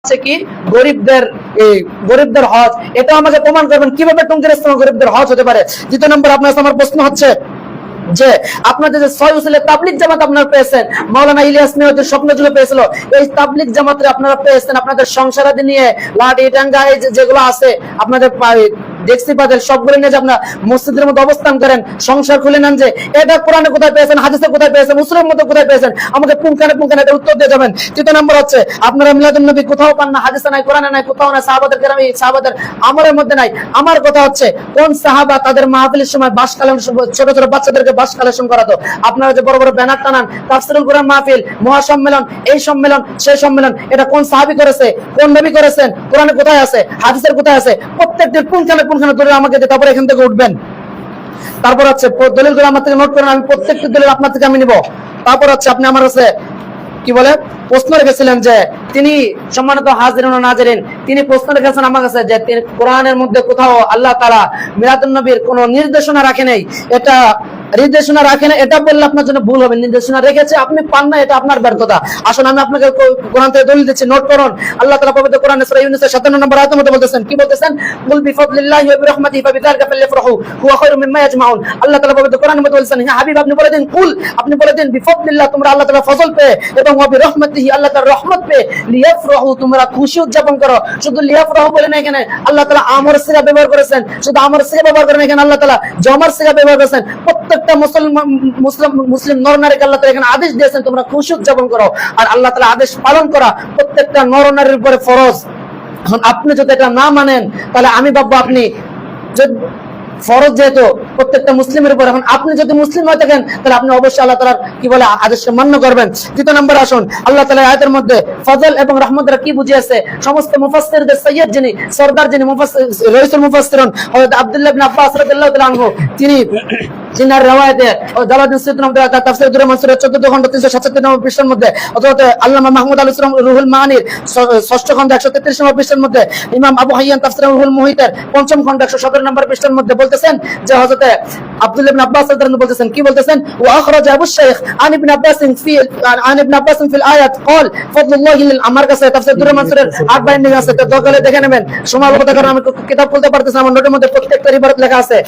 হচ্ছে কি গরিবদের হজ। এটা আমাকে প্রমাণ করবেন কিভাবে টঙ্গীর ইস্তেমা গরিবদের হজ হতে পারে। দ্বিতীয় নম্বর আপনার আমার প্রশ্ন হচ্ছে যে আপনাদের যে 6 উসুলে তাবলিগ জামাত আপনারা পেয়েছেন, মাওলানা ইলিয়াস মিয়াদের স্বপ্নযুগে পেয়েছিল, এই তাবলিগ জামাতে আপনারা পেয়েছেন আপনাদের সংসারাদি নিয়ে লাঠি ডাঙ্গা যেগুলো আছে আপনাদের ডেক্সি পাতিল সবগুলো নিয়ে যে আপনারা মসজিদের মধ্যে অবস্থান করেন, সংসার খুলে নেন, যে এটা কোরআনে কোথায় পেয়েছেন, হাদিসে কোথায় পেয়েছেন, মুসলিমের মধ্যে কোথায় পেয়েছেন, আমাকে পুঙ্খানে এটা উত্তর দিয়ে যাবেন। তৃতীয় নম্বর হচ্ছে আপনারা মিলাদুন নবী কোথাও পান না, হাদিসে নাই, কোরআনে নাই, কোথাও নাই, সাহাবাদের কেরামি সাহাবাদের আমলের মধ্যে নাই। আমার কথা হচ্ছে কোন সাহাবা তাদের মাহফিলের সময় বাস কালেকশন, ছোট ছোট বাচ্চাদেরকে বাস কালেকশন করাতো? আপনারা যে বড় বড় ব্যানার টানান তাফসীরুল কোরআন মাহফিল, মহাসম্মেলন, এই সম্মেলন সেই সম্মেলন, এটা কোন সাহাবী করেছে, কোন নবী করেছেন, কোরআনে কোথায় আছে, হাদিসের কোথায় আছে? প্রত্যেকটির পুঙ্খানে ধরে আমাকে তারপরে এখান থেকে উঠবেন। তারপর হচ্ছে দলিলগুলো আমার থেকে নোট করেন, আমি প্রত্যেকটি দলিল আপনার থেকে আমি নিব। তারপর হচ্ছে আপনি আমার কাছে কি বলে প্রশ্ন রেখেছিলেন যে তিনি সম্মানিত হাজিরিন ও নাজেরিন, তিনি প্রশ্ন রেখেছেন আমার কাছে যে তিনি কোরআনের মধ্যে কোথাও আল্লাহ তাআলা মিলাদুন নবীর কোনো নির্দেশনা রাখে নাই। এটা নির্দেশনা রাখে না, এটা বললে আপনার জন্য ভুল হবে। নির্দেশনা রেখেছে, আপনি পান না, এটা আপনার ব্যর্থতা। আসলে আমি আপনাকে কোরআন থেকে দলিল দিচ্ছি, নোট করুন। আল্লাহ তাআলা পবিত্র কোরআনে সূরা ইউনূসের 57 নম্বর আয়াতের মধ্যে বলতেছেন, কি বলতেছেন? কুল বিফাদলিল্লাহি ওয়া বিরহমাতিহি ফাবিযালিকা ফালইফরাহু হুয়া খায়রুম মিম্মা ইয়াজমাউন। আল্লাহ তাআলা পবিত্র কোরআনের মধ্যে বলেছেন, হে হাবিব আপনি বলে দিন, কুল আপনি বলে দিন, বিফাদলিল্লাহ তোমরা আল্লাহ তাআলার ফজল পেয়ে এবং ওয়া বিরহমাতিহি আল্লাহ তাআলার রহমত পেয়ে লিয়াফরাহু তোমরা খুশি উদযাপন করো। শুধু লিয়াফরাহু বলে না, এখানে আল্লাহ তাআলা আমর সিগা ব্যবহার করেছেন, শুধু আমর সিগা ব্যবহার করেন, এখানে আল্লাহ তাআলা জমর সিগা ব্যবহার করেছেন। প্রত্যেকটা মুসলিম নরনারীকে আল্লাহ তাআলা এখানে আদেশ দিয়েছেন তোমরা খুশি উদযাপন করো। আর আল্লাহ তাআলা আদেশ পালন করা প্রত্যেকটা নরনারীর উপরে ফরজ। এখন আপনি যদি এটা না মানেন তাহলে আমি ভাববো আপনি ফরজ যেহেতু প্রত্যেকটা মুসলিমের উপর, এখন আপনি যদি মুসলিম হয়ে থাকেন তাহলে আপনি অবশ্যই আল্লাহ তাআলার কি বলে আদেশকে মান্য করবেন। তৃতীয় নম্বর আসুন, আল্লাহ তাআলা আয়াতের মধ্যে ফজল এবং রহমত দ্বারা কি বুঝিয়েছে? সমস্ত মুফাসসিরদের সৈয়দ যিনি, সরদার যিনি, রাইসুল মুফাসসিরিন হযরত আব্দুল্লাহ ইবনে আব্বাস রাদিয়াল্লাহু তাআলা আনহু, তিনি জিনার রওয়ায়াতে ও জালালউদ্দিন সুয়ুতী রহমাতুল্লাহ তার তাফসীর দুর মানসুরের 14 খণ্ড 377 নম্বর পৃষ্ঠার মধ্যে, অথবা আল্লামা মাহমুদ আল ইসলাম রুহুল মানির 6ষ্ঠ খণ্ড 133 নম্বর পৃষ্ঠার মধ্যে, ইমাম আবু হাইয়ান তাফসীর রুহুল মুহিতের 5ম খণ্ড 117 নম্বর পৃষ্ঠার মধ্যে বলতেছেন যে হযরত আব্দুল্লাহ ইবনে আব্বাস রাদিয়াল্লাহু আনহু বলতেছেন, কি বলতেছেন? ওয়া আখরাজ আবু শাইখ আন ইবনে আব্বাস ফিল আয়াত قال ফদলুল্লাহি লিল, আমার কাছে তাফসীর দুর মানসুরের 8 বাইন্ডিং আছে, তো দরকারে দেখে নেবেন। সময় অল্প থাকার আমি কিতাব খুলতে পারতেছি, আমার নোটের মধ্যে প্রত্যেকটা ইবারত লেখা আছে।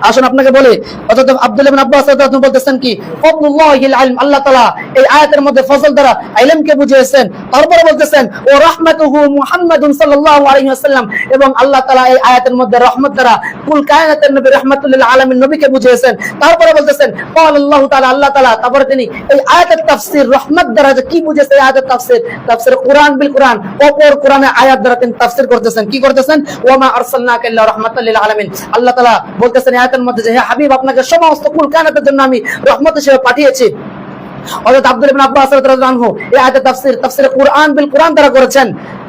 আসুন আপনাকে বলি, অর্থাৎ আব্দুল্লাহ ইবনে আব্বাস রাদিয়াল্লাহু আনহু বলতেছেন কি ফাদলুল্লাহিল ইলম, আল্লাহ তাআলা এই আয়াতের মধ্যে ফজল দ্বারা ইলমকে বুঝিয়েছেন। তারপরে বলতেছেন ও রাহমাতুহু মুহাম্মাদুন সাল্লাল্লাহু আলাইহি ওয়াসাল্লাম, এবং আল্লাহ তাআলা এই আয়াতের মধ্যে রহমত দ্বারা কুল কায়নাতের নবী রাহমাতুল লিল আলামিন নবীকে বুঝিয়েছেন। তারপরে বলতেছেন ক্বাল আল্লাহু তাআলা, আল্লাহ তাআলা তারপরে তিনি এই আয়াতের তাফসীর রহমত দ্বারা যে কি বুঝিয়েছে, এই আয়াতের তাফসীর কুরআন বিল কুরআন, অপর কুরআনের আয়াত দ্বারা তিনি তাফসীর করতেছেন। কি করতেছেন? ওয়া মা আরসালনাকা ইল্লা রাহমাতাল লিল আলামিন। আল্লাহ তাআলা বলতেছেন আয়াতের মধ্যে যে হে হাবিব আপনাকে সমস্ত কুল কায়নাতের জন্য আমি রহমত হিসেবে পাঠিয়েছি। হযরত আব্দুল্লাহ ইবনে আব্বাস রাদিয়াল্লাহু আনহু এই আয়াতের তাফসীর কুরআন বিল কুরআন দ্বারা করেছেন।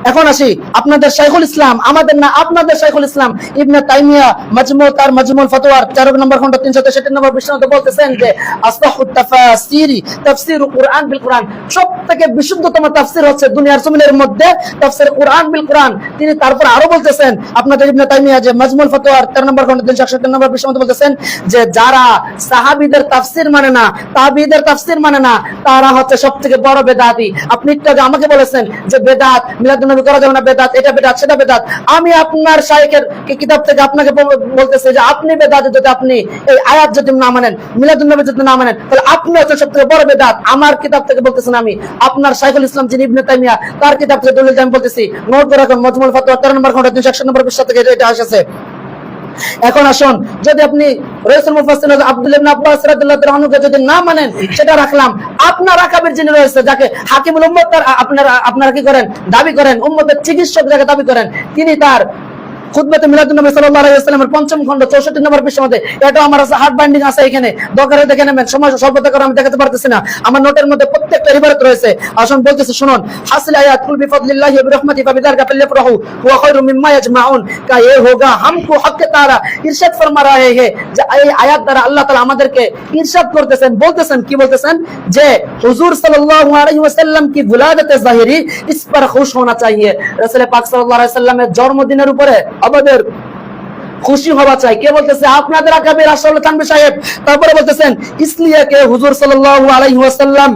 এখন আসি আপনাদের শাইখুল ইসলাম, আমাদের না আপনাদের শাইখুল ইসলাম ইবনে তাইমিয়া মাজমুল ফাতওয়ার 4 নম্বর খণ্ড 363 নম্বর পৃষ্ঠাতে বলতেছেন যে আসলাহুত তাফসীরি তাফসীর কুরআন বিল কুরআন, সবথেকে বিশুদ্ধতম তাফসীর হচ্ছে দুনিয়ার জমিনের মধ্যে তাফসীর কুরআন বিল কুরআন। তিনি তারপর আরো বলতেছেন আপনাদের ইবনে তাইমিয়া যে মাজমুল ফাতওয়ার 13 নম্বর খণ্ড 361 নম্বর পৃষ্ঠাতে বলতেছেন যে যারা সাহাবীদের তাফসীর মানে না, তাবিঈদের তাফসীর মানে না, তারা হচ্ছে সবথেকে বড় বেদাতি। আপনি একটু আগে আমাকে বলেছেন যে বেদাত মিলাদুন নবী করা যাবে না, বেদাত এটা বেদাত সেটা বেদাত। আমি আপনার শাইখের কিতাব থেকে আপনাকে বলতেছি যে আপনি বেদাত যদি আপনি এই আয়াত যদি না মানেন, মিলাদুন নবী যদি না মানেন, তাহলে আপনি হচ্ছেন সবথেকে বড় বেদাত। আমার কিতাব থেকে বলতেছেন, আমি আপনার শাইখুল ইসলাম যিনি ইবনে তাইমিয়া তার কিতাব থেকে দলিল আমি বলতেছি, নোট করে রাখুন মাজমুল ফাতওয়া 13 নম্বর খণ্ড 361 নম্বর পৃষ্ঠা থেকে এটা এসেছে। এখন আসুন, যদি আপনি রাইসুল মুফাসসির আব্দুল্লাহ ইবনে আব্বাস রাদিয়াল্লাহু আনহু যদি না মানেন, সেটা রাখলাম। আপনার আকাবের যিনি রয়েছে, যাকে হাকিমুল উম্মত তার আপনারা কি করেন? দাবি করেন, উম্মতের চিকিৎসক যাকে দাবি করেন, তিনি তার খুতবাতে মিলাদুন নবী সাল্লাল্লাহু আলাইহি ওয়াসাল্লামের 5ম খণ্ড 64 নম্বর পৃষ্ঠার মধ্যে, এটা আমার কাছে হার্ড বাইন্ডিং আছে, এখানে দরকারে দেখে নেবেন। সময় স্বল্পতা করে আমি দেখাতে পারতেছি না, আমার নোটের মধ্যে প্রত্যেকটা ইবারত রয়েছে। আসুন বলতেছি শুনুন, হাসিল আয়াত কুল বিফাদলিল্লাহি ওয়া বিরহমাতিহি ফাবিযালিকা ফালইফরাহু হুয়া খায়রুম মিম্মা ইয়াজমাউন কা ये होगा हमको हक तारा ইরশাদ ফরমা रहे हैं। যে এই আয়াত দ্বারা আল্লাহ তাআলা আমাদেরকে ইরশাদ করতেছেন, বলতেছেন, কি বলতেছেন? যে হুজুর সাল্লাল্লাহু আলাইহি ওয়াসাল্লাম কি বুলাদতে জাহিরি ইস पर खुश होना चाहिए। রাসূল পাক সাল্লাল্লাহু আলাইহি ওয়াসাল্লামের জন্মদিনের উপরে আমাদের খুশি হওয়া চাই। কে বলতেছে? আপনাদের আকাবির আশরাফুল তানভীর সাহেব। তারপরে বলতেছেন ইসলিয়ে কে হুজুর সাল্লাল্লাহু আলাইহি ওয়াসাল্লাম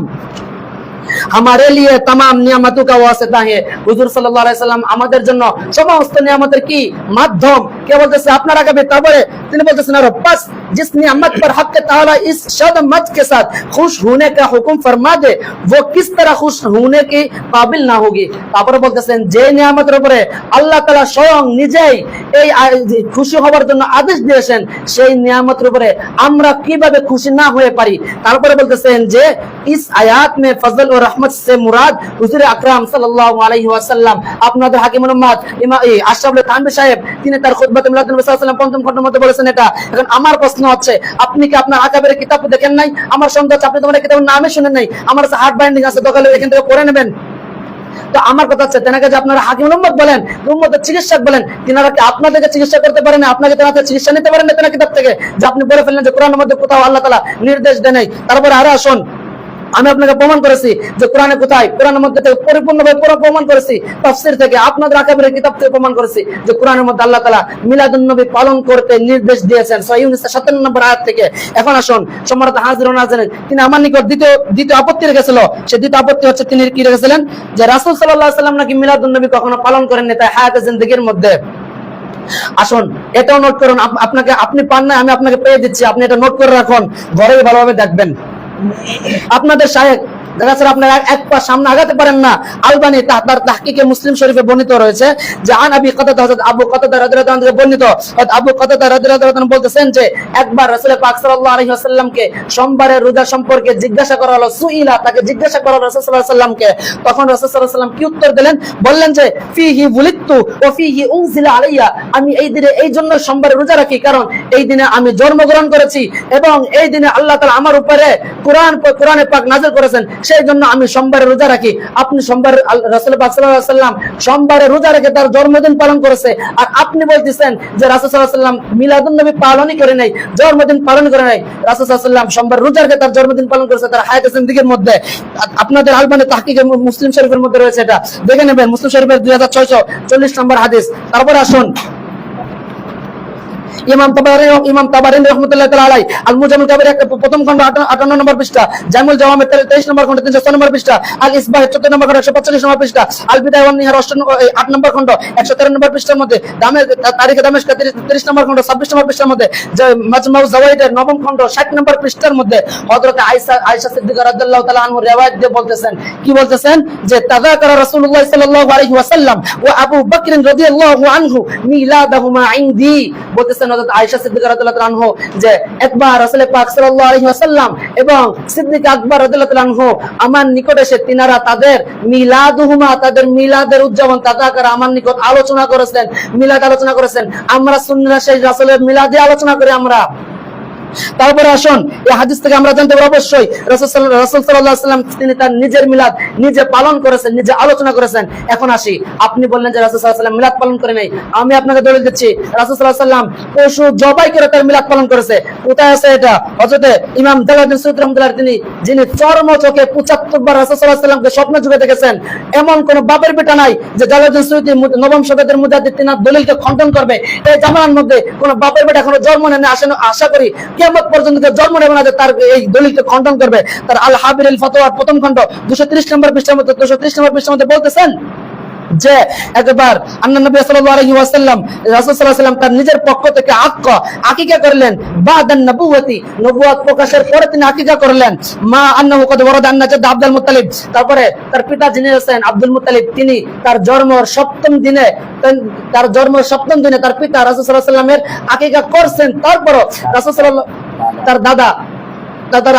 हमारे लिए तमाम नियामतों का वास्ता है। हुजूर सल्लल्लाहु अलैहि वसल्लम আমাদের জন্য সমস্ত নিয়ামতের কি মাধ্যম। কে বলতেছে আপনারা কবে তারপরে তিনি বলতেছেন আর বাস जिस नियामत पर हक ताला इस शदमत के साथ खुश होने का हुक्म फरमा दे वो किस तरह खुश होने के काबिल ना होगी। তারপরে বলতেছেন যে নিয়ামতের উপরে আল্লাহ তাআলা স্বয়ং নিজেই এই খুশি হওয়ার জন্য আদেশ দিয়েছেন সেই নিয়ামতের উপরে আমরা কিভাবে খুশি না হয়ে পারি। তারপরে বলতেছেন যে इस आयत में फजल और रहमत से मुराद हुजूर আকরাম সাল্লাল্লাহু আলাইহি ওয়াসাল্লাম। আপনাদের হাকিমুল উম্মাত ইমাম আশরাফুল থানভী সাহেব তিনি তার খুতবাতে মিলাদুন নবী সাল্লাল্লাহু আলাইহি ওয়াসাল্লাম পঞ্চম খণ্ডের মধ্যে বলেছেন এটা। এখন আমার প্রশ্ন হচ্ছে আপনি কি আপনার আকাবের কিতাব দেখেন নাই? আমার সন্দেহ হচ্ছে আপনি তোমার কিতাবের নামে শুনেন নাই। আমার কাছে হার্ড বাইন্ডিং আছে, দোকানে এখান থেকে পড়ে নেবেন। তো আমার কথা হচ্ছে তেনাকে যে আপনারা হাকিমুল উম্মত বলেন, উম্মতের চিকিৎসক বলেন, তিনারা কি আপনাদেরকে চিকিৎসা করতে পারেন না? আপনাকে তেনাতে চিকিৎসা নিতে পারেন না তেনার কিতাব থেকে? যে আপনি বলে ফেললেন যে কোরআনের মধ্যে কোথাও আল্লাহ তাআলা নির্দেশ দেন নাই। তারপরে আরো আসুন, আমি আপনাকে প্রমাণ করেছি যে কোরআনে কোথায়, কোরআনের মধ্যে থেকে পরিপূর্ণভাবে পুরো প্রমাণ করেছি, তাফসীর থেকে, আপনাদের আকাবের কিতাব থেকে প্রমাণ করেছি যে কোরআনের মধ্যে আল্লাহ তাআলা মিলাদুন নবী পালন করতে নির্দেশ দিয়েছেন সূরা ইউনূস 57 নম্বর আয়াত থেকে। এখন আসুন সম্মানিত হাজিরুন নাযিরিন, তিনি আমার নিকট দ্বিতীয় আপত্তি রেখেছিল। সেই দ্বিতীয় আপত্তি হচ্ছে তিনি কি রেখেছিলেন যে রাসূল সাল্লাল্লাহু আলাইহি ওয়াসাল্লাম নাকি মিলাদুন নবী কখনো পালন করেননি তাই হায়াতে জিন্দেগীর মধ্যে। আসুন এটাও নোট করুন, আপনাকে আপনি পান না আমি আপনাকে পেয়ে দিচ্ছি, আপনি এটা নোট করে রাখুন, ঘরে ভালোভাবে দেখবেন। আপনাদের শায়েখ দেখা যাচ্ছে আপনারা এক পা সামনে আগাতে পারেন না। আলবানী তার তাহকিকে মুসলিম শরীফে বর্ণিত রয়েছে যে আন আবি কাতাদা হযরত আবু কাতাদা রাদিয়াল্লাহু আনহু থেকে বর্ণিত, আবু কাতাদা রাদিয়াল্লাহু আনহু বলতেছেন যে একবার রাসূল পাক সাল্লাল্লাহু আলাইহি ওয়াসাল্লামকে সোমবারের রোজা সম্পর্কে জিজ্ঞাসা করা হলো, সুইলা তাকে জিজ্ঞাসা করা হলো রাসূল সাল্লাল্লাহু আলাইহি ওয়াসাল্লামকে। তখন রাসূল সাল্লাল্লাহু আলাইহি ওয়াসাল্লাম কি উত্তর দিলেন? বললেন যে ফিহি বুলিতু ওয়া ফিহি উনজিলা আলাইয়া, আমি এই দিনে এই জন্য সোমবারে রোজা রাখি কারণ এই দিনে আমি জন্মগ্রহণ করেছি এবং এই দিনে আল্লাহ তাআলা আমার উপরে কোরআনে পাক নাযিল করেছেন, সেই জন্য আমি সোমবারে রোজা রাখি। আপনি সোমবার রাসূল পাক সাল্লাল্লাহু আলাইহি ওয়াসাল্লাম সোমবারে রোজা রেখে তার জন্মদিন পালন করেছে, আর আপনি বলতেছেন যে রাসূল সাল্লাল্লাহু আলাইহি ওয়াসাল্লাম মিলাদুন নবী পালনই করে নাই, জন্মদিন পালন করে নাই। রাসূল সাল্লাল্লাহু আলাইহি ওয়াসাল্লাম সোমবার রোজা রেখে তার জন্মদিন পালন করেছে তার হায়াতে জিন্দেগীর মধ্যে। আপনাদের আলবানী তাহকিকে মুসলিম শরীফের মধ্যে রয়েছে, এটা দেখে নেবেন, মুসলিম শরীফের 2640 নম্বর হাদিস। তারপর আসুন ইমাম তাবারানী রাহমাতুল্লাহি তাআলা আলাইহি আল মুজাম্মিল কাবির প্রথম খণ্ড 58 নম্বর পৃষ্ঠা, জামুল জাওয়ামির 23 নম্বর খণ্ড 306 নম্বর পৃষ্ঠা, আল ইসবাহ 14 নম্বর খণ্ড 145 নম্বর পৃষ্ঠা, আল বিদায়া ওয়ান নিহার 8 নম্বর খণ্ড 113 নম্বর পৃষ্ঠার মধ্যে, তারিখে দামেস্ক 30 নম্বর খণ্ড 26 নম্বর পৃষ্ঠার মধ্যে, মাজমাউ যাওয়াইদের 9ম খণ্ড 60 নম্বর পৃষ্ঠার মধ্যে হযরত আয়েশা সিদ্দিকা রাদিয়াল্লাহু তাআলা আনহা riwayat দিয়ে বলতেছেন, কি বলতেছেন যে তাযাকারা রাসূলুল্লাহ সাল্লাল্লাহু আলাইহি ওয়াসাল্লাম ওয়া আবু বকর রাদিয়াল্লাহু আনহু মিলাদাহুমা ইনদি। বলতেছেন হযরত আয়েশা সিদ্দিকা রাদিয়াল্লাহু তাআলা আনহা যে একবার রাসূল পাক সাল্লাল্লাহু আলাইহি ওয়াসাল্লাম এবং সিদ্দিক আকবর রাদিয়াল্লাহু তাআলা আনহু আমার নিকট এসে তিনারা তাদের মিলাদুহুমা তাদের মিলাদের উদযাপন তাযাকারা আমার নিকট আলোচনা করেছেন, মিলাদ আলোচনা করেছেন। আমরা সুন্নাহ সেই রাসূলের মিলাদে আলোচনা করি আমরা। তারপরে আসুন এই হাদিস থেকে আমরা জানতে পারি অবশ্যই রাসূল সাল্লাল্লাহু আলাইহি ওয়াসাল্লাম তিনি তার নিজের মিলাদ নিজে পালন করেছেন, নিজে আলোচনা করেছেন। এখন আসি, আপনি বললেন যে রাসূল সাল্লাল্লাহু আলাইহি ওয়াসাল্লাম মিলাদ পালন করে নাই, আমি আপনাকে দলিল দিচ্ছি রাসূল সাল্লাল্লাহু আলাইহি ওয়াসাল্লাম পশু জবাই করে তার মিলাদ পালন করেছে। কোথায় আছে এটা? হযরত ইমাম জালালউদ্দিন সুয়ুতী রাহমাতুল্লাহ তিনি যিনি চর্ম চোখে 75 বার রাসূল সাল্লাল্লাহু আলাইহি ওয়াসাল্লামকে স্বপ্ন যুগে দেখেছেন, এমন কোন বাপের বেটা নাই যে জালালউদ্দিন সুয়ুতী 9ম শতাব্দীর মুজাদ্দিদ তিনার দলিলকে খণ্ডন করবে। এই জামানার মধ্যে কোন বাপের বেটা এখনো জন্ম নেয়নি, আশা করি কিয়ামত পর্যন্ত জন্ম নেবে না যে তার এই দলিলকে খণ্ডন করবে। তার আল হাবির আল ফাতওয়ার প্রথম খণ্ড 230 নম্বর পৃষ্ঠার মধ্যে 230 নম্বর পৃষ্ঠার মধ্যে বলতেছেন যে একবার আন্নান নবী সাল্লাল্লাহু আলাইহি ওয়াসাল্লাম রাসূল সাল্লাল্লাহু আলাইহি ওয়াসাল্লাম তার নিজের পক্ষ থেকে আকিকা করলেন বাদান নবুওয়াতি, নবুয়ত প্রকাশের পরে তিনি আকিকা করলেন। মা আন্নাহু কদ ওয়ারাদা আন্না জাদ আব্দুল মুত্তালিব, তারপরে তার পিতা যিনি আছেন আব্দুল মুত্তালিব তিনি তার জন্মের 7ম দিনে তার পিতা রাসূল সাল্লাল্লাহু আলাইহি ওয়াসাল্লামের আকিকা করছেন। তারপর রাসূল সাল্লাল্লাহু তার দাদা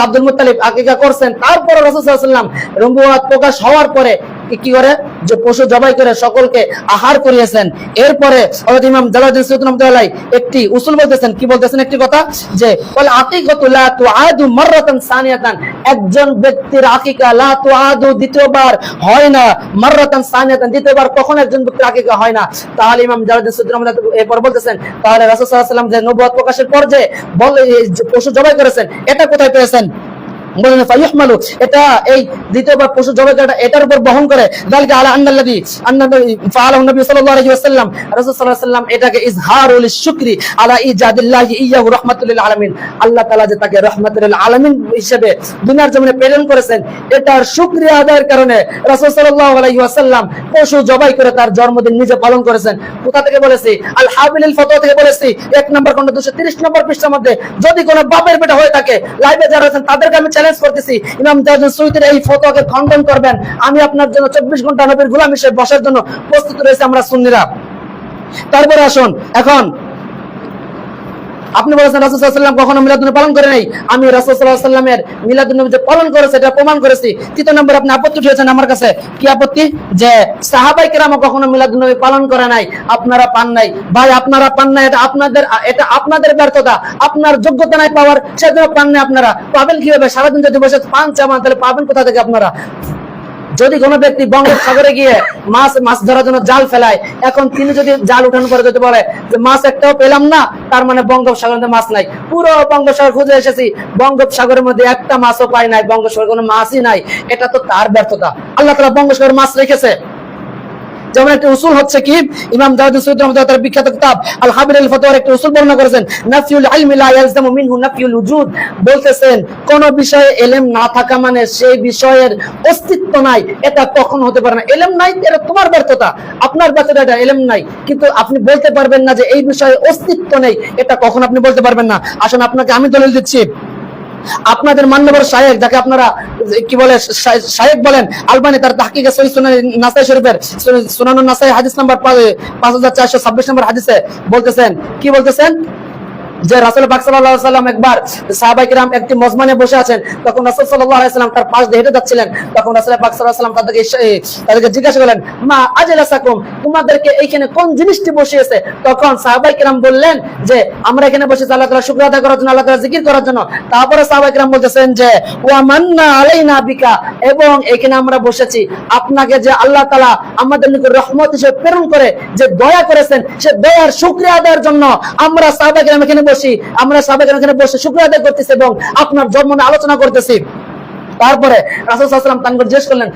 আব্দুল মুত্তালিব আকিকা করছেন। তারপর রাসূল সাল্লাল্লাহু আলাইহি ওয়াসাল্লাম নবুয়ত প্রকাশ হওয়ার পরে কি করে যে পশু জবাই করে সকলকে আহার করিয়েছেন। এরপরে হযরত ইমাম জালালউদ্দিন সুয়ুতী রাহমাতুল্লাহি আলাইহি একটি উসুল বলতেছেন, কি বলতেছেন একটি কথা যে ওয়াল আকিকাতু লা তুআদু মাররাতান সানিয়াতান, একজন ব্যক্তির আকিকা লা তুআদু দ্বিতীয়বার হয় না, মাররাতান সানিয়াতান দ্বিতীয়বার কখনো একজন ব্যক্তির আকিকা হয় না। তাহলে ইমাম জালালউদ্দিন সুয়ুতী রাহমাতুল্লাহি আলাইহি এরপর বলতেছেন তাহলে রাসূল সাল্লাল্লাহু আলাইহি ওয়াসাল্লাম যে নবুয়ত প্রকাশের পর যে পশু জবাই করেছেন এটা কোথায় পেয়েছেন? বলেন ফায়ুহমালু, এটা এই দ্বিতীয়বার পশু জবাই করাটা এটার উপর বহন করে। যালিকা আলা আন্নাল্লাযী ফাআলাহু নবী সাল্লাল্লাহু আলাইহি ওয়াসাল্লাম, রাসূল সাল্লাল্লাহু আলাইহি ওয়াসাল্লাম এটাকে ইজহারুল শুকরি আলা ইজাদিল্লাহি ইয়্যাহু রাহমাতুল লিল আলামিন, আল্লাহ তাআলা যে তাকে রাহমাতুল লিল আলামিন হিসেবে দুনিয়ার জমিনে প্রেরণ করেছেন, এটার শুকরিয়া আদায়ের কারণে রাসূল সাল্লাল্লাহু আলাইহি ওয়াসাল্লাম পশু জবাই করে তার জন্মদিন নিজে পালন করেছেন। কোথা থেকে বলেছি? আল হাবিলিল ফতোয়া থেকে বলেছি, 1 নম্বর খণ্ড 230 নম্বর পৃষ্ঠার মধ্যে। যদি কোনো বাপের বেটা হয়ে থাকে, লাইভে যারা আছেন তাদেরকে আমি চ্যালেঞ্জ করতেছি, ইমাম তাজুল সুয়ুতির এই ফতোয়াকে খণ্ডন করবেন। আমি আপনার জন্য 24 ঘন্টা নবীর গোলাম হিসেবে বসার জন্য প্রস্তুত রয়েছে আমরা সুন্নিরা। তারপরে আসুন, এখন আপনি বলেছেন রাসূল সাল্লাল্লাহু আলাইহি ওয়াসাল্লাম কখনো মিলাদুন্নবী পালন করে নাই। আমি রাসূল সাল্লাল্লাহু আলাইহি ওয়াসাল্লামের মিলাদুন্নবী যে পালন করেছে এটা প্রমাণ করেছি। 3 নম্বর আপনি আপত্তি উঠিয়েছেন আমার কাছে। কি আপত্তি? যে সাহাবায়ে কেরামও কখনো মিলাদুন্নবী পালন করে নাই, আপনারা পান নাই। ভাই আপনারা পান নাই, এটা আপনাদের ব্যর্থতা, আপনার যোগ্যতা নাই পাওয়ার, সেজন্য পান নাই। আপনারা পাবেন কিভাবে? সারাদিন যদি বসে পান চামান তাহলে পাবেন কোথা থেকে আপনারা? যদি কোনো ব্যক্তি বঙ্গোপসাগরে গিয়ে মাছ ধরার জন্য জাল ফেলায়, এখন তিনি যদি জাল উঠানোর পরে যদি বলে যে মাছ একটাও পেলাম না, তার মানে বঙ্গোপসাগরে মাছ নাই। পুরো বঙ্গোপসাগর খুঁজে এসেছি, বঙ্গোপসাগরের মধ্যে একটা মাছও পাই নাই, বঙ্গোপসাগরে কোনো মাছই নাই। এটা তো তার ব্যর্থতা। আল্লাহ তাআলা বঙ্গোপসাগরে মাছ রেখেছে। যেমন একটা উসুল হচ্ছে কি, ইমাম দাউদ সুয়ুতি রাহমাতুল্লাহ তার বিখ্যাত কিতাব আল হাবিলিল ফতোয়ার একটা উসুল বর্ণনা করেছেন, নাফিউল ইলমি লা ইয়ালজামু মিনহু নাফিউল উজুদ। বলতেছেন কোন বিষয়ে ইলম না থাকা মানে সেই বিষয়ের অস্তিত্ব নাই, এটা কখনো হতে পারে না। ইলম নাই এটা তোমার ব্যর্থতা, আপনার ব্যর্থতা, এটা ইলম নাই। কিন্তু আপনি বলতে পারবেন না যে এই বিষয়ে অস্তিত্ব নেই, এটা কখনো আপনি বলতে পারবেন না। আসুন আপনাকে আমি দলিল দিচ্ছি। আপনাদের মান্যবর শায়েখ, যাকে আপনারা কি বলে শায়েখ বলেন, আলবানী তার তাহকিকে সহিহ সুনান নাসাই শরীফের সুনানুন নাসাই হাদিস নাম্বার 5426 নম্বর হাদিসে বলতেছেন, কি বলতেছেন? যে রাসূল পাক সাল্লাল্লাহু আলাইহি ওয়াসাল্লাম একবার সাহাবায়ে কিরাম একটি মজমানে বসে আছেন, তখন রাসূল সাল্লাল্লাহু আলাইহি ওয়াসাল্লাম তার পাশ দিয়ে হেঁটে যাচ্ছিলেন। তখন রাসূল পাক সাল্লাল্লাহু আলাইহি ওয়াসাল্লাম তাদেরকে জিজ্ঞাসা করলেন, মা আজলাসাকুম, তোমাদেরকে এইখানে কোন জিনিসটি বসিয়েছে? তখন সাহাবায়ে কিরাম বললেন যে আমরা এখানে বসেছি আল্লাহ তাআলা শুকর আদায় করার জন্য, আল্লাহ তাআলা জিকির করার জন্য। তারপরে সাহাবায়ে কিরাম বলতেছেন যে ওয়া মান্না আলাইনা বিকা, এবং এখানে আমরা বসেছি আপনাকে যে আল্লাহ তাআলা আমাদের নিকট রহমত হিসেবে প্রেরণ করে যে দয়া করেছেন, সে দয়ার শুকরিয়া আদায়ের জন্য আমরা সাহাবায়ে কিরাম এখানে আমরা সাহাবায়ে কেরাম এখানে বসে শুকরিয়া আদায় করতেছি এবং আপনার জন্ম নিয়ে আলোচনা করতেছি। তারপরে রাসূল সাল্লাল্লাহু আলাইহি ওয়াসাল্লাম তাকে জিজ্ঞেস করলেন,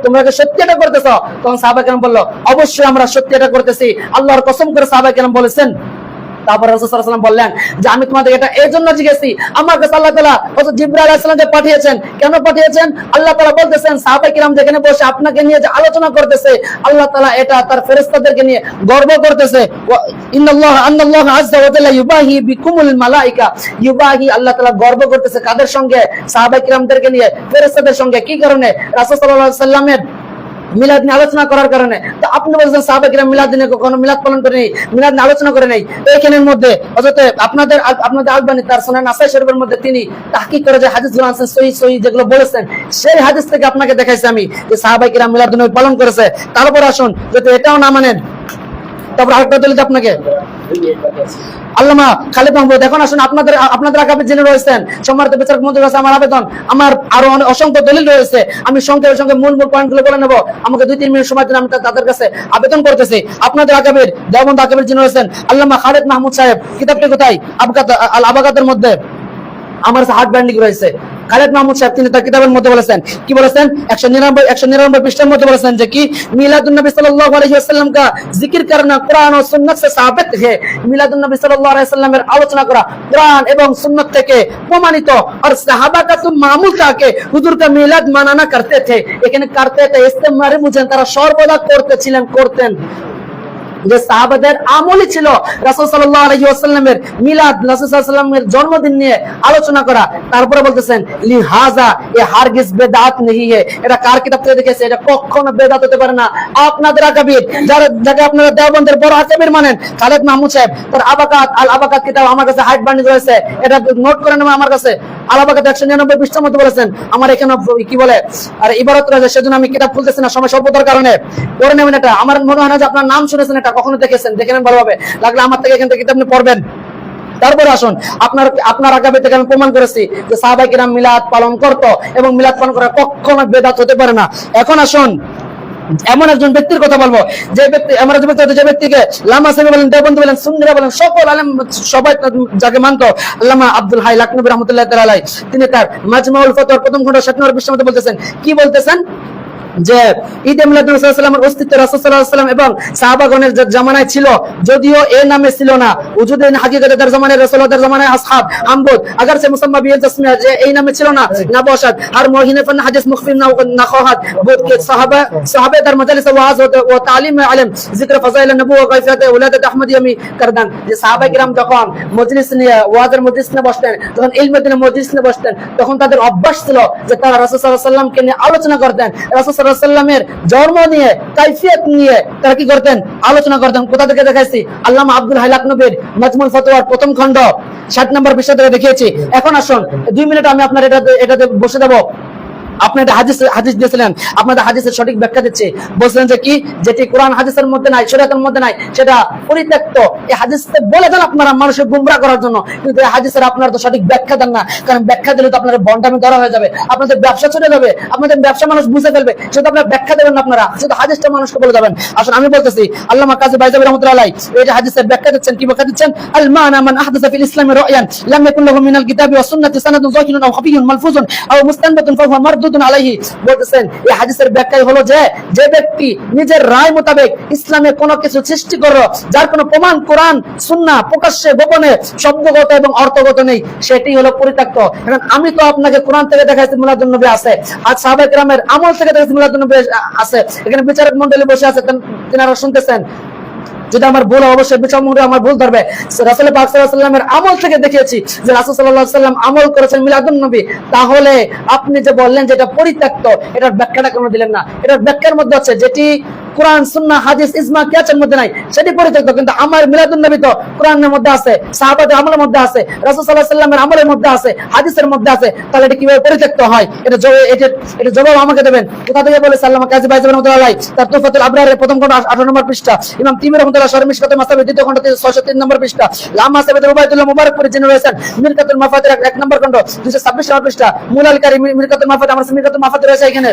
তোমরা কি সত্যি এটা করতেছো? তখন সাহাবায়ে কেরাম বলল, অবশ্যই আমরা সত্যি এটা করতেছি, আল্লাহর কসম করে সাহাবায়ে কেরাম বলেছেন। তারপর রাসূল সাল্লাল্লাহু আলাইহি ওয়াসাল্লাম বললেন যে আমি তোমাদের এটা এই জন্য জিজ্ঞেসি, আমার কাছে আল্লাহ তাআলা হযরত জিবরাইল আলাইহিস সালামকে পাঠিয়েছেন। কেন পাঠিয়েছেন? আল্লাহ তাআলা বলতেছেন সাহাবায়ে কিরাম যেখানে বসে আপনাকে নিয়ে যে আলোচনা করতেছে, আল্লাহ তাআলা এটা তার ফেরেশতাদেরকে নিয়ে গর্ব করতেছে। আন্নাল্লাহ আযজা ওয়া জাল্লা ইউবাহি বিকুমুল মালায়েকা, ইউবাহি আল্লাহ তাআলা গর্ব করতেছে কাদের সঙ্গে? সাহাবায়ে কিরামদেরকে নিয়ে, ফেরেশতাদের সঙ্গে। কি কারণে? রাসূল সাল্লাল্লাহু আলাইহি ওয়াসাল্লামের মিলাদ নিয়ে আলোচনা করার কারণে। তো আপনি বলছেন সাহাবায়ে কিরাম মিলাদ দিনে কখনো মিলাদ পালন করে নেই, মিলাদ নিয়ে আলোচনা করে নেই। এইখানের মধ্যে হযরত আপনাদের আলবানী তার সুনান নাসাই শরীফের মধ্যে তিনি তাহকিক করে যে হাদিসগুলো আনছেন সহিহ যেগুলো বলেছেন, সেই হাদিস থেকে আপনাকে দেখাইছি আমি যে সাহাবায়ে কিরাম মিলাদ দিনে পালন করেছে। তারপর আসুন, যদি এটাও না মানেন তারপর আরেকটা দলিল আপনাকে আল্লামা খালিদ মাহমুদ। এখন আসুন আপনাদের আকাবে জেনে রয়েছেন, সম্মানিত বিচারক মহোদয়ের কাছে আমার আবেদন, আমার আরো অসংখ্য দলিল রয়েছে, আমি সঙ্গে মূল পয়েন্টগুলো বলে নেব। আমাকে 2-3 মিনিট সময় দিন, আমি তাদের কাছে আবেদন করতেছি। আপনাদের আকাবের দেওবন্দ আকাবের জেনে রয়েছেন আল্লামা খালিদ মাহমুদ সাহেব, কিতাবটি কোথায়? আল আবাকাতের মধ্যে আমার কাছে হার্ড ব্যান্ডিং রয়েছে। খালিদ মাহমুদ সাহেব তিনি তার কিতাবের মধ্যে বলেছেন, কি বলেছেন? 199 পৃষ্ঠার মধ্যে বলেছেন যে কি মিলাদুন নবী সাল্লাল্লাহু আলাইহি ওয়াসাল্লাম का जिक्र करना कुरान और सुन्नत से साबित है। মিলাদুন নবী সাল্লাল্লাহু আলাইহি ওয়াসাল্লামের আলোচনা করা কুরআন এবং সুন্নাত থেকে প্রমাণিত। আর সাহাবা का तो मामूल था कि हुजूर का मिलाद मनाना करते थे, এখানে करते थे ইস্তেমারে বুঝেন, তারা সর্বদা করতেন। যে সাহাবাদের আমলই ছিল রাসূল সাল্লাল্লাহু আলাইহি ওয়াসাল্লামের মিলাদ, রাসূল সাল্লাল্লাহু আলাইহি ওয়াসাল্লামের জন্মদিন নিয়ে আলোচনা করা। তারপরে বলতেছেন লিহাজা এ হারগিজ বেদাত নেহি হে, এটা কার কিতাব থেকে দেখেছে? এটা কখনো বেদাত হতে পারে না। আপনাদের আকাবির যাকে আপনারা দেওবন্দের বড় আকাবির মানেন, খালিদ মাহমুদ সাহেব তার আল আবাকাত কিতাব আমার কাছে হাইট বান্ডিং রয়েছে, এটা নোট করে নেবেন। আমার কাছে আল আবাকাত 199 পৃষ্ঠার মধ্যে বলেছেন, আমার এখানে কি বলে আর ইবারত রয়েছে, সেজন্য আমি কিতাব খুলতেছি না সময় স্বল্পতার কারণে। পড়ে নেবেন এটা। আমার মনে হয় না যে আপনার নাম শুনেছেন, এটা কখনো দেখেছেন, দেখে নেন ভালোভাবে, লাগলে আমার থেকে এখান থেকে কিতাব নিয়ে পড়বেন। তারপরে আসুন, আপনার আগামী থেকে আমি প্রমাণ করেছি যে সাহাবায়ে কিরাম মিলাদ পালন করত এবং মিলাদ পালন করা কখনো বেদাত হতে পারে না। এখন আসুন, এমন একজন ব্যক্তির কথা বলবো যে ব্যক্তি, এমন একজন ব্যক্তি যে ব্যক্তিকে লামা সাহেব বলেন, দেওবন্দি বলেন, সুন্নিরা বলেন, সকল আলেম সবাই যাকে মানত, আল্লামা আব্দুল হাই লাকনবী রহমতুল্লাহ তাআলা আলাইহি, তিনি তার মাজমাউল ফতোয়ার প্রথম খণ্ড 60 নম্বর পৃষ্ঠার মধ্যে বলতেছেন, কি বলতেছেন যে ঈদে মিলাদুন নবী সাল্লাল্লাহু আলাইহি ওয়াসাল্লামের অস্তিত্ব রাসূল সাল্লাল্লাহু আলাইহি ওয়াসাল্লাম এবং সাহাবাগণের জামানায় ছিল, যদিও এই নামে ছিল না। উজুদিন হাকিকতে তার জামানায় রাসূলুল্লাহ তার জামানায় আসহাব আমবুদ अगर से मुसम्मा बिल तस्मिया যে এই নামে ছিল না, নবশত আর মুহিনে ফন হাদিস মুখফিন নখহাত বুদ के সাহাবে তার মজলিস ওয়াজ ও তালিম আলেম जिक्र ফজাইল নবুওয়া কাইফিয়াত উলাদাত আহমদিয়ামি করদান, যে সাহাবায়ে কিরাম যখন মজলিস নিয়ে ওয়াজের মজলিস নিয়ে বসতেন, যখন ইলমের দিনে মজলিস নিয়ে বসতেন, তখন তাদের অভ্যাস ছিল যে তারা রাসূল সাল্লাল্লাহু আলাইহি ওয়াসাল্লামকে নিয়ে আলোচনা করতেন, রাসূল সাল্লাল্লাহু আলাইহি ওয়াসাল্লামের জন্ম নিয়ে, কাইফিয়ত নিয়ে তারা কি করতেন, আলোচনা করতেন। কোথা থেকে দেখাইছি? আল্লামা আব্দুল হাই লাকনবীর মাজমুল ফতোয়ার প্রথম খণ্ড 60 নম্বর পৃষ্ঠা থেকে দেখিয়েছি। এখন আসুন 2 মিনিট আমি আপনার এটাতে বসে দেব। আপনি একটা হাদিস দিয়েছিলেন, আপনাদের হাদিসের সঠিক ব্যাখ্যা দিচ্ছে, বলছিলেন যে কি, যেটি কোরআন হাদিসের মধ্যে নাই, শরীয়তের মধ্যে নাই, সেটা পরিত্যক্ত। এই হাদিসে বলে দেন আপনারা মানুষকে গুমরাহ করার জন্য, কিন্তু এই হাদিসের আপনারা তো সঠিক ব্যাখ্যা দেন না, কারণ ব্যাখ্যা দিলে তো আপনার বন্ডামি ধরা হয়ে যাবে, আপনাদের ব্যবসা চলে যাবে, আপনাদের ব্যবসা মানুষ বুঝে ফেলবে, সেটা আপনারা ব্যাখ্যা দেবেন না, আপনারা শুধু হাদিসটা মানুষকে বলে যাবেন। আসলে আমি বলতেছি, আল্লামা কাজী বাইজাবি রাহমাতুল্লাহ আলাইহি এই যে হাদিসের ব্যাখ্যা দিচ্ছেন, কি ব্যাখ্যা দিচ্ছেন? আল মানা মান আহদাসা ফিল ইসলামি রা'য়ান লাম ইয়াকুন লাহু মিনাল কিতাবি ওয়াস সুন্নাতি সানাদুন যাকিরুন আও খাফিয়ুন মালফুজুন আও মুস্তানবাতুন ফাহুয়া মারদুদুন আলাইহি। বলতেছেন এই হাদিসের ব্যাখ্যাই হলো যে ব্যক্তি নিজের রায় মোতাবেক ইসলামে কোনো কিছু সৃষ্টি করলো, যার কোনো প্রমাণ কোরআন সুন্নাহ প্রকাশ্যে গোপনে শব্দগত এবং অর্থগত নেই, সেটি হলো পরিত্যক্ত। এখন আমি তো আপনাকে কোরআন থেকে দেখাইছি মিলাদুন নবী আছে, আর সাহাবায়ে কেরামের আমল থেকে দেখাইছি মিলাদুন নবী আছে, এখানে বিচারক মণ্ডলী বসে আছে, তেনারা শুনতেছেন। যদি আমার ভুল, অবশ্যই বিচার মণ্ডলী আমার ভুল ধরবে। রাসূল পাক সাল্লাল্লাহু আলাইহি ওয়াসাল্লামের আমল থেকে দেখিয়েছি যে রাসূল সাল্লাল্লাহু আলাইহি ওয়াসাল্লাম আমল করেছেন মিলাদুন নবী। তাহলে আপনি যে বললেন যে এটা পরিত্যক্ত, এটার ব্যাখ্যাটা কেন দিলেন না? এটার ব্যাখ্যার মধ্যে আছে যেটি কোরআন সুন্নাহ হাদিস ইজমা কিয়াসের মধ্যে নাই, সেটি পরিত্যক্ত। কিন্তু আমার মিলাদুন নবী তো কোরআনের মধ্যে আছে, সাহাবাদের আমলের মধ্যে আছে, রাসূল সাল্লাল্লাহু আলাইহি ওয়াসাল্লামের আমলের মধ্যে আছে, হাদিসের মধ্যে আছে, তাহলে এটা কিভাবে পরিত্যক্ত হয়? এটা জবাব আমাকে দেবেন। কোথা থেকে বলেছে আল্লামা কাজী বাইজাবি রাহমাতুল্লাহ আলাইহি তার তুফাতুল আবরারের প্রথম খণ্ড 18 নম্বর পৃষ্ঠা, ইমাম তিরমিজি রাহমাতুল্লাহ শরহ মিশকাতুল মাসাবিহ দ্বিতীয় খণ্ড 603 নম্বর পৃষ্ঠা, লামা সাইয়্যিদ উবাইদুল্লাহ মুবারকপুরি যিনি রয়েছেন মিরকাতুল মাফাতির 1 নম্বর খণ্ড 226 নম্বর পৃষ্ঠা, মুলাল কারী মিরকাতুল মাফাত, আমার মিরকাতুল মাফাত রয়েছে এখানে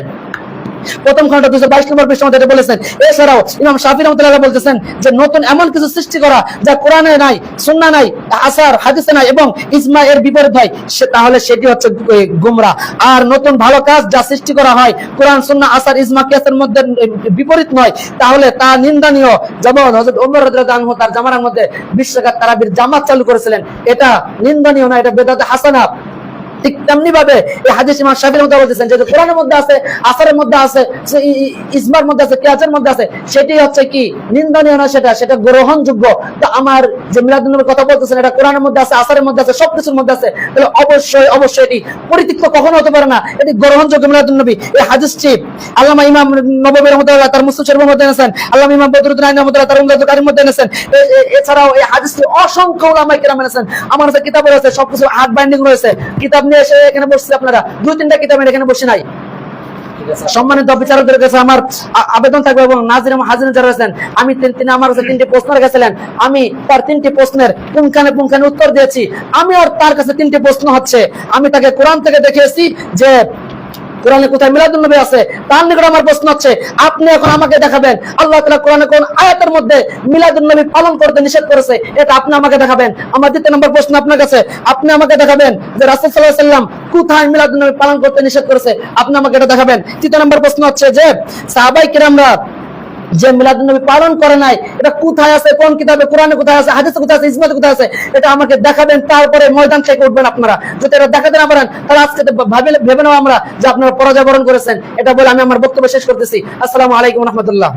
প্রথম খণ্ড 222 নম্বর পৃষ্ঠার মধ্যে বলেছেন। এছাড়াও ইমাম শাফিঈ রাহমাতুল্লাহ বলতেছেন যে নতুন এমন কিছু সৃষ্টি করা যা কোরআনে নাই, সুন্নাহ নাই, আসার হাদিসে নাই এবং ইজমা এর বিপরীত হয়, তাহলে সেটি হচ্ছে গুমরাহ। আর নতুন ভালো কাজ যা সৃষ্টি করা হয় কোরআন সুন্নাহ আসার ইজমা কিয়াসের মধ্যে বিপরীত নয়, তাহলে তা নিন্দনীয়। যেমন হযরত ওমর রাদিয়াল্লাহু আনহু তার জামানার মধ্যে 20 রাকাত তারাবির জামাত চালু করেছিলেন, এটা নিন্দনীয় না, এটা বেদাতে হাসানা। ঠিক তেমনি ভাবে এই হাদিস ইমাম শাফিঈ রাহমাতুল্লাহ বলতেছেন যে কোরআনের মধ্যে আছে, আসরের মধ্যে আছে, ইজমার মধ্যে আছে, কিয়াসের মধ্যে আছে, সেটি হচ্ছে কি নিন্দনীয় না, সেটা গ্রহণযোগ্য। তো আমার যে মিলাদুন নবীর কথা বলতেছেন, এটা কোরআনের মধ্যে আছে, আসরের মধ্যে আছে, সবকিছুর মধ্যে আছে, তাহলে অবশ্যই এটি পরিত্যক্ত কখনো হতে পারে না, এটি গ্রহণযোগ্য মিলাদুন নবী। এই হাদিসটি আল্লামা ইমাম নববী রাহমাতুল্লাহ তার মুসনাদ শরীফের মধ্যে এনেছেন, আল্লামা ইমাম বদরুদ্দিন আইনি রাহমাতুল্লাহ তার উমদাতুল কারীর মধ্যে এনেছেন। এছাড়াও এই হাদিসটি অসংখ্য উলামায়ে কেরাম এনেছেন, আমার কাছে কিতাব রয়েছে, সবকিছু হার্ড বাইন্ডিং রয়েছে, কিতাব নিয়ে এসে এখানে বসছি, আপনারা 2-3টা কিতাব এখানে বসে নাই। সম্মানিত বিচারকদের কাছে আমার আবেদন থাকবে এবং নাজির এবং হাজির যারা আছেন, তিনি আমার কাছে 3টি প্রশ্ন রেখেছিলেন, আমি তার 3টি প্রশ্নের পুঙ্খানে উত্তর দিয়েছি। আমি আর তার কাছে 3টি প্রশ্ন হচ্ছে, আমি তাকে কোরআন থেকে দেখিয়েছি যে কোরআনে কোথায় মিলাদুন নবী আছে, তার নিকট আমার প্রশ্ন হচ্ছে আপনি এখন আমাকে দেখাবেন আল্লাহ তাআলা কোরআনে কোন আয়াতের মধ্যে মিলাদুন নবী পালন করতে নিষেধ করেছে, এটা আপনি আমাকে দেখাবেন। আমার 2 নম্বর প্রশ্ন আপনার কাছে, আপনি আমাকে দেখাবেন যে রাসূল সাল্লাল্লাহু আলাইহি ওয়াসাল্লাম কোথায় মিলাদুন নবী পালন করতে নিষেধ করেছে, আপনি আমাকে এটা দেখাবেন। 3 নম্বর প্রশ্ন হচ্ছে যে সাহাবায়ে কিরামরা যে মিলাদুন নবী পালন করে নাই, এটা কোথায় আছে, কোন কিতাবে, কোরআনে কোথায় আছে, হাদিসে কোথায় আছে, ইজমাতে কোথায় আছে, এটা আমাকে দেখাবেন। তারপরে ময়দান থেকে উঠবেন আপনারা। যদি এটা দেখাতে না পারেন তাহলে আজকে ভেবে নাও আমরা যে আপনারা পরাজয় বরণ করেছেন। এটা বলে আমি আমার বক্তব্য শেষ করতেছি। আসসালামু আলাইকুম ওয়া রাহমাতুল্লাহ।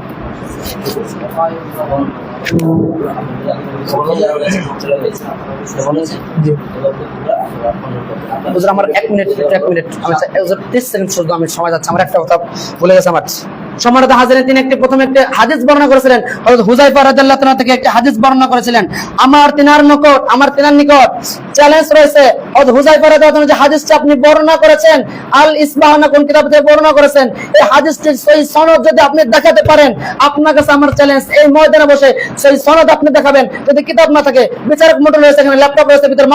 আমার 1 মিনিট আমি 30 সেকেন্ড শুধু আমি সময় যাচ্ছে, আমার একটা কথা বলে গেছে আমার। সম্মানিত হাজিরিন, তিনি প্রথমে একটি হাদিস বর্ণনা করেছিলেন, হযরত হুযায়ফা রাদিয়াল্লাহু তাআলা থেকে একটি হাদিস বর্ণনা করেছিলেন। আমার তিনার নিকট চ্যালেঞ্জ রয়েছে হযরত হুযায়ফা রাদিয়াল্লাহু আনহু যে হাদিসটা আপনি বর্ণনা করেছেন, আল ইসবাহ না কোন কিতাব থেকে বর্ণনা করেছেন, এই হাদিসটির সহিহ সনদ যদি আপনি দেখাতে পারেন, আপনার কাছে আমার চ্যালেঞ্জ, এই ময়দানে বসে সেই সনদ আপনি দেখাবেন। যদি কিতাব না থাকে, বিচারক মণ্ডল রয়েছে, এখানে ল্যাপটপ রয়েছে, ভিতরে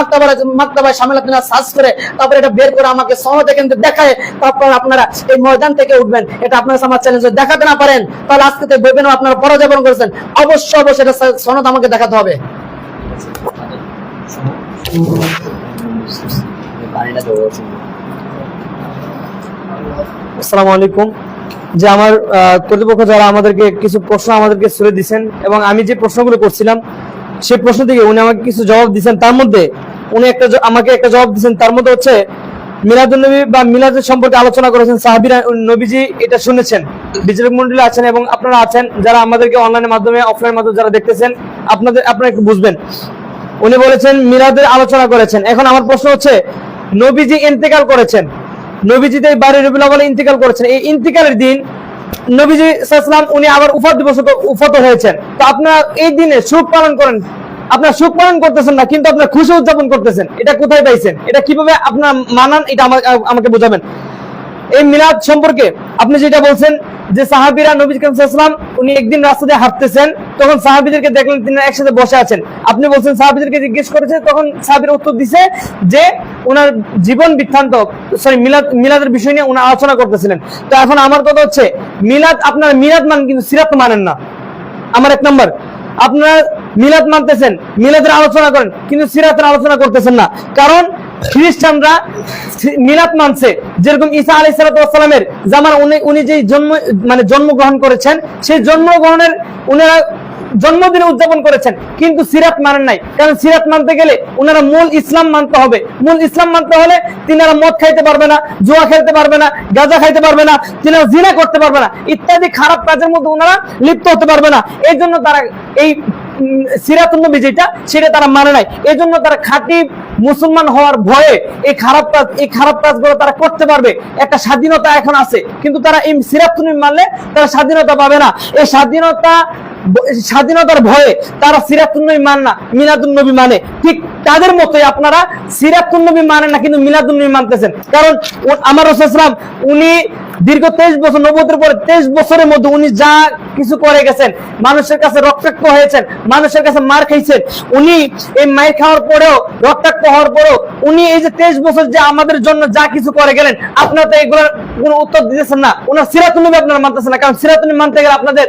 মাকতাবায় শামিল আপনারা সার্চ করে তারপরে এটা বের করে আমাকে সনদ কিন্তু দেখায়, তারপর আপনারা এই ময়দান থেকে উঠবেন। এটা আপনার কাছে আমার চ্যালেঞ্জ। যদি দেখাতে না পারেন, তাহলে আজকে তো বলবেন আপনারা পরাজয় বরণ করেছেন। অবশ্যই এটা সনদ আমাকে দেখাতে হবে। আসসালামু আলাইকুম। যে আমার কর্তৃপক্ষ যারা আমাদেরকে কিছু প্রশ্ন আমাদেরকে ছুড়ে দিচ্ছেন, এবং আমি যে প্রশ্নগুলো করছিলাম সেই প্রশ্ন থেকে উনি আমাকে কিছু জবাব দিচ্ছেন। তার মধ্যে উনি আমাকে একটা জবাব দিচ্ছেন, তার মধ্যে হচ্ছে মিলাদুন নবী বা মিলাদের সম্পর্কে আলোচনা করেছেন সাহাবীরা। নবীজি এটা শুনেছেন, বিচারক মণ্ডলী আছেন এবং আপনারা আছেন যারা আমাদেরকে অনলাইনের মাধ্যমে অফলাইনের মাধ্যমে যারা দেখতেছেন, আপনারা একটু বুঝবেন। উনি বলেছেন মিলাদের আলোচনা করেছেন। এখন আমার প্রশ্ন হচ্ছে, নবীজি ইন্তেকাল করেছেন, নবীজি 12 রবিউল আউয়ালে ইন্তেকাল করেছেন। এই ইন্তেকালের দিন নবীজি সাল্লাল্লাহু আলাইহি ওয়াসাল্লাম উনি আবার উফাত হয়েছেন। তো আপনারা এই দিনে সুখ পালন করেন, আপনারা সুখ পালন করতেছেন না, কিন্তু আপনারা খুশি উদযাপন করতেছেন। এটা কোথায় পাইছেন? এটা কিভাবে আপনারা মানান? এটা আমাকে বোঝাবেন। এই মিলাদ সম্পর্কে আপনি যেটা বলছেন যে সাহাবীরা নবী করিম সাল্লাল্লাহু আলাইহি ওয়াসাল্লাম উনি একদিন রাস্তা দিয়ে হাঁটতেছেন, তখন সাহাবীদেরকে দেখলেন তিনি একসাথে বসে আছেন। আপনি বলছেন সাহাবীদেরকে জিজ্ঞেস করেছে, তখন সাহাবীরা উত্তর দিছে যে ওনার জীবন বৃত্তান্ত, মিলাদের বিষয় নিয়ে উনি আলোচনা করতেছিলেন। তো এখন আমার কথা হচ্ছে, মিলাদ, আপনারা মিলাদ মানেন কিন্তু সিরাত মানেন না। আমার এক নম্বর, আপনারা মিলাদ মানতেছেন, মিলাদের আলোচনা করেন, কিন্তু সিরাতের আলোচনা করতেছেন না। কারণ খ্রিস্টানরা মিলাদ মানছে, যেরকম ঈসা আলাইহিস সালামের জামানা উনি যে জন্মগ্রহণ করেছেন, সেই জন্মগ্রহণের উনারা জন্মদিনে উদযাপন করেছেন, কিন্তু সিরাত মানেন নাই। কারণ সিরাত মানতে গেলে ওনারা মূল ইসলাম মানতে হবে। মূল ইসলাম মানতে হলে তিনারা মদ খাইতে পারবে না, জুয়া খেলতে পারবে না, গাঁজা খাইতে পারবে না, তিনারা জিনা করতে পারবে না, ইত্যাদি খারাপ কাজের মধ্যে ওনারা লিপ্ত হতে পারবে না। এই জন্য তারা এই সিরাতুন নবী যেটা, সেটা তারা মানে নাই। এই জন্য তারা খাঁটি মুসলমান হওয়ার ভয়ে এই খারাপ কাজগুলো তারা করতে পারবে। একটা স্বাধীনতা এখন আছে, কিন্তু তারা এই সিরাতুন নবী মানলে তারা স্বাধীনতা পাবে না। এই স্বাধীনতার ভয়ে তারা সিরাতুন নবী মানে না, মিলাদুন নবী মানে। ঠিক তাদের মতোই আপনারা সিরাতুন নবী মানেন না, কিন্তু মিলাদুন নবী মানতেছেন। কারণ আমার রাসূল সাল্লাল্লাহু আলাইহি ওয়াসাল্লাম উনি দীর্ঘ 23 বছর, নবুয়তের পরে 23 বছরের মধ্যে উনি যা কিছু করে গেছেন, মানুষের কাছে রক্তাক্ত হয়েছেন, মানুষের কাছে মার খাইছেন। উনি এই মার খাওয়ার পরেও, রক্তাক্ত হওয়ার পরেও উনি এই যে 23 বছর যে আমাদের জন্য যা কিছু করে গেলেন, আপনারা তো এগুলোর কোনো উত্তর দিতেছেন না। ওনার সিরাতুন নবী আপনারা মানতেছেন না। কারণ সিরাতুন নবী মানতে গেলে আপনাদের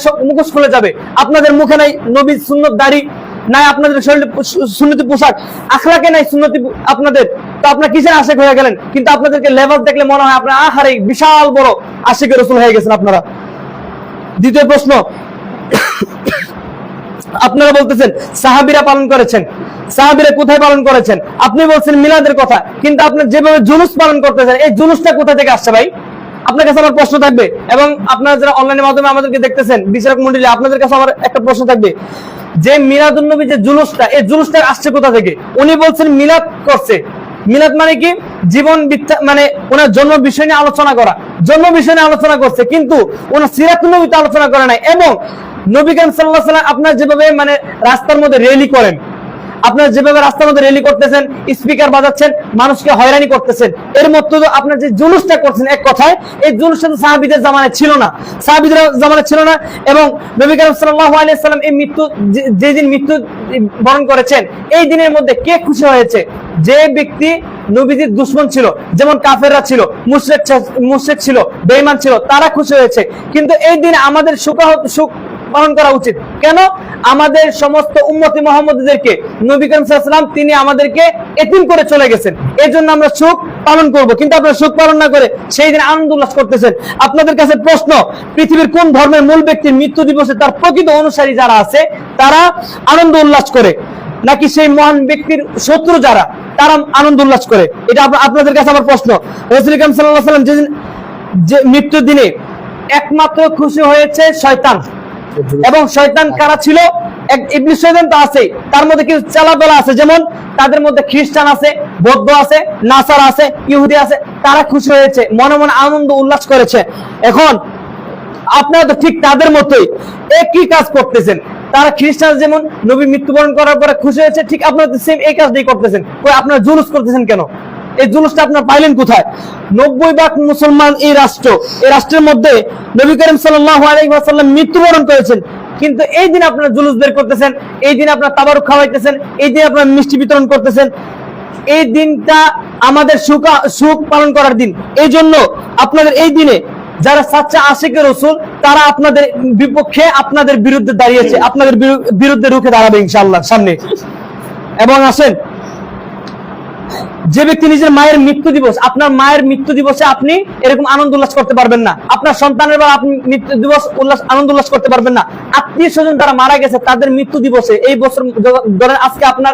সব মুখোশ খুলে যাবে। আপনাদের মুখে নাই নবীর সুন্নত দাড়ি, নাই আপনাদের শরীরে সুন্নতি পোশাক, আখলাকে নাই সুন্নতি আপনাদের। তো আপনারা কিসের আশিক হয়ে গেলেন? কিন্তু আপনাদেরকে লেবাস দেখলে মনে হয় আপনারা আহারে বিশাল বড় আশিকের রাসূল হয়ে গেছেন আপনারা। দ্বিতীয় প্রশ্ন, আপনারা বলতেছেন সাহাবীরা পালন করেছেন, সাহাবীরা কোথায় পালন করেছেন? আপনি বলছেন মিলাদের কথা, কিন্তু আপনি যেভাবে জুলুস পালন করতেছেন, এই জুলুসটা কোথা থেকে আসছে ভাই? আপনার কাছে আমার প্রশ্ন থাকবে, এবং আপনারা যারা অনলাইনের মাধ্যমে আমাদেরকে দেখতেছেন, বিচারক মণ্ডলী, আপনাদের কাছে আমার একটা প্রশ্ন থাকবে যে মিলাদুন নবী যে জুলুসটা, এই জুলুসটা আসছে কোথা থেকে? উনি বলছেন মিলাদ করছে। মিলাদ মানে কি? জীবন মানে ওনার জন্ম বিষয় নিয়ে আলোচনা করা, জন্ম বিষয় নিয়ে আলোচনা করছে, কিন্তু ওনার সিরাতুন নবীতে আলোচনা করে নাই। এবং নবী করিম সাল্লাল্লাহু আলাইহি ওয়াসাল্লাম আপনারা যেভাবে রাস্তার মধ্যে র্যালি করেন, আপনারা যেভাবে রাস্তার মধ্যে র্যালি করতেছেন, স্পিকার বাজাচ্ছেন, মানুষকে হয়রানি করতেছেন, এর মধ্যে তো আপনার যে জুলুসটা করছেন, এক কথায় এই জুলুসটা তো সাহাবীদের জামানায় ছিল না, সাহাবীদের জামানায় ছিল না। এবং নবী করিম সাল্লাল্লাহু আলাইহি ওয়াসাল্লাম এই যেদিন মৃত্যু বরণ করেছেন, এই দিনের মধ্যে কে খুশি হয়েছে? যে ব্যক্তি নবীজির দুশমন ছিল, যেমন কাফেররা ছিল, মুশরিক ছিল, বেঈমান ছিল, তারা খুশি হয়েছে। কিন্তু এই দিন আমাদের সুখ পালন করা উচিত। কেন? আমাদের সমস্ত উম্মতি মুহাম্মদীদেরকে নবী করিম সাল্লাল্লাহু আলাইহি ওয়াসাল্লাম তিনি আমাদেরকে এতিম করে চলে গেছেন, এই জন্য আমরা সুখ পালন করব। কিন্তু আপনারা সুখ পালন না করে সেই দিন আনন্দ উল্লাস করতেছেন। আপনাদের কাছে প্রশ্ন, পৃথিবীর কোন ধর্মের মূল ব্যক্তির মৃত্যু দিবসে তার প্রকৃত অনুসারী যারা আছে তারা আনন্দ উল্লাস করে, নাকি সেই মহান ব্যক্তির শত্রু যারা তারা আনন্দ উল্লাস করে? এটা আপনাদের কাছে আমার প্রশ্ন। রাসূল করিম সাল্লাল্লাহু আলাইহি ওয়াসাল্লাম যে মৃত্যুর দিনে একমাত্র খুশি হয়েছে শয়তান। এবং শয়তান কারা ছিল? ইবলিস শয়তান তো আছে, তার মধ্যে কিছু চালাবেলা আছে, যেমন তাদের মধ্যে খ্রিস্টান আছে, বৌদ্ধ আছে, নাসারা আছে, ইহুদি আছে, তারা খুশি হয়েছে, মনে মনে আনন্দ উল্লাস করেছে। এখন আপনারা তো ঠিক তাদের মতোই একই কাজ করতেছেন। তারা খ্রিস্টান যেমন নবী মৃত্যুবরণ করার পরে খুশি হয়েছে, ঠিক আপনারা সেম এই কাজটাই করতেছেন। কই আপনারা জুলুস করতেছেন কেন? এই জুলুসটা আপনারা পাইলেন কোথায়? 90% মুসলমান এই রাষ্ট্রের মধ্যে নবী করিম সাল্লাল্লাহু আলাইহি ওয়াসাল্লাম মৃত্যুবরণ করেছেন, কিন্তু এই দিন আপনারা জুলুস বের করতেছেন, এই দিন আপনারা তাবারুক খাওয়াইতেছেন, এই দিন আপনারা মিষ্টি বিতরণ করতেছেন। এই দিনটা আমাদের সুখ পালন করার দিন। এই জন্য আপনাদের এই দিনে যারা সাচ্চা আশিকের রাসূল, তারা আপনাদের বিপক্ষে, আপনাদের বিরুদ্ধে দাঁড়িয়েছে, আপনাদের বিরুদ্ধে রুখে দাঁড়াবে ইনশাআল্লাহ সামনে। এবং আসেন, যে ব্যক্তি নিজের মায়ের মৃত্যু দিবস, আপনার মায়ের মৃত্যু দিবসে আপনি এরকম আনন্দ উল্লাস করতে পারবেন না, আপনার সন্তানের বা আপনি মৃত্যু দিবস আনন্দ উল্লাস করতে পারবেন না। আত্মীয় স্বজন যারা মারা গেছে তাদের মৃত্যু দিবসে, এই বছর ধরেন আজকে আপনার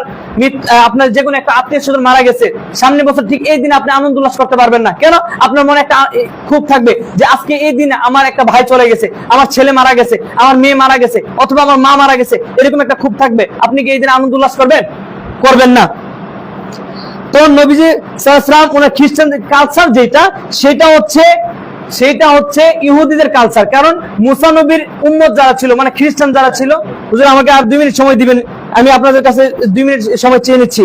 যে কোনো একটা আত্মীয় স্বজন মারা গেছে, সামনের বছর ঠিক এই দিনে আপনি আনন্দ উল্লাস করতে পারবেন না। কেন? আপনার মনে একটা খুব থাকবে যে আজকে এই দিনে আমার একটা ভাই চলে গেছে, আমার ছেলে মারা গেছে, আমার মেয়ে মারা গেছে, অথবা আমার মা মারা গেছে, এরকম একটা খুব থাকবে। আপনি কি এই দিনে আনন্দ উল্লাস করবেন না। তো নবীজি সাল্লাল্লাহু আলাইহি ওয়াসাল্লাম ওনার খ্রিস্টানদের কালচার সেটা হচ্ছে ইহুদিদের কালচার। কারণ মুসা নবীর উম্মত যারা ছিল, মানে খ্রিস্টান যারা ছিল, হুজুর আমাকে আর 2 মিনিট সময় দিবেন, আমি আপনাদের কাছে 2 মিনিট সময় চেয়ে নিচ্ছি।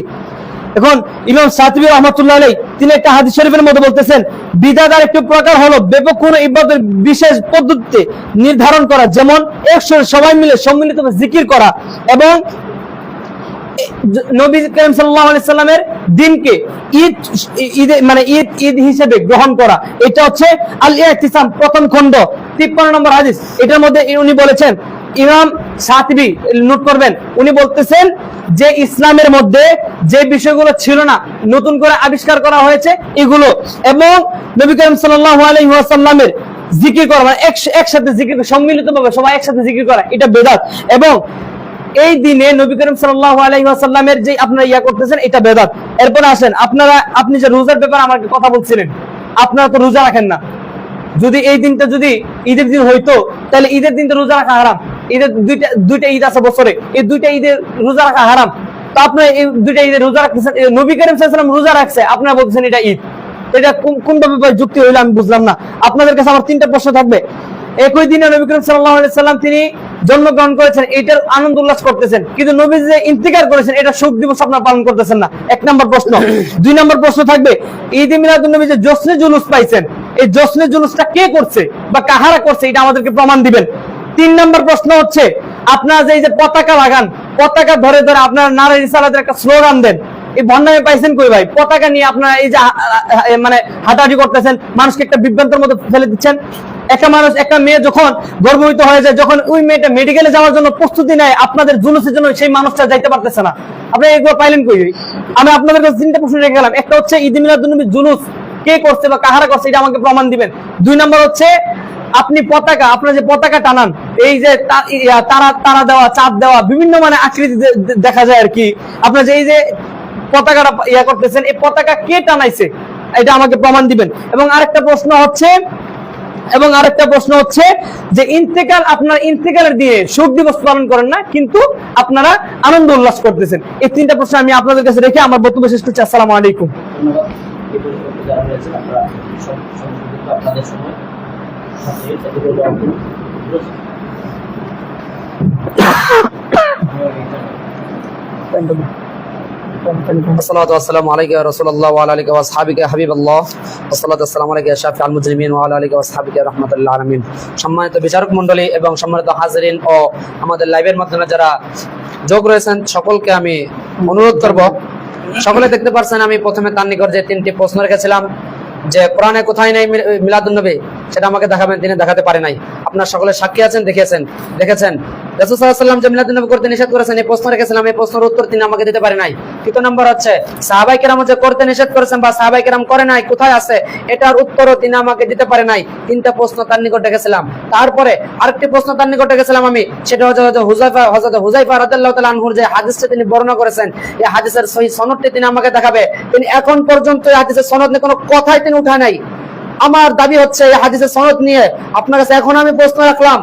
এখন ইমাম শাতিবী রাহমাতুল্লাহ আলাইহি তিনি একটা হাদিস শরীফের মধ্যে বলতেছেন, বিদআতের একটি প্রকার হলো ব্যাপক কোন ইবাদতের বিশেষ পদ্ধতিতে নির্ধারণ করা, যেমন একসাথে সবাই মিলে সম্মিলিতভাবে জিকির করা এবং নবী করিম সাল্লাল্লাহু আলাইহি সাল্লামের দিনকে ঈদ হিসেবে গ্রহণ করা। এটা হচ্ছে আল ইতিসাম প্রথম খণ্ড 53 নম্বর হাদিস। এটার মধ্যে উনি বলেছেন, ইমাম শাতিবী নোট করবেন, উনি বলতেছেন যে ইসলামের মধ্যে যে বিষয়গুলো ছিল না, নতুন করে আবিষ্কার করা হয়েছে এগুলো, এবং নবী করিম সাল্লাল্লাহু আলাইহি ওয়াসাল্লামের জিকির করা, মানে একসাথে জিকির, সম্মিলিতভাবে সবাই একসাথে জিকির করা, এটা বেদাত। এবং এই দিনে নবী করিম সাল্লাল্লাহু আলাইহি ওয়াসাল্লামের যে আপনারা করতেছেন, এটা বেদাত। এরপর আসেন, আপনি যে রোজার ব্যাপারে আমাকে কথা বলছিলেন, আপনারা তো রোজা রাখেন না। যদি এই দিনটা যদি ঈদের দিন হইতো, তাহলে ঈদের দিনটা রোজা রাখা হারাম। ঈদের দুইটা ঈদ আছে বছরে, এই দুইটা ঈদের রোজা রাখা হারাম। তো আপনারা এই দুইটা ঈদের রোজা রাখতেছেন, নবী করিম সাল্লাল্লাহু আলাইহি ওয়াসাল্লাম রোজা রাখছে, আপনারা বলছেন এটা ঈদ। এটা কোন ভাবে যুক্তি হইলো আমি বুঝলাম না। আপনাদের কাছে আমার 3টা প্রশ্ন থাকবে। একই দিনে নবী করিম সাল্লাল্লাহু আলাইহি সাল্লাম তিনি জন্মগ্রহণ করেছেন, এটার আনন্দ উল্লাস করতেছেন, কিন্তু নবী যে ইন্তিকাল করেছেন এটা শোক দিবস আপনারা পালন করতেছেন না। 1 নম্বর প্রশ্ন। 2 নম্বর প্রশ্ন থাকবে, ঈদ মিলাদুন নবী যে জশ্নে জুলুস পাইছেন, এই জশ্নে জুলুসটা কে করছে বা কাহারা করছে, এটা আমাদেরকে প্রমাণ দিবেন। 3 নম্বর প্রশ্ন হচ্ছে, আপনারা যে এই যে পতাকা লাগান, পতাকা ধরে ধরে আপনারা নারে রিসালাতের একটা স্লোগান দেন, এই ভণ্ডামি পাইছেন কই ভাই? পতাকা নিয়ে আপনারা এই যে মানে হাঁটাহাঁটি করতেছেন, মানুষকে একটা বিভ্রান্তের মধ্যে ফেলে দিচ্ছেন। একটা মেয়ে যখন গর্ভবতী হয়ে যায়, যখন ওই মেয়েটা মেডিকেলে যাওয়ার জন্য প্রস্তুতি নেয়, আপনাদের জুলুসের জন্য সেই মানুষটা যাইতে পারতেছে না। আপনি এগুলো পাইলেন কই? আমি আপনাদের কাছে 3টা প্রশ্ন রেখে গেলাম। একটা হচ্ছে ঈদ মিলাদুন নবী জুলুস কে করছে বা কাহারা করছে, এটা আমাকে প্রমাণ দিবেন। 2 নম্বর হচ্ছে, আপনি পতাকা, আপনার যে পতাকা টানান, এই যে তারা দেওয়া, চাঁদ দেওয়া, বিভিন্ন মানে আকৃতি দেখা যায় আর কি, আপনার যে এই যে পতাকাটা করতেছেন, এই পতাকা কে টানাইছে, এটা আমাকে প্রমাণ দিবেন। এবং আরেকটা প্রশ্ন হচ্ছে যে আপনার ইন্তেকালের দিয়ে শোক দিবস পালন করেন না, কিন্তু আপনারা আনন্দ উল্লাস করতেছেন। এই 3টা প্রশ্ন আমি আপনাদের কাছে রেখে আমার বক্তব্য শেষ করছি। আসসালামু আলাইকুম। আসসালাতু ওয়াসসালামু আলাইকা ইয়া রাসূলুল্লাহ ওয়া আলা আলিকা ওয়া আসহাবিকা হাবিবাল্লাহ ওয়াসসালাতু ওয়াসসালামু আলাইকা ইয়া শাফিআল মুজরিমিন ওয়া আলা আলিকা ওয়া আসহাবিকা রাহমাতুল লিল আলামিন। সম্মানিত বিচারক মণ্ডলী এবং সম্মানিত হাজিরিন ও আমাদের লাইভের মাধ্যমে যারা যোগ রয়েছেন, সকলকে আমি অনুরোধ করব, সকলে দেখতে পাচ্ছেন আমি প্রথমে তার নিকট যে 3টি প্রশ্ন রেখেছিলাম যে কোরআনে কোথায় নাই মিলাদুন নবী, সেটা আমাকে দেখাবেন। তিনি দেখাতে পারে নাই। আপনারা সকলে সাক্ষী আছেন, দেখেছেন রাসূল সাল্লাল্লাহু আলাইহি ওয়াসাল্লাম যে মিলাদুন নবী করতে নিষেধ করেছেন, এই প্রশ্ন রেখেছিলাম, এই প্রশ্নের উত্তর তিনি আমাকে দিতে পারে নাই। 3 নম্বর হচ্ছে, সাহাবায়ে কেরাম যে করতে নিষেধ করেছেন বা সাহাবায়ে কেরাম করে নাই, কোথায় আছে, এটার উত্তরও তিনি আমাকে দিতে পারে নাই। 3টা প্রশ্ন তার নিকট রেখেছিলাম। তারপরে আরেকটি প্রশ্ন তার নিকট রেখেছিলাম আমি, সেটা হচ্ছে হযরত হুযায়ফা রাদিয়াল্লাহু তাআলা আনহুর যে হাদিসটা তিনি বর্ণনা করেছেন, এই হাদিসের সহিহ সনদটি তিনি আমাকে দেখাবে। তিনি এখন পর্যন্ত এই হাদিসের সনদ নিয়ে কোনো কথাই তিনি উঠায় নাই। আমার দাবি হচ্ছে এই হাদিসের সনদ নিয়ে আপনার কাছে এখন আমি প্রশ্ন রাখলাম,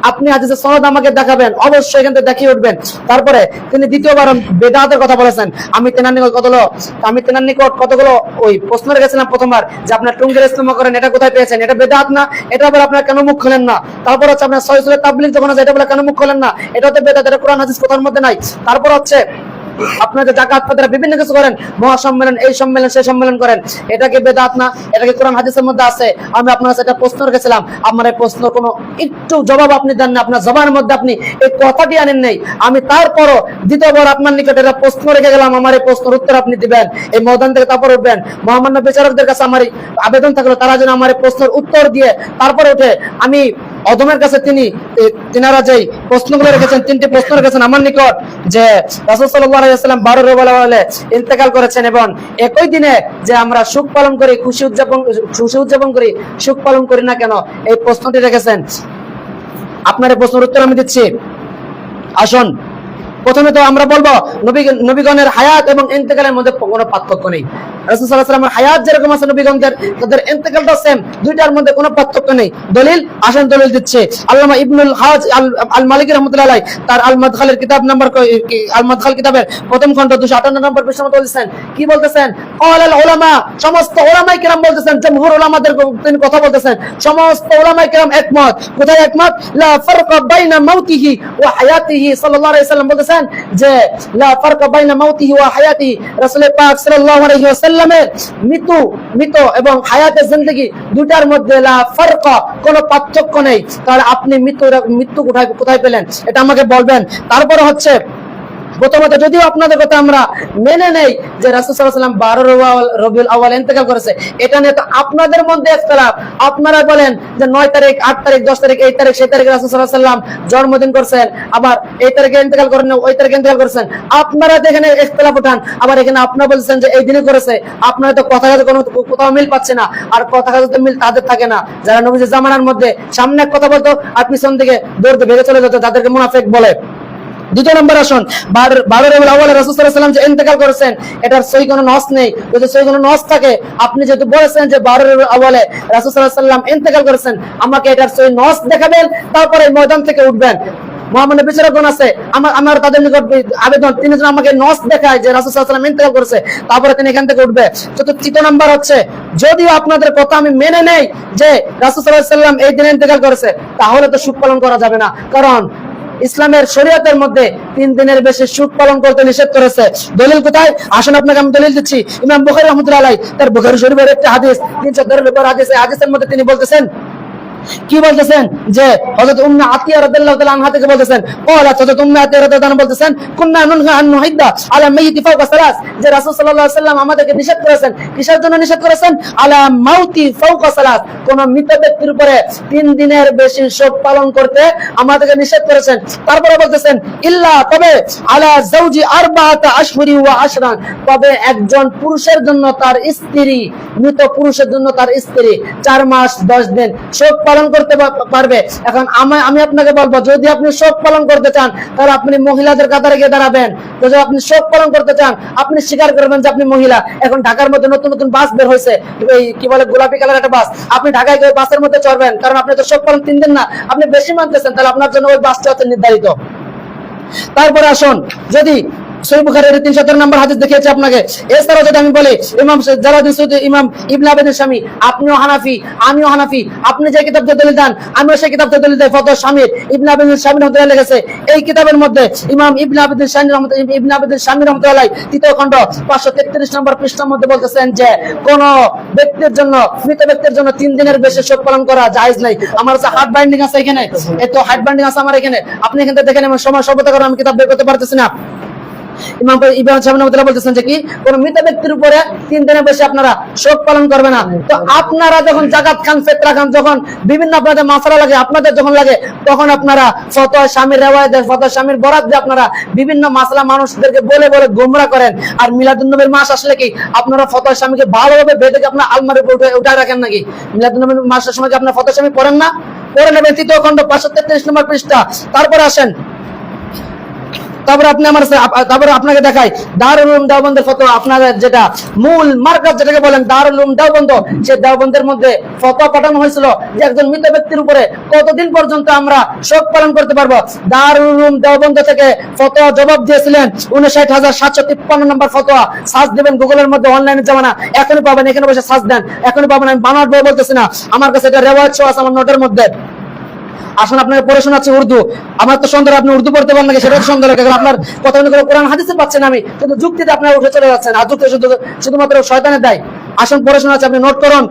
আপনি হাদিসের সনদ আমাকে দেখাবেন, অবশ্যই এখান থেকে দেখিয়ে উঠবেন। তারপরে তিনি দ্বিতীয়বার বেদাতের কথা বলেছেন। আমি তেনার নিকট কতগুলো ওই প্রশ্ন রেখেছিলাম প্রথমবার, যে আপনার টুঙ্গির ইস্তেমা করেন, এটা কোথায় পেয়েছেন, এটা বেদাত না, এটা আবার আপনার কেন মুখ খোলেন না। তারপর হচ্ছে আপনার সহিহ তাবলীগ যখন আছে, এটা বলে কেন মুখ খোলেন না, এটা হচ্ছে বেদাত, এটা কোরআন হাদিস কোথার মধ্যে নাই। তারপর হচ্ছে আপনারা যে জাকাত ফাতরা বিভিন্ন কিছু করেন, মহাসম্মেলন, এই সম্মেলন সেই সম্মেলন করেন, এটা কি বেদাত না, এটা কি কোরআন হাদিসের মধ্যে আছে? আমি আপনার কাছে একটা প্রশ্ন রেখেছিলাম, আপনার এই প্রশ্ন কোনো একটু জবাব আপনি দেন না, আপনার জবানের মধ্যে আপনি এই কথাটি আনেন নাই। আমি তারপরও দ্বিতীয়বার আপনার নিকট একটা প্রশ্ন রেখে গেলাম, আমার এই প্রশ্নের উত্তর আপনি দিবেন, এই ময়দান থেকে তারপর উঠবেন। মহামান্য বিচারকদের কাছে আমার আবেদন থাকলো, তারা যেন আমার এই প্রশ্নের উত্তর দিয়ে তারপরে উঠে। আমি অদমের কাছে তিনারা যেই প্রশ্নগুলো রেখেছেন, 3টি প্রশ্ন রেখেছেন আমার নিকট, যে রাসূল সাল্লাল্লাহু আলাইহি ওয়াসাল্লাম 12 রবিউল আউয়ালে ইন্তেকাল করেছেন এবং একই দিনে যে আমরা সুখ পালন করি, খুশি উদযাপন করি, সুখ পালন করি না কেন, এই প্রশ্নটি রেখেছেন। আপনার এই প্রশ্নের উত্তর আমি দিচ্ছি। আসুন, প্রথমে তো আমরা বলবো নবীগণের হায়াত এবং ইন্তেকালের মধ্যে কোনো পার্থক্য নেই। রাসূল সাল্লাল্লাহু আলাইহি ওয়াসাল্লামের হায়াত যেরকম আছে নবীগণদের, তাদের ইন্তেকালটা সেম, দুইটার মধ্যে কোনো পার্থক্য নেই। দলিল আসেন, দলিল দিচ্ছে আল্লামা ইবনুল হাজ আল মালিকি রাহমাতুল্লাহ আলাইহি তার আল মাদখালের কিতাব নাম্বার আল মাদখাল কিতাবের প্রথম খণ্ড 258 নম্বর পৃষ্ঠা মধ্যে বলতেছেন, কি বলতেছেন? ক্বাল আল উলামা, সমস্ত উলামায়ে কেরাম বলতেছেন, জমহুর উলামাদের তিনি কথা বলতেছেন, সমস্ত উলামায়ে কেরাম একমত। কোথায় একমত? লা ফারকা বাইনা মাউতিহি ওয়া হায়াতিহি। সাল্লাল্লাহু আলাইহি ওয়াসাল্লাম বলতেছেন যে লা ফারকা বাইনা মাউতিহি ওয়া হায়াতিহি, রাসূল পাক সাল্লাল্লাহু আলাইহি ওয়াসাল্লামের মৃত্যু এবং হায়াতের জিন্দেগি দুটার মধ্যে লা ফারকা, কোনো পার্থক্য নেই। তাহলে আপনি মৃত্যু কোথায় পেলেন, এটা আমাকে বলবেন। তারপরে হচ্ছে প্রথমত, যদিও আপনাদের কথা আমরা মেনে নেই যে রাসূল সাল্লাল্লাহু আলাইহি ওয়াসাল্লাম 12 রবিউল আউয়াল ইন্তেকাল করেছে, এটা নিয়ে তো আপনাদের মধ্যে ইখতিলাফ। আপনারা বলেন যে 9 তারিখ, 8 তারিখ, 10 তারিখ, এই তারিখ, সেই তারিখে রাসূল সাল্লাল্লাহু আলাইহি ওয়াসাল্লাম জন্মদিন করছেন, আবার এই তারিখে ইন্তেকাল করেন, ওই তারিখে ইন্তেকাল করেছেন। আপনারা এখানে ইখতিলাফ উঠান, আবার এখানে আপনারা বলছেন যে এই দিনে করেছে। আপনারা তো কথা কোনো কোথাও মিল পাচ্ছে না, আর কথা তো মিল তাদের থাকে না যারা নবীর জামানার মধ্যে সামনে এক কথা বলতো আর পিছন থেকে দৌড়তে ভেগে চলে যেত, তাদেরকে মুনাফিক বলে। দ্বিতীয় নম্বর আসুন, 12 রবিউল আউয়ালে রাসূল সাল্লাল্লাহু আলাইহি ওয়াসাল্লাম যে ইন্তেকাল করেছেন, এটার সহি কোনো নস নেই। যদি সহি কোনো নস থাকে, আপনি যেহেতু বলেছেন যে 12 রবিউল আউয়ালে রাসূল সাল্লাল্লাহু আলাইহি ওয়াসাল্লাম ইন্তেকাল করেছেন, আমাকে এটার সহি নস দেখাবেন, তারপরে ময়দান থেকে উঠবেন। মহামান্য বিচারকগণ আছে, আমার তাদের নিকট আবেদন, তিনি যেন আমাকে নস দেখায় যে রাসূল সাল্লাল্লাহু আলাইহি ওয়াসাল্লাম ইন্তেকাল করেছে, তারপরে তিনি এখান থেকে উঠবে। তৃতীয় নাম্বার হচ্ছে, যদি আপনাদের কথা আমি মেনে নেই যে রাসূল সাল্লাল্লাহু আলাইহি ওয়াসাল্লাম এই দিনে ইন্তেকাল করেছে, তাহলে তো সুখ পালন করা যাবে না, কারণ ইসলামের শরীয়তের মধ্যে 3 দিনের বেশি সুখ পালন করতে নিষেধ করেছে। দলিল কোথায়? আসুন আপনাকে আমি দলিল দিচ্ছি। ইমাম বুখারী রাহমাতুল্লাহ আলাইহি তার বুখারী শরীফের একটা হাদিস, 313 নম্বর হাদিস, এই হাদিসের মধ্যে তিনি বলতেছেন, কি বলতেছেন, যে হযরত উম্মে আতিয়া রাদিয়াল্লাহু তাআলা আনহা থেকে বলতেছেন, ক্বালাত হযরত উম্মে আতিয়া রাদিয়াল্লাহু তাআলা বলতেছেন, কুননা নুনহা আন নুহিদ্দা আলা মাইয়িতি ফাওকা সালাস, যে রাসূল সাল্লাল্লাহু আলাইহি ওয়াসাল্লাম আমাদেরকে নিষেধ করেছেন, কিসের জন্য নিষেধ করেছেন? আলা মাউতি ফাওকা সালাস, কোন মৃত ব্যক্তির উপরে 3 দিনের বেশি শোক পালন করতে আমাদেরকে নিষেধ করেছেন। তারপরে বলতেছেন, ইল্লা, তবে আলা যাওজি আরবাআতা আশহুরি ওয়া আশরান, তবে একজন পুরুষের জন্য তার স্ত্রী, মৃত পুরুষের জন্য তার স্ত্রী 4 মাস 10 দিন শোক পালন করতে পারবে। এখন আমি আপনাকে বলবো, যদি আপনি শোক পালন করতে চান, তাহলে আপনি মহিলাদের কাতারে গিয়ে দাঁড়াবেন। যদি আপনি শোক পালন করতে চান, আপনি স্বীকার করবেন যে আপনি মহিলা। এখন ঢাকার মধ্যে নতুন নতুন বাস বের হয়েছে, এই কি বলে গোলাপি কালার একটা বাস, আপনি ঢাকায় গিয়ে বাসের মধ্যে চড়বেন, কারণ আপনি তো শোক পালন 3 দিন না, আপনি বেশি মানতেছেন, তাহলে আপনার জন্য ওই বাসটা হচ্ছে নির্ধারিত। তারপরে আসুন, যদি সহিহ বুখারীর 317 নম্বর হাদিস দেখিয়েছি আপনাকে, এছাড়াও যদি আমি বলি ইমাম জালালউদ্দিন সুয়ুতী, ইমাম ইবনে আবিদিন শামী, আপনিও হানাফি আমিও হানাফি, আপনি যে কিতাব দিয়ে দলিল দেন আমিও সেই কিতাব দিয়ে দলিল দেই, ফতোয়া শামীর, ইবনে আবিদিন শামী রাহমাতুল্লাহ লিখেছে। এই কিতাবের মধ্যে ইমাম ইবনে আবিদিন শামী রাহমাতুল্লাহ তৃতীয় খণ্ড 533 নম্বর পৃষ্ঠার মধ্যে বলতেছেন যে কোন ব্যক্তির জন্য, মৃত ব্যক্তির জন্য 3 দিনের বেশি শোক পালন করা জায়েজ নাই। আমার কাছে হার্ট বাইন্ডিং আছে, এখানে এত হার্ট বাইন্ডিং আছে আমার এখানে, আপনি এখান থেকে দেখেন, আমার সময় সর্বদা করে আমি কিতাব বের করতে পারতেছি না। ইমাম ইবনে শামী রাহমাতুল্লাহ বলতেছেন যে কি, কোন মৃত ব্যক্তির উপরে 3 দিনের বেশি আপনারা শোক পালন করবে না। তো আপনারা যখন যাকাত খান, ফিতরা খান, যখন বিভিন্ন আপনাদের মাসআলা লাগে, আপনাদের যখন লাগে, তখন আপনারা ফতোয়া শামীর রিওয়ায়াত, ফতোয়া শামীর বরাত দিয়ে আপনারা বিভিন্ন মাসআলা মানুষদেরকে বলে বলে গোমরা করেন। আর মিলাদুন নবীর মাস আসলে কি আপনারা ফতোয়া শামীকে ভালোভাবে বেঁধে আপনারা আলমারির উপরে উঠায় রাখেন নাকি? মিলাদুন নবীর মাসের সময় কি আপনারা ফতোয়া শামী পড়েন না? পড়ে নেবেন, তৃতীয় খণ্ড 533 নম্বর পৃষ্ঠা। তারপর আসেন, তারপরে আপনি আমার তারপরে আপনাকে দেখাই দারুল উলুম দেওবন্দের ফতোয়া, আপনাদের যেটা মূল মার্কাজ যেটাকে বলেন দারুল উলুম দেওবন্দ, সেই দেওবন্দের মধ্যে ফতোয়া পাঠানো হয়েছিল যে একজন মৃত ব্যক্তির উপরে কতদিন পর্যন্ত আমরা শোক পালন করতে পারবো। দারুল উলুম দেওবন্দ থেকে ফতোয়া জবাব দিয়েছিলেন 59,753 নম্বর ফতোয়া। সার্চ দিবেন গুগলের মধ্যে, অনলাইনে জামানা, এখনই পাবেন, এখানে বসে সার্চ দেন এখনই পাবেন। আমি বানার বই বলতেছি না, আমার কাছে এটা রেওয়ায়ত সহ আছে আমার নোটের মধ্যে। আসুন আপনাকে পড়ে শোনাচ্ছি উর্দু। আমার তো সন্দেহ আপনি উর্দু পড়তে পারেন নাকি সেটা সন্দেহ, কারণ আপনার কথা করে কোরআন হাদিসে পাচ্ছেন, আমি কিন্তু যুক্তিতে আপনার উঠে চলে যাচ্ছেন, আর যুক্তি শুধুমাত্র শয়তানের দায়। আসুন পড়ে শোনাচ্ছি, আপনি নোট করুন।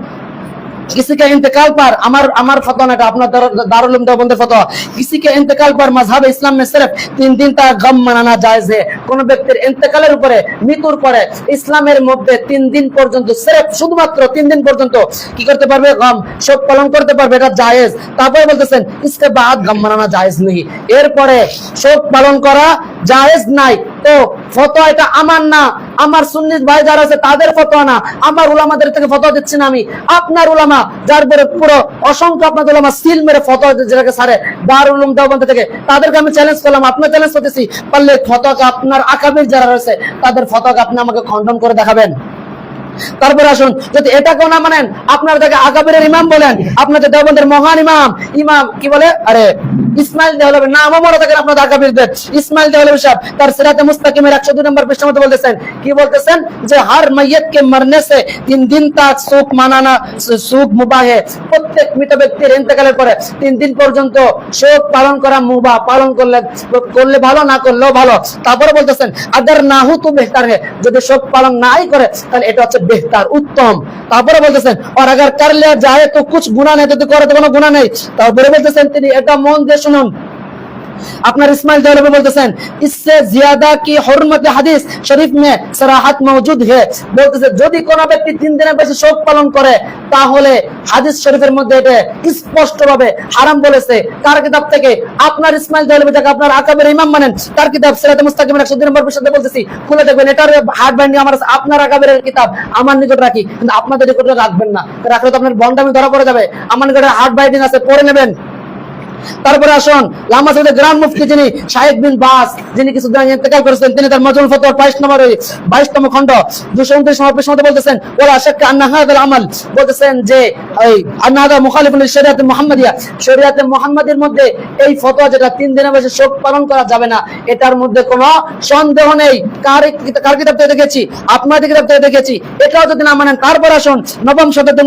किसी के इंतकाल पर अमर फतवा ना अपना दारुल उलूम देवबंद फतवा, किसी के इंतकाल पर मजहब इस्लाम में सिर्फ 3 दिन तक गम मनाना जायज है। কোন ব্যক্তির ইন্তেকালের উপরে, মৃত্যুর পরে ইসলামের মধ্যে 3 দিন পর্যন্ত, সির্ফ শুধুমাত্র 3 দিন পর্যন্ত কি করতে পারবে? গম, শোক পালন করতে পারবে, এটা জায়েজ। তারপরে বলতেছেন इसके बाद गम मनाना जायज नहीं, এরপরে শোক পালন করা জায়েজ নাই। তো ফতোয়া এটা আমার না, আমার সুন্নি ভাই যারা আছে তাদের ফতোয়া না, আমার উলামাদের থেকে ফতোয়া দিচ্ছি না আমি, আপনার উলামা যার পরে পুরো অসংখ্য আপনাদের উলামা সিল মেরে ফতোয়া যেটাকে সারে দারুল উলুম দেওবন্দ থেকে, তাদেরকে আমি চ্যালেঞ্জ করলাম, আপনার চ্যালেঞ্জ করতেছি, পারলে ফতোয়াকে আপনার আকাবির যারা রয়েছে তাদের ফতোয়াকে আপনি আমাকে খণ্ডন করে দেখাবেন। তারপরে আসুন, যদি এটাকেও না মানেন, আপনার তাকে আকাবিরের ইমাম বলেন, আপনাদের দেওবন্দের মহান ইমাম কি বলে, আরে ইসমাইল দেওয়ালবি, নামও বড় থাকেন আপনাদের আকাবিরদের, ইসমাইল দেওয়ালবি সাহেব তার সিরাতে মুস্তাকিমের 102 নম্বর পৃষ্ঠার মধ্যে বলতেছেন, কি বলতেছেন যে হার মাইয়ত কে মরনে সে 3 দিন তক সুখ মানানা সুখ মুবাহ है। প্রত্যেক মৃত ব্যক্তির ইন্তেকালের পরে 3 দিন পর্যন্ত শোক পালন করা মুবাহ, পালন করলে ভালো, না করলেও ভালো। তারপরে বলতেছেন अगर ना हो तो बेहतर है, যদি শোক পালন নাই করে তাহলে এটা হচ্ছে বেহতার, উত্তম। তারপরে বলতেছেন और अगर कर लिया जाए तो कुछ गुनाह नहीं, तो করে তো কোনো গুনাহ নেই। তারপরে বলতেছেন তিনি, এটা মন দিয়ে শুনুন, আপনার ইসমাইল দেওয়ালবি বলতেছেন इससे ज्यादा की हुर्मत হাদিস শরীফ में সরাহাত मौजूद है, বলতেছে যদি কোন ব্যক্তি 3 দিনের বেশি শোক পালন করে তাহলে হাদিস শরীফের মধ্যে এটা স্পষ্টভাবে হারাম বলেছে। কার কিতাব থেকে? আপনার ইসমাইল দেওয়ালবি থেকে আপনার আকাবের ইমাম মানেন, তার কিতাব সিরাতে মুস্তাকিমের 102 নম্বর পৃষ্ঠাতে বলতেছি, খুলে দেখবেন, এটার হার্ড বাইন্ডিং আমার আছে, আপনার আকাবের কিতাব আমার নিকট রাখি, কিন্তু আপনাদের নিকট রাখবেন না, রাখলে তো আপনার বন্ডামি ধরা পড়ে যাবে। আমার নিকট হার্ড বাইন্ডিং আছে, পড়ে নেবেন। তারপরে আসুন, লামা সৌদের গ্রান্ড মুফতি যিনি শাহেদ বিন বাস, যিনি কিছুদিন আগে ইন্তেকাল করেছেন, তিনি তার মাজমুল ফতোয়ার 22তম খণ্ড 229 নম্বর পৃষ্ঠার মধ্যে বলতেছেন ওয়ালা শাক্কা আন্না হাযাল আমাল, বলতেছেন যে এই আন্না হাযা মুখালিফুন লিশরিয়াতিল মুহাম্মাদিয়া, শরিয়াতে মুহাম্মাদির মধ্যে এই ফতোয়া যেটা 3 দিনের বেশি শোক পালন করা যাবে না, এটার মধ্যে কোনো সন্দেহ নেই। কার কিতাব থেকে দেখেছি? আপনাদের কিতাব থেকে দেখেছি, এটাও যদি না মানেন। তারপর আসুন, নবম শতাব্দীর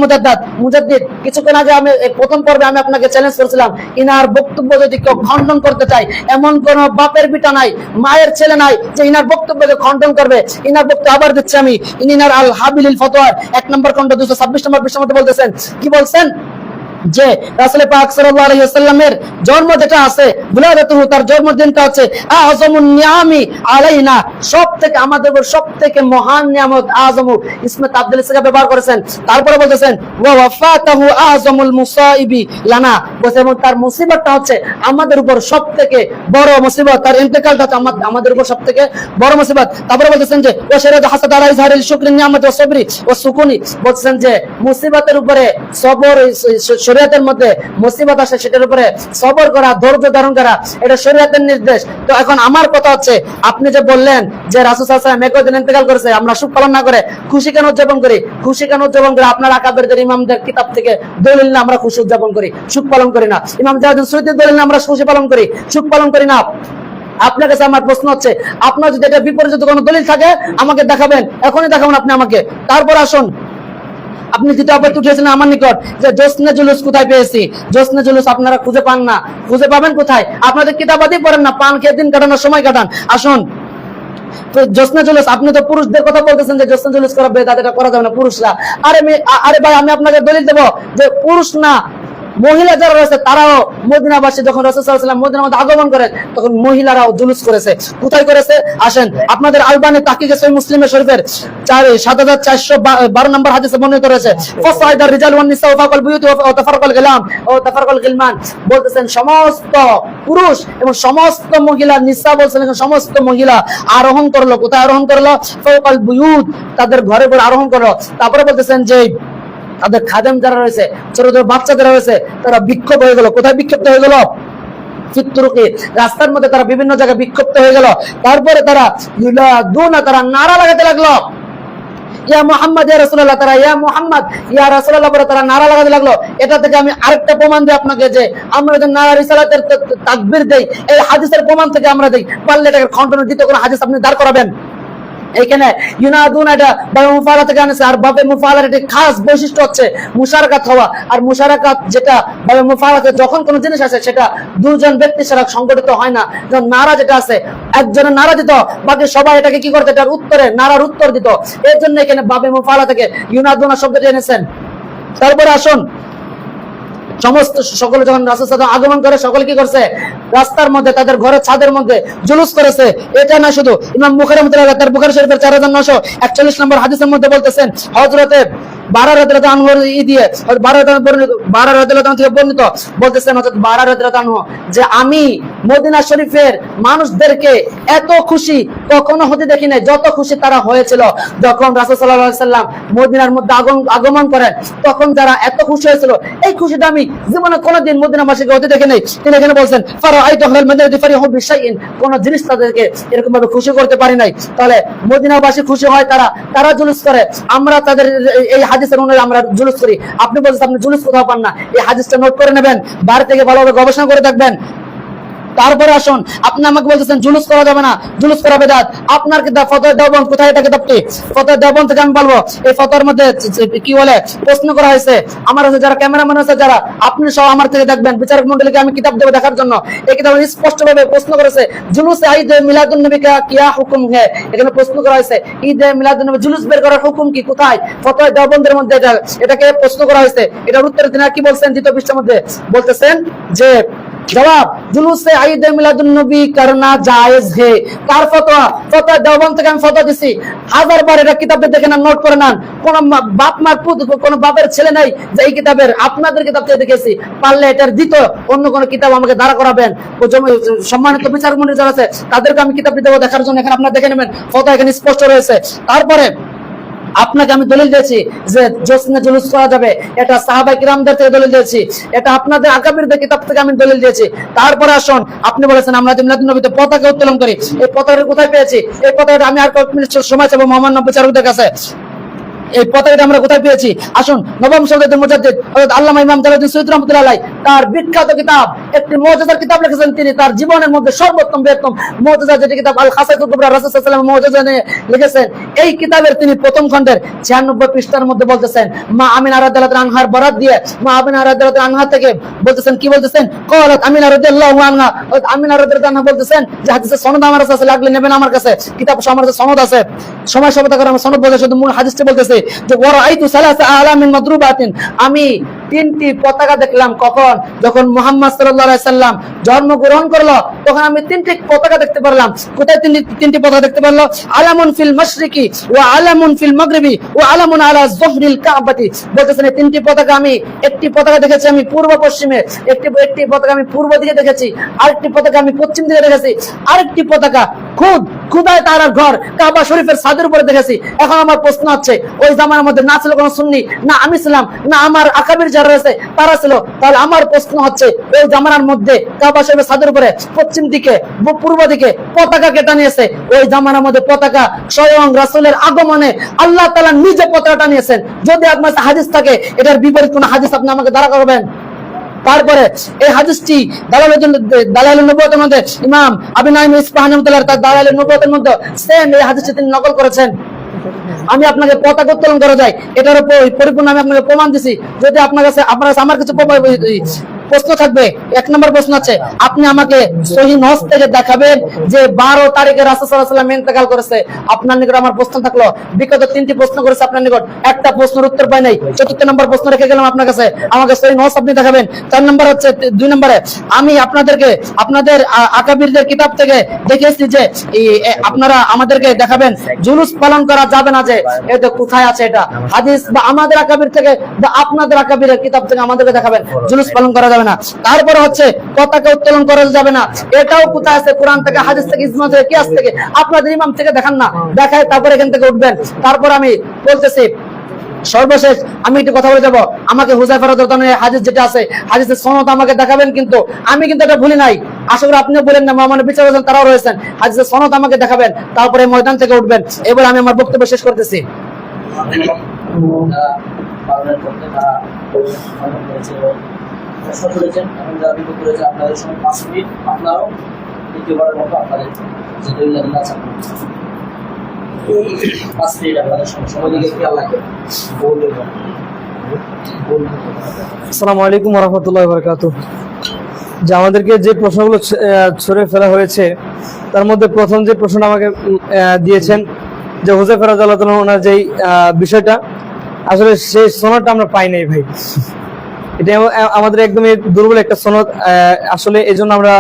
মুজাদ্দিদ, কিছুক্ষণ আগে আমি প্রথম পর্বে আমি আপনাকে চ্যালেঞ্জ করেছিলাম, ইনার বক্তব্য যদি কেউ খণ্ডন করতে চায়, এমন কোন বাপের বিটা নাই, মায়ের ছেলে নাই যে ইনার বক্তব্যকে খণ্ডন করবে। ইনার বক্তব্য আবার দিচ্ছি আমি, ইনার আল হাবিলিল ফতোয়ার 1 নম্বর খণ্ড 226 নম্বর পৃষ্ঠার মধ্যে বলতেছেন, কি বলছেন যে রাসূল পাক সাল্লাল্লাহু আলাইহি ওয়াসাল্লামের জন্ম যেটা আছে, বুলাদাতুহু, তার জন্মদিনটা হচ্ছে আযমুন নিয়ামি আলাইনা, সবথেকে আমাদের উপর সবথেকে মহান নিয়ামত, আযমু ইসমে তাবদীল থেকে ব্যবহার করেছেন। তারপরে বলতেছেন ওয়া ওয়াফাতাহু আযমুল মুসাইবি লানা, বলছেন তার মুসিবতটা হচ্ছে আমাদের উপর সবথেকে বড় মুসিবত, তার ইন্তেকালটা হচ্ছে আমাদের উপর সবথেকে বড় মুসিবত। তারপরে বলতেছেন যে ওয়া শারাদ হাসাদ আলা ইজহারিল শুকরি নিয়ামত ওয়া সবরি ওয়া সুকুনি, বলছেন যে মুসিবতের উপরে সবর, শরীয়তের মধ্যে মুসিবত আসে সেটার উপরে সবর করা, ধৈর্য ধারণ করা, এটা শরীয়তের নির্দেশ। তো এখন আমার কথা হচ্ছে, আপনি যে বললেন যে রাসূল সাল্লাল্লাহু আলাইহি ওয়াসাল্লাম একদিন ইন্তেকাল করেছে, আমরা শোক পালন না করে খুশি কেন উদযাপন করি? খুশি কেন উদযাপন করি? আপনার আকাবেরদের ইমামদের কিতাব থেকে দলিল না আমরা খুশি উদযাপন করি, শোক পালন করি না। ইমাম জাহিদুল সুয়ুতির দলিল না আমরা খুশি পালন করি, শোক পালন করি না। আপনার কাছে আমার প্রশ্ন হচ্ছে, আপনার যদি এটা বিপরীত কোনো দলিল থাকে আমাকে দেখাবেন, এখনই দেখাবেন আপনি আমাকে। তারপর আসুন, আপনি যেটা আবার উঠেছেন আমার নিকট যে জোসনে জুলুস কোথায় পেয়েছি, জোসনে জুলুস আপনারা খুঁজে পান না, খুঁজে পাবেন কোথায়? আপনাদের কিতাবাদি পড়েন না, পান খেয়ে দিন কাটানোর সময় কাটান। আসুন, জোসনে জুলুস, আপনি তো পুরুষদের কথা বলতেছেন যে জোসনে জুলুস করা বেদাত, এটা করা যাবে না পুরুষরা। আরে ভাই, আমি আপনাকে দলিল দেব যে পুরুষ না, মহিলা যারা রয়েছে তারাও মদিনাবাসী যখন রাসূল সাল্লাল্লাহু আলাইহি ওয়াসাল্লাম মদিনার মধ্যে আগমন করেন তখন মহিলারাও জুলুস করেছে। কোথায় করেছে? আসেন, আপনাদের আলবানী তাহকিকে সহিহ মুসলিমের শরীফের 7412 নম্বর হাদিসে বর্ণিত রয়েছে, ফাসাইদার রিজাল ওয়ান নিসা ওয়া ফাকাল বুয়ুত ওয়া তাফারকাল গিলাম ওয়া তাফারকাল গিলমান, বলতেছেন সমস্ত পুরুষ এবং সমস্ত মহিলা, নিসা বলছেন সমস্ত মহিলা আরোহণ করলো। কোথায় আরোহণ করলো? ফাকাল বুয়ুত, তাদের ঘরে ঘরে আরোহণ করলো। তারপরে বলতেছেন যে তাদের খাদেম যারা রয়েছে, ছোট ছোট বাচ্চা যারা রয়েছে, তারা বিক্ষোভ হয়ে গেল। কোথায় বিক্ষিপ্ত হয়ে গেল? ফিতুরুকি, রাস্তার মধ্যে তারা বিভিন্ন জায়গায় বিক্ষিপ্ত হয়ে গেল। তারপরে তারা তারা নারা লাগাতে লাগলো, ইয়া মুহাম্মদ ইয়া রাসূলুল্লাহ, তারা ইয়া মুহাম্মদ ইয়া রাসূলুল্লাহ বলে তারা নারা লাগাতে লাগলো। এটা থেকে আমি আরেকটা প্রমাণ দিই আপনাকে যে আমরা যে নারা রিসালাতের তাকবীর দেই, এই হাদিসের প্রমাণ থেকে আমরা দেই। পারলে এটাকে খণ্ডনের দ্বিতীয় কোনো হাদিস আপনি দাঁড় করাবেন। এখানে ইউনাদুন এটা বাবে মুফাআলা থেকে আনেছে, আর বাবে মুফাআলার একটি খাস বৈশিষ্ট্য হচ্ছে মুশারাকাত হওয়া। আর মুশারাকাত যেটা বাবে মুফাআলাতে যখন কোনো জিনিস আসে সেটা দুজন ব্যক্তি ছাড়া সংগঠিত হয় না। যেমন নারা যেটা আছে, একজনের নারা দিত, বাকি সবাই এটাকে কি করতে, এটার উত্তরে নারার উত্তর দিত। এর জন্য এখানে বাবে মুফাআলা থেকে ইউনাদুনা শব্দটি এনেছেন। তারপরে আসুন, সমস্ত সকলে যখন রাসূল সাল্লাল্লাহু আলাইহি ওয়াসাল্লাম আগমন করে, সকলে কি করছে, রাস্তার মধ্যে তাদের ঘরের ছাদের মধ্যে জুলুস করেছে। এটা না শুধু, ইমাম বুখারী রাহমাতুল্লাহ তার বুখারী শরীফের 4941 নম্বর হাদিসের মধ্যে বলতেছেন, হযরতে বারা রাদিয়াল্লাহু আনহু দিয়ে বারা রাদিয়াল্লাহু আনহু থেকে বর্ণিত, বলতেছেন হযরত বারা রাদিয়াল্লাহু আনহু যে আমি মদিনা শরীফের মানুষদেরকে এত খুশি কখনো হতে দেখি নাই যত খুশি তারা হয়েছিল যখন রাসূল সাল্লাল্লাহু আলাইহি ওয়াসাল্লাম মদিনার মধ্যে আগমন করেন। তখন যারা এত খুশি হয়েছিল, এই খুশিটা আমি জীবনে কোনোদিন মদিনাবাসীকে হতে দেখি নাই। তিনি এখানে বলছেন ফারাআইতু আহলাল মদিনাতি ফারিহু বিশাইইন, কোন জিনিস তাদেরকে এরকম ভাবে খুশি করতে পারি নাই। তাহলে মদিনাবাসী খুশি হয়, তারা জুলুস করে, আমরা তাদের এই হাদিসের অনুযায়ী আমরা জুলুস করি। আপনি বলছেন আপনি জুলুস কোথাও পান না, এই হাদিসটা নোট করে নেবেন, বাড়ি থেকে ভালোভাবে গবেষণা করে থাকবেন। তারপরে আসুন, আপনি আমাকে বলতেছেন জুলুস করা যাবে না, জুলুস করা বিদআত। আপনার কিতাব ফতোয়া দেওবন্দ, কোথায় এটা কিতাবটি? ফতোয়া দেওবন্দ থেকে আমি বলবো, এই ফতোয়ার মধ্যে কি বলে প্রশ্ন করা হয়েছে। আমার কাছে যারা ক্যামেরাম্যান আছে, যারা আপনি সহ আমার থেকে দেখবেন, বিচারক মণ্ডলীকে আমি কিতাব দেবো দেখার জন্য। এই কিতাবে স্পষ্টভাবে প্রশ্ন করেছে জুলুসে ঈদ মিলাদুন নবী কা কিয়া হুকুম है। এখানে প্রশ্ন করা হয়েছে ঈদ মিলাদুন নবী জুলুস বের করার হুকুম কি, কোথায়? ফতোয়া দেওবন্দের মধ্যে এটাকে প্রশ্ন করা হয়েছে। এটার উত্তরে তিনি কি বলছেন, দ্বিতীয় পৃষ্ঠার মধ্যে বলতেছেন যে জবাব জুলুসে ঈদ মিলাদুন নবী করনা জায়েজ হে। কার ফতোয়া? ফতোয়া দেওবন্দ থেকে আমি ফতোয়া দিছি। 1000 বার এটা কিতাবে দেখে না, নোট করে নেন। কোন বাপ মার পুত, কোন বাপের ছেলে নাই যে এই কিতাবের, আপনাদের কিতাব থেকে দেখেছি। পারলে এটার দ্বিতীয় অন্য কোন কিতাব আমাকে দাঁড়া করাবেন। সম্মানিত বিচারক মণ্ডলী যারা আছে তাদেরকে আমি কিতাব দেবো দেখার জন্য। এখানে আপনারা দেখে নেবেন, ফতোয়া এখানে স্পষ্ট রয়েছে। তারপরে আপনাকে আমি দলিল দিয়েছি যে জোসনে জুলুস করা যাবে, এটা সাহাবায়ে কিরামদের থেকে দলিল দিয়েছি, এটা আপনাদের আকাবিরদের কিতাব থেকে আমি দলিল দিয়েছি। তারপরে আসুন, আপনি বলেছেন আমরা মিলাদুন নবীতে পতাকা উত্তোলন করি, এই পতাকাটা কোথায় পেয়েছি? এই পতাকাটা আমি আর কয়েক মিনিট সময় চাবো মহামান্য বিচারকদের কাছে। এই পতাকাটা আমরা কোথায় পেয়েছি? আসুন, নবম শতাব্দীর মুজাদ্দিদ হযরত আল্লামা ইমাম জালালউদ্দিন সৈয়দ রাহমাতুল্লাহ আলাইহি তার বিখ্যাত কিতাব, একটি মুজিজার কিতাব লিখেছেন। তিনি তার জীবনের মধ্যে সর্বোত্তম বৃহত্তম মুজিজা যেটি কিতাব আল খাসাইতুল কুবরা রাসূল সাল্লাল্লাহু আলাইহি ওয়াসাল্লাম মুজিজা নিয়ে লিখেছেন। এই কিতাবের তিনি প্রথম খণ্ডের 96 পৃষ্ঠার মধ্যে বলতেছেন, মা আমিনা রাদিয়াল্লাহু আনহার বরাত দিয়ে, মা আমিনা রাদিয়াল্লাহু আনহা থেকে বলতেছেন, কি বলতেছেন? ক্বালাত আমিনা রাদিয়াল্লাহু আনহা, আমিনা রাদিয়াল্লাহু আনহা বলতেছেন যে হাদিসের সনদ আমার কাছে লাগলে নেবেন আমার কাছে, কিতাব আমার কাছে সনদ আছে। সময় সবতা করে আমার সনদ বলতে শুধু মূল হাদিসটা বলতেছে যে ওয়ারাআইতু সালাসা আলামিন মাদরুবাতিন, আমি 3টি পতাকা দেখলাম। কখন? যখন মুহাম্মদ সাল্লাল্লাহু আলাইহি সাল্লাম জন্মগ্রহণ করলো তখন আমি 3টি পতাকা দেখতে পারলাম। কোথায় 3টি পতাকা দেখতে পারলো? আলামুন ফিল মাশরিকি ওয়া আলামুন ফিল মাগরিবি ওয়া আলামুন আলা যহরিল কাবাতি। বলতেছেন এই 3টি পতাকা, আমি একটি পতাকা দেখেছি আমি পূর্ব পশ্চিমে, একটি পতাকা আমি পূর্ব দিকে দেখেছি, আরেকটি পতাকা আমি পশ্চিম দিকে দেখেছি, আরেকটি পতাকা খুদায় তাআলার ঘর কাবা শরীফের ছাদের উপরে দেখেছি। এখন আমার প্রশ্ন হচ্ছে, ওই জামানার মধ্যে না ছিল কোন সুন্নি, না আমি ছিলাম, না আমার আকাবির যারা রয়েছে তারা ছিল। তাহলে আমার প্রশ্ন হচ্ছে, ওই জামানার মধ্যে কাবা শরীফের ছাদের উপরে পশ্চিম দিকে পূর্ব দিকে পতাকা কে টানিয়েছে? ওই জামানার মধ্যে পতাকা স্বয়ং রাসূলের আগমনে আল্লাহ তাআলা নিজে পতাকা টানিয়েছেন। যদি আপনার হাদিস থাকে, এটার বিপরীত কোন হাদিস আপনি আমাকে দাঁড়া করবেন। তারপরে এই হাদিসটি দালাইলুন নবুওয়াতের মধ্যে ইমাম আবু নাঈম ইসফাহানি রাহমাতুল্লাহ তার দালাইলুন নবুওয়াতের মধ্যে সেম এই হাদিসটি তিনি নকল করেছেন। আমি আপনাকে পতাকা উত্তোলন করা যায় এটার উপর পরিপূর্ণ আমি আপনাকে প্রমাণ দিছি। যদি আপনার কাছে আমার কিছু প্রশ্ন থাকবে, 1 নম্বর প্রশ্ন আছে, আপনি আমাকে সহিহ নস থেকে দেখাবেন যে 12 তারিখে রাসূল সাল্লাল্লাহু আলাইহি ওয়াসাল্লাম ইন্তেকাল করেছে। আপনার নিকট আমার প্রশ্ন থাকলো, বিগত 3টি প্রশ্ন করেছে আপনার নিকট, একটা প্রশ্নের উত্তর পাই নাই। 4th নম্বর প্রশ্ন রেখে গেলাম আপনার কাছে, আমাকে সহিহ নস আপনি দেখাবেন। 4 নম্বর হচ্ছে, 2 নম্বরে আমি আপনাদেরকে আপনাদের আকাবিরদের কিতাব থেকে দেখেছি যে আপনারা আমাদেরকে দেখাবেন জুলুস পালন করা যাবে না, যে এটা কোথায় আছে এটা হাদিস, বা আমাদের আকাবির থেকে বা আপনাদের আকাবিরের কিতাব থেকে আমাদেরকে দেখাবেন জুলুস পালন করা যাবে না। তারপরে হচ্ছে পতাকা উত্তোলন করা যাবে না, এটাও কোথায় আছে? কোরআন থেকে, হাদিস থেকে, ইজমা থেকে, কিয়াস থেকে, আপনাদের ইমাম থেকে দেখান না, দেখায় তারপরে এখান থেকে উঠবেন। তারপর আমি বলতেছি সর্বশেষ আমি একটু কথা বলে যাবো, আমাকে হুযায়ফা রাদিয়াল্লাহু আনহু হাদিস যেটা আছে হাদিসের সনদ আমাকে দেখাবেন, কিন্তু আমি কিন্তু এটা ভুলি নাই। আশা করি আপনিও বলেন না, মহামানব বিচারক তারাও রয়েছেন, হাদিসের সনদ আমাকে দেখাবেন, তারপরে ময়দান থেকে উঠবেন। এবার আমি আমার বক্তব্য শেষ করতেছি। আপনাদের সময় 5 মিনিট, আপনারাও দ্বিতীয়বারের মতো আপনাদের যে দলিল আছে 5 মিনিট আপনাদের সময় দিকে খেয়াল রাখবেন। আসসালামু আলাইকুম ওয়া রাহমাতুল্লাহি ওয়া বারাকাতুহু। যে আমাদেরকে যে প্রশ্নগুলো ছুড়ে ফেলা হয়েছে তার মধ্যে প্রথম যে প্রশ্নটা আমাকে দিয়েছেন যে হুযায়ফা রাদিয়াল্লাহু তাআলা ওনার যেই বিষয়টা, আসলে সেই সনদটা আমরা পাই নাই ভাই। এটা আমাদের একদমই দুর্বল একটা সনদ, আসলে এই জন্য আমরা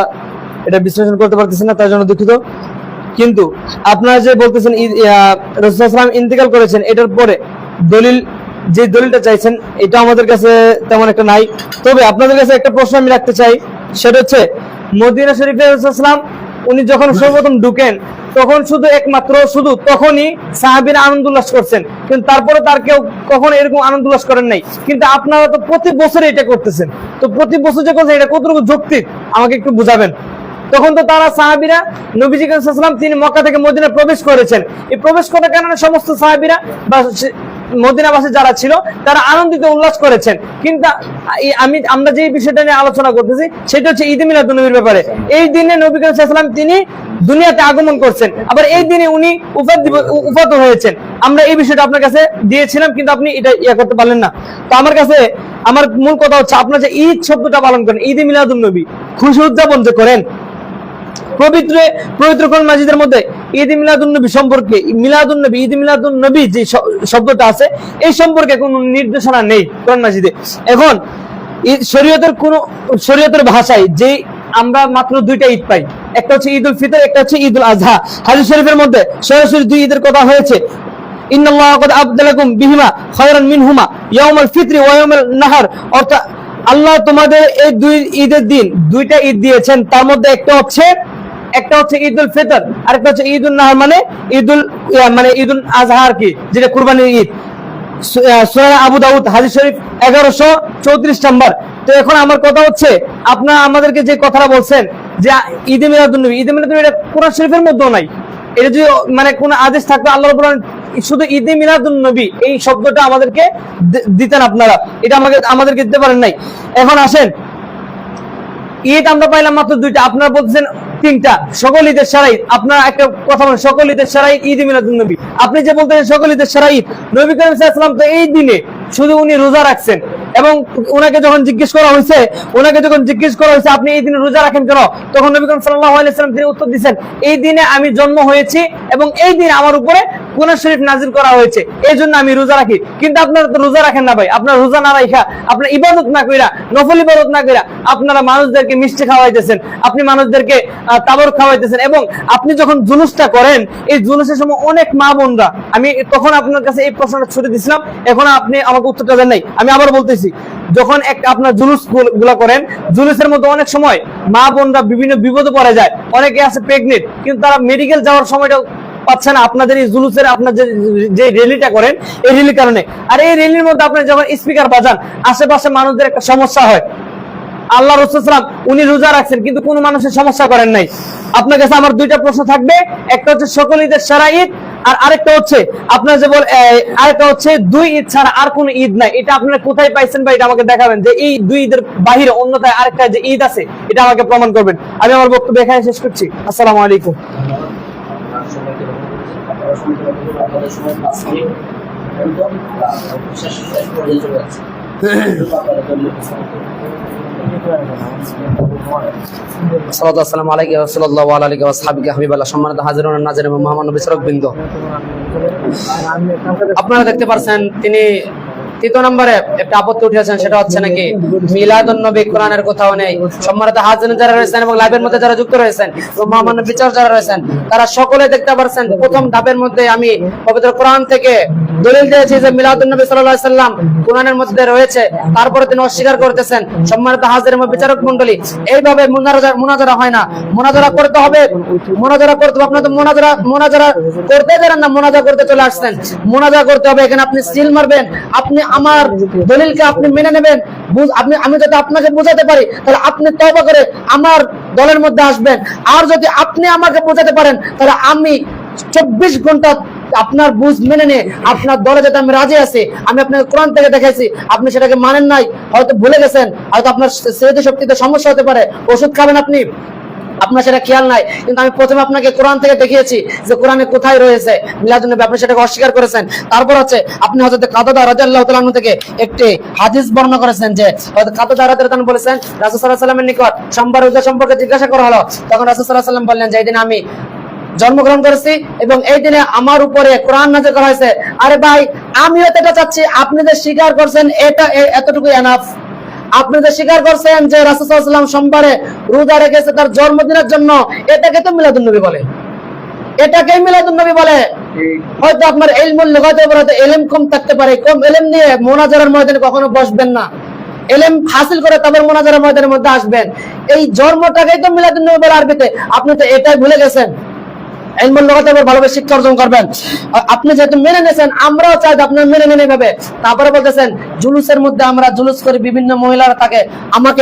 এটা বিশ্লেষণ করতে পারতেছি না, তার জন্য দুঃখিত। কিন্তু আপনারা যে বলতেছেন রাসূল সাল্লাল্লাহু আলাইহি ওয়াসাল্লাম ইন্তেকাল করেছেন, এটার পরে দলিল, যে দলিলটা চাইছেন এটা আমাদের কাছে তেমন একটা নাই। তবে আপনাদের কাছে একটা প্রশ্ন আমি রাখতে চাই, সেটা হচ্ছে মদিনা শরীফে রাসূল সাল্লাল্লাহু আলাইহি ওয়াসাল্লাম উনি যখন সর্বপ্রথম ঢুকেন তখন শুধু একমাত্র শুধু তখনই সাহাবীরা আনন্দ উল্লাস করছেন, কিন্তু তারপরে তার কেউ কখনো এরকম আনন্দ উল্লাস করেন নাই। কিন্তু আপনারা তো প্রতি বছর এটা করতেছেন, তো প্রতি বছর যে করছেন এটা কতটুকু যৌক্তিক আমাকে একটু বুঝাবেন। তখন তো তারা সাহাবীরা নবীজি সাল্লাল্লাহু আলাইহি ওয়াসাল্লাম তিনি মক্কা থেকে মদিনা প্রবেশ করেছেন, এই প্রবেশ করার কারণে সমস্ত সাহাবীরা বা মদিনাবাসী যারা ছিল তারা আনন্দিত উল্লাস করেছেন। কিন্তু আমরা যে বিষয়টা নিয়ে আলোচনা করতেছি সেটা হচ্ছে ঈদ মিলাদুন নবীর ব্যাপারে। এই দিনে নবী করিম সাল্লাল্লাহু আলাইহি ওয়াসাল্লাম তিনি দুনিয়াতে আগমন করছেন, আবার এই দিনে উনি উফাত হয়েছেন। আমরা এই বিষয়টা আপনার কাছে দিয়েছিলাম, কিন্তু আপনি এটা করতে পারলেন না। তো আমার কাছে আমার মূল কথা হচ্ছে, আপনার যে ঈদ শব্দটা পালন করেন, ঈদ মিলাদুন নবী, খুশি উদযাপন যে করেন, পবিত্র কোরআন মাজিদের মধ্যে ঈদ মিলাদুন নবী সম্পর্কে, মিলাদুন নবী, ঈদ মিলাদুন নবী যে শব্দটা আছে এই সম্পর্কে কোনো নির্দেশনা নেই কোরআন মাজিদে। এখন শরীয়তের ভাষায় যে আমরা মাত্র দুইটা ঈদ পাই, একটা হচ্ছে ঈদুল ফিতর, একটা হচ্ছে ঈদুল আজহা। হাদিস শরীফের মধ্যে সরাসরি দুই ঈদের কথা হয়েছে, ইন্নাল্লাহা ক্বাদ আবদালাকুম বিহিমা খায়রান মিনহুমা ইয়াউমাল ফিতরি ওয়া ইয়াউমাল নাহার, অর্থাৎ আল্লাহ তোমাদের এই দুই ঈদের দিন দুইটা ঈদ দিয়েছেন, তার মধ্যে একটা হচ্ছে ঈদুল ফিতর আর একটা হচ্ছে ঈদুল নাহার, মানে ঈদুল আজহা আর কি, যেটা কুরবানির ঈদ। সূরা আবু দাউদ হাদিস শরীফ 1134 নম্বর। তো এখন আমার কথা হচ্ছে, আপনারা আমাদেরকে যে কথাটা বলছেন যে ঈদ মিলাদুন নবী, ঈদ মিলাদুন নবী এটা কোরআন শরীফের মধ্যেও নাই। এটা যদি কোন আদেশ থাকতো আল্লাহ রাব্বুল আলামিন শুধু ঈদ মিলাদুন নবী এই শব্দটা আমাদেরকে দিতেন, আপনারা এটা আমাদেরকে দিতে পারেন নাই। এখন আসেন, ঈদ আমরা পাইলাম মাত্র দুইটা, আপনারা বলছেন তিনটা। সকল ঈদের সেরা ঈদ, আপনারা একটা কথা বলেন সকল ঈদের সেরা ঈদ ঈদ মিলাদুন নবী, আপনি যে বলতেছেন সকল ঈদের সেরা ঈদ, নবী করিম সাল্লাল্লাহু আলাইহি ওয়াসাল্লাম তো এই দিনে শুধু উনি রোজা রাখছেন, এবং ওনাকে যখন জিজ্ঞেস করা হয়েছে আপনি এই দিনে রোজা রাখেন কেন, তখন নবী করিম সাল্লাল্লাহু আলাইহি ওয়াসাল্লাম তিনি উত্তর দিয়েছেন, এই দিনে আমি জন্ম হয়েছি এবং এই দিন আমার উপরে কোরআন শরীফ নাযিল করা হয়েছে, এই জন্য আমি রোজা রাখি। কিন্তু আপনারা তো রোজা রাখেন না ভাই, আপনারা রোজা না রাখা, আপনার ইবাদত না কইরা, নফল ইবাদত না কইরা আপনারা মানুষদেরকে মিষ্টি খাওয়াইতেছেন, আপনি মানুষদেরকে তাবর খাওয়াইতেছেন, এবং আপনি যখন জুলুসটা করেন এই জুলুসের সময় অনেক মা বোনরা, আমি তখন আপনার কাছে এই প্রশ্নটা ছুড়ে দিয়েছিলাম, এখন আপনি আমাকে উত্তরটা দেন নাই, আমি আবার বলতেছি, যখন আপনার জুলুস গুলা করেন, জুলুসের মধ্যে অনেক সময় মা বোনরা বিভিন্ন বিপদে পড়ে যায়, অনেকে আছে প্রেগনেন্ট, কিন্তু তারা মেডিকেল যাওয়ার সময়টা পাচ্ছে না আপনাদের এই জুলুসের, আপনার যে র্যালিটা করেন এই র্যালির কারণে। আর এই র্যালির মধ্যে আপনার যখন স্পিকার বাজান, আশেপাশে মানুষদের একটা সমস্যা হয়। আল্লাহ রাসূল সাল্লাল্লাহু আলাইহি ওয়াসাল্লাম উনি রোজা রাখছেন কিন্তু কোনো মানুষের সমস্যা করেন নাই। আপনার কাছে আমার দুইটা প্রশ্ন থাকবে, একটা হচ্ছে সকল ঈদের সেরা ঈদ, আর আরেকটা হচ্ছে আপনার যে আরেকটা হচ্ছে দুই ঈদ ছাড়া আর কোন ঈদ নাই, এটা আপনারা কোথায় পাইছেন বা এটা আমাকে দেখাবেন যে এই দুই ঈদের বাহিরে অন্যথায় আরেকটা যে ঈদ আছে এটা আমাকে প্রমাণ করবেন। আমি আমার বক্তব্য এখানে শেষ করছি। আসসালামু আলাইকুম। আসসালামু আলাইকুম ওয়া সাল্লাল্লাহু আলাইহি ওয়া সাহবিহি হাবিবাল্লাহ। সম্মানিত হাজিরান নাজির এবং মহামান্য বিচারক বৃন্দ, আপনারা দেখতে পাচ্ছেন তিনি তৃতীয় নম্বরে একটা আপত্তি উঠেছেন, সেটা হচ্ছে নাকি মিলাদুন নবী কোরআনের কোথাও নেই। সম্মানিত হাজিরান যারা রয়েছেন এবং লাইভের মধ্যে যারা যুক্ত রয়েছেন এবং মহামান্য বিচারক যারা রয়েছেন, তারা সকলে দেখতে পাচ্ছেন প্রথম ধাপের মধ্যে আমি পবিত্র কোরআন থেকে দলিল দিয়েছি যে মিলাদুন নবী সাল্লাল্লাহু আলাইহি সাল্লাম কোরআনের মধ্যে রয়েছে, তারপরে তিনি অস্বীকার করতেছেন। সম্মানিত হাজির এবং বিচারক মণ্ডলী, এইভাবে মুনাজারা হয় না, মুনাজারা করতে হবে, মুনাজারা করতে হবে। আপনারা তো মুনাজারা করতে জানেন না, মুনাজারা করতে চলে আসছেন, মুনাজারা করতে হবে। এখানে আপনি সিল মারবেন, আপনি আমার দলিলকে আপনি মেনে নেবেন, আমি যদি আপনাকে বোঝাতে পারি তাহলে আপনি তওবা করে আমার দলের মধ্যে আসবেন। আর যদি আপনি আমাকে বোঝাতে পারেন তাহলে আমি 24 ঘন্টা আপনার বুঝ মেনে নিয়ে আপনার দলে যেতে আমি রাজি আছি। আমি আপনাকে কোরআন থেকে দেখাইছি, আপনি সেটাকে মানেন নাই, হয়তো ভুলে গেছেন, হয়তো আপনার স্মৃতি শক্তিতে সমস্যা হতে পারে, ওষুধ খাবেন আপনি, আপনার সেটা খেয়াল নাই। কিন্তু আমি প্রথমে আপনাকে কোরআন থেকে দেখিয়েছি যে কোরআনে কোথায় রয়েছে মিলাদুন নবী, আপনি সেটাকে অস্বীকার করেছেন। তারপর হচ্ছে আপনি হযরত কাতাদা রাদিয়াল্লাহু তাআলা আনহু থেকে একটি হাদিস বর্ণনা করেছেন যে হযরত কাতাদা রাদিয়াল্লাহু তাআলা বলেছেন রাসূল সাল্লাল্লাহু আলাইহি ওয়াসাল্লামের নিকট সোমবার রোজা সম্পর্কে জিজ্ঞাসা করা হলো। তখন রাসূল সাল্লাল্লাহু আলাইহি ওয়াসাল্লাম বললেন যে এই দিন আমি জন্মগ্রহণ করেছি এবং এই দিনে আমার উপরে কোরআন নাযিল করা হয়েছে। আরে ভাই, আমিও তো এটা চাচ্ছি, আপনি যে স্বীকার করছেন এটা এতটুকু এনাফ। আপনি যে স্বীকার করছেন যে রাসূল সাল্লাল্লাহু আলাইহি ওয়াসাল্লাম সোমবারে রোজা রেখেছে তার জন্মদিনের জন্য, এটাকে তো মিলাদুন নবী বলে, এটাকেই মিলাদুন নবী বলে। হয়তো আপনার ইলমুল লুগাতের উপর হয়তো ইলম কম থাকতে পারে, কম ইলম নিয়ে মুনাজারার ময়দানে কখনো বসবেন না, ইলম হাসিল করে তবে মুনাজারার ময়দানের মধ্যে আসবেন। এই জন্মটাকেই তো মিলাদুন নবী বলে আরবিতে, আপনি তো এটাই ভুলে গেছেন। ইলমুল লুগাতে ভালোভাবে শিক্ষা অর্জন করবেন। আপনি যেহেতু মেনে নিয়েছেন, আমরাও চাই আপনার মেনে নেন এইভাবে। তারপরে বলতেছেন জুলুসের মধ্যে আমরা জুলুস করি, বিভিন্ন মহিলারা থাকে, আমাকে